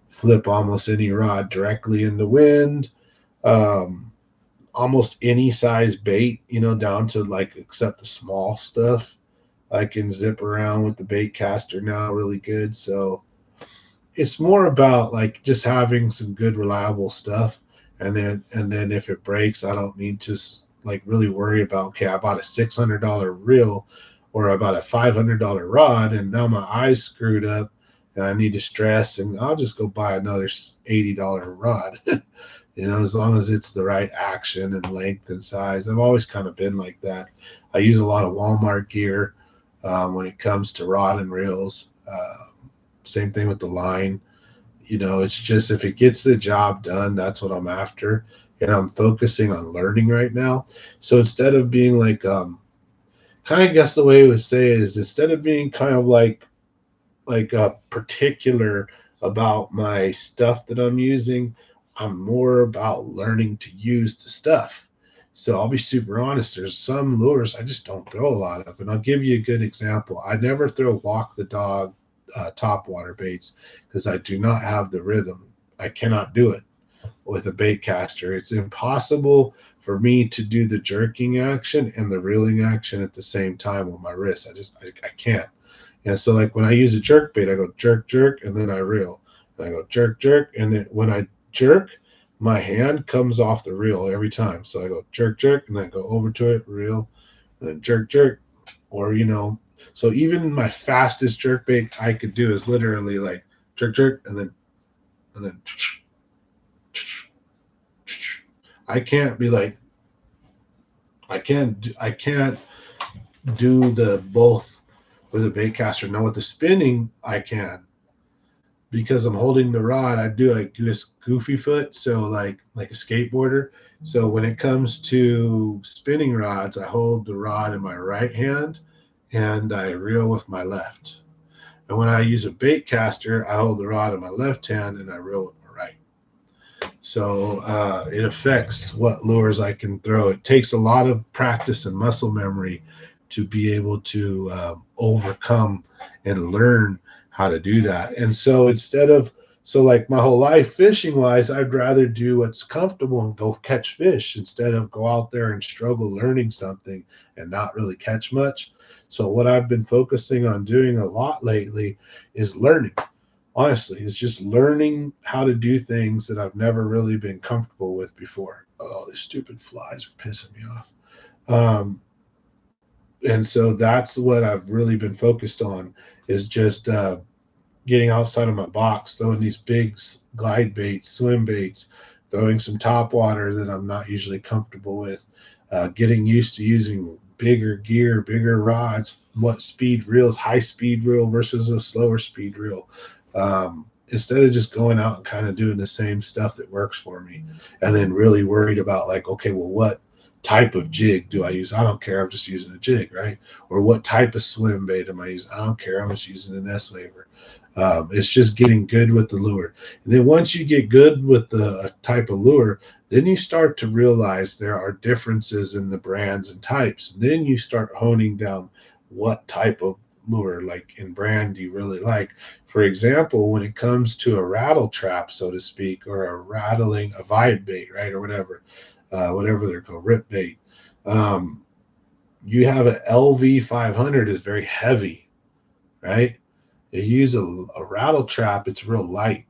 flip almost any rod directly in the wind. Um, Almost any size bait, down to like except the small stuff. I can zip around with the bait caster now really good. So it's more about like just having some good reliable stuff, and then if it breaks, I don't need to like really worry about, okay, I bought a $600 reel or I bought a $500 rod and now my eyes screwed up and I need to stress, and I'll just go buy another $80 rod. As long as it's the right action and length and size. I've always kind of been like that. I use a lot of Walmart gear when it comes to rod and reels. Same thing with the line. It's just if it gets the job done, that's what I'm after. And I'm focusing on learning right now. So instead of being like, kind of guess the way I would say it is instead of being kind of like a particular about my stuff that I'm using, I'm more about learning to use the stuff. So I'll be super honest. There's some lures I just don't throw a lot of, and I'll give you a good example. I never throw walk the dog top water baits because I do not have the rhythm. I cannot do it with a bait caster. It's impossible for me to do the jerking action and the reeling action at the same time with my wrist. I can't. And so like when I use a jerk bait, I go jerk, jerk, and then I reel. And I go jerk, jerk, and then when I jerk, my hand comes off the reel every time. So I go jerk, jerk, and then go over to it, reel, and then jerk, jerk. Or, so even my fastest jerk bait I could do is literally like jerk, jerk, and then I can't be like I can't do the both with a bait caster. Now with the spinning, I can because I'm holding the rod. I do like this goofy foot, so like a skateboarder. So when it comes to spinning rods, I hold the rod in my right hand and I reel with my left. And when I use a bait caster, I hold the rod in my left hand and I reel with my right. So it affects what lures I can throw. It takes a lot of practice and muscle memory to be able to overcome and learn how to do that. And so so like my whole life fishing wise, I'd rather do what's comfortable and go catch fish instead of go out there and struggle learning something and not really catch much. So what I've been focusing on doing a lot lately is learning. Honestly, is just learning how to do things that I've never really been comfortable with before. Oh, these stupid flies are pissing me off. Um, and so that's what I've really been focused on is just getting outside of my box, throwing these big glide baits, swim baits, throwing some top water that I'm not usually comfortable with, getting used to using bigger gear, bigger rods, what speed reels, high speed reel versus a slower speed reel. Instead of just going out and kind of doing the same stuff that works for me, and then really worried about like, okay, well, what type of jig do I use? I don't care. I'm just using a jig, right? Or what type of swim bait am I using? I don't care. I'm just using an S-Waver. It's just getting good with the lure. And then once you get good with the type of lure, then you start to realize there are differences in the brands and types. And then you start honing down what type of lure, like in brand, you really like. For example, when it comes to a rattle trap, so to speak, or a vibe bait, right, or whatever they're called, rip bait. You have an LV 500 is very heavy, right? If you use a rattle trap, it's real light.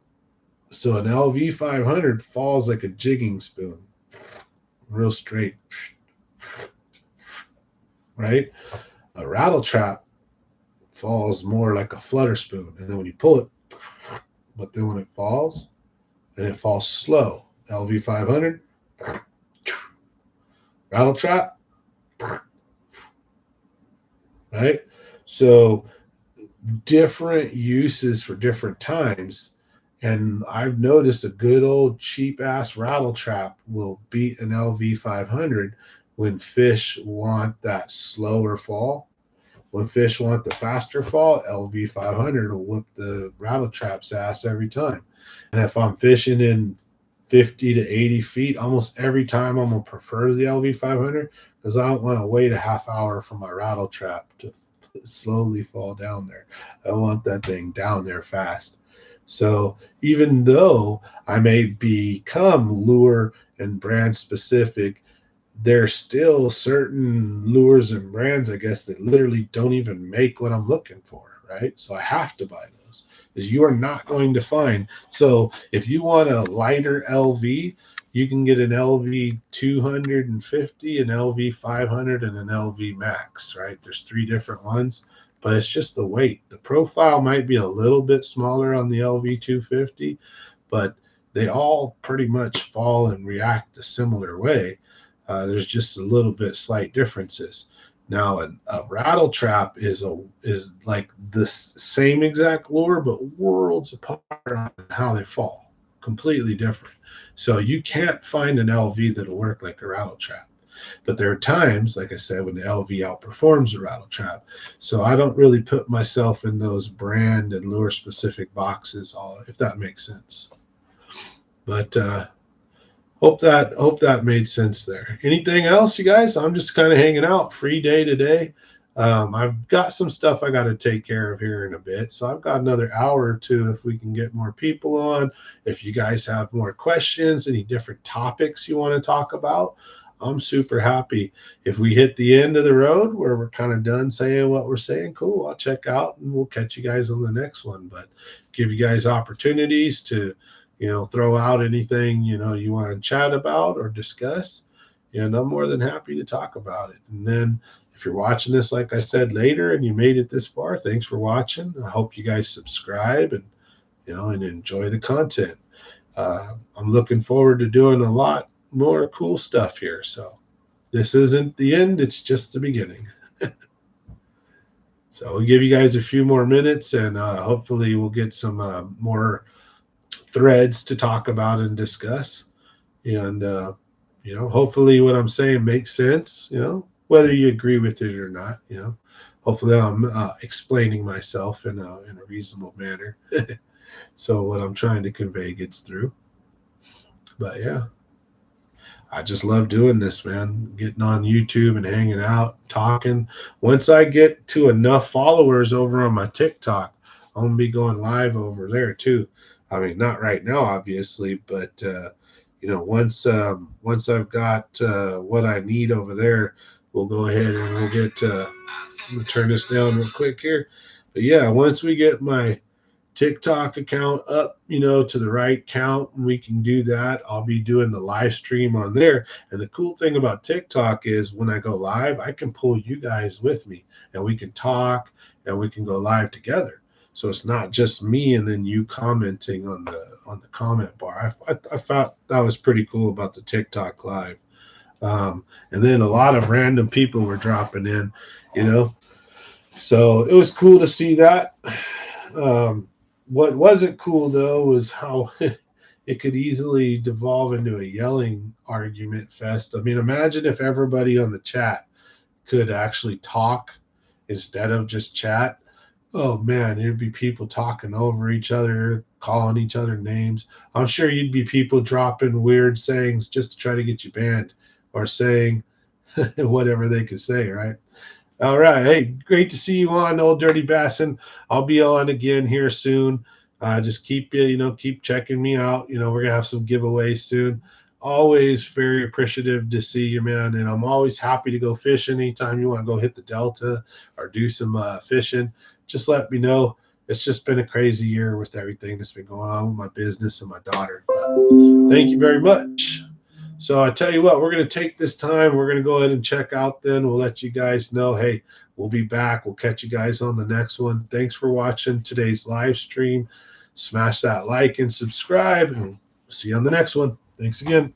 So an LV 500 falls like a jigging spoon, real straight, right? A rattle trap falls more like a flutter spoon. And then when you pull it, but then when it falls, and it falls slow. LV 500, rattle trap, right? So different uses for different times. And I've noticed a good old cheap ass rattle trap will beat an LV 500 when fish want that slower fall. When fish want the faster fall, LV 500 will whoop the rattle trap's ass every time. And if I'm fishing in 50 to 80 feet, almost every time I'm going to prefer the LV 500 because I don't want to wait a half hour for my rattle trap to slowly fall down there. I want that thing down there fast. So even though I may become lure and brand specific, there's still certain lures and brands, I guess, that literally don't even make what I'm looking for, right? So I have to buy those because you are not going to find. So if you want a lighter LV, you can get an LV 250, an LV 500, and an LV Max, right? There's 3 different ones, but it's just the weight. The profile might be a little bit smaller on the LV 250, but they all pretty much fall and react a similar way. There's just a little bit slight differences. Now, a rattle trap is like the same exact lure, but worlds apart on how they fall, completely different. So you can't find an LV that'll work like a rattle trap. But there are times, like I said, when the LV outperforms the rattle trap. So I don't really put myself in those brand and lure specific boxes, if that makes sense. But hope that made sense there. Anything else, you guys? I'm just kind of hanging out. Free day today. I've got some stuff I got to take care of here in a bit. So I've got another hour or two if we can get more people on. If you guys have more questions, any different topics you want to talk about, I'm super happy. If we hit the end of the road where we're kind of done saying what we're saying, cool, I'll check out and we'll catch you guys on the next one. But give you guys opportunities to throw out anything, you want to chat about or discuss, and I'm more than happy to talk about it. And then if you're watching this, like I said, later and you made it this far, thanks for watching. I hope you guys subscribe and, and enjoy the content. I'm looking forward to doing a lot more cool stuff here. So this isn't the end. It's just the beginning. So we'll give you guys a few more minutes and hopefully we'll get some more threads to talk about and discuss, and hopefully what I'm saying makes sense, whether you agree with it or not. Hopefully I'm explaining myself in a reasonable manner so what I'm trying to convey gets through. But yeah, I just love doing this, man, getting on YouTube and hanging out, talking. Once I get to enough followers over on my TikTok, I'm gonna be going live over there too. I mean, not right now, obviously, but once I've got what I need over there, we'll go ahead and we'll get. I'm gonna turn this down real quick here, but yeah, once we get my TikTok account up, to the right count, and we can do that, I'll be doing the live stream on there. And the cool thing about TikTok is when I go live, I can pull you guys with me, and we can talk, and we can go live together. So it's not just me and then you commenting on the comment bar. I thought that was pretty cool about the TikTok live. And then a lot of random people were dropping in, you know. So it was cool to see that. What wasn't cool though was how it could easily devolve into a yelling argument fest. I mean, imagine if everybody on the chat could actually talk instead of just chat. Oh man, there'd be people talking over each other, calling each other names. I'm sure you'd be people dropping weird sayings just to try to get you banned or saying whatever they could say, right? All right. Hey, great to see you on, Old Dirty Bassin. I'll be on again here soon. Just keep checking me out. We're gonna have some giveaways soon. Always very appreciative to see you, man. And I'm always happy to go fishing anytime you want to go hit the Delta or do some fishing. Just let me know. It's just been a crazy year with everything that's been going on with my business and my daughter. But thank you very much. So I tell you what, we're going to take this time. We're going to go ahead and check out then. We'll let you guys know, hey, we'll be back. We'll catch you guys on the next one. Thanks for watching today's live stream. Smash that like and subscribe, and see you on the next one. Thanks again.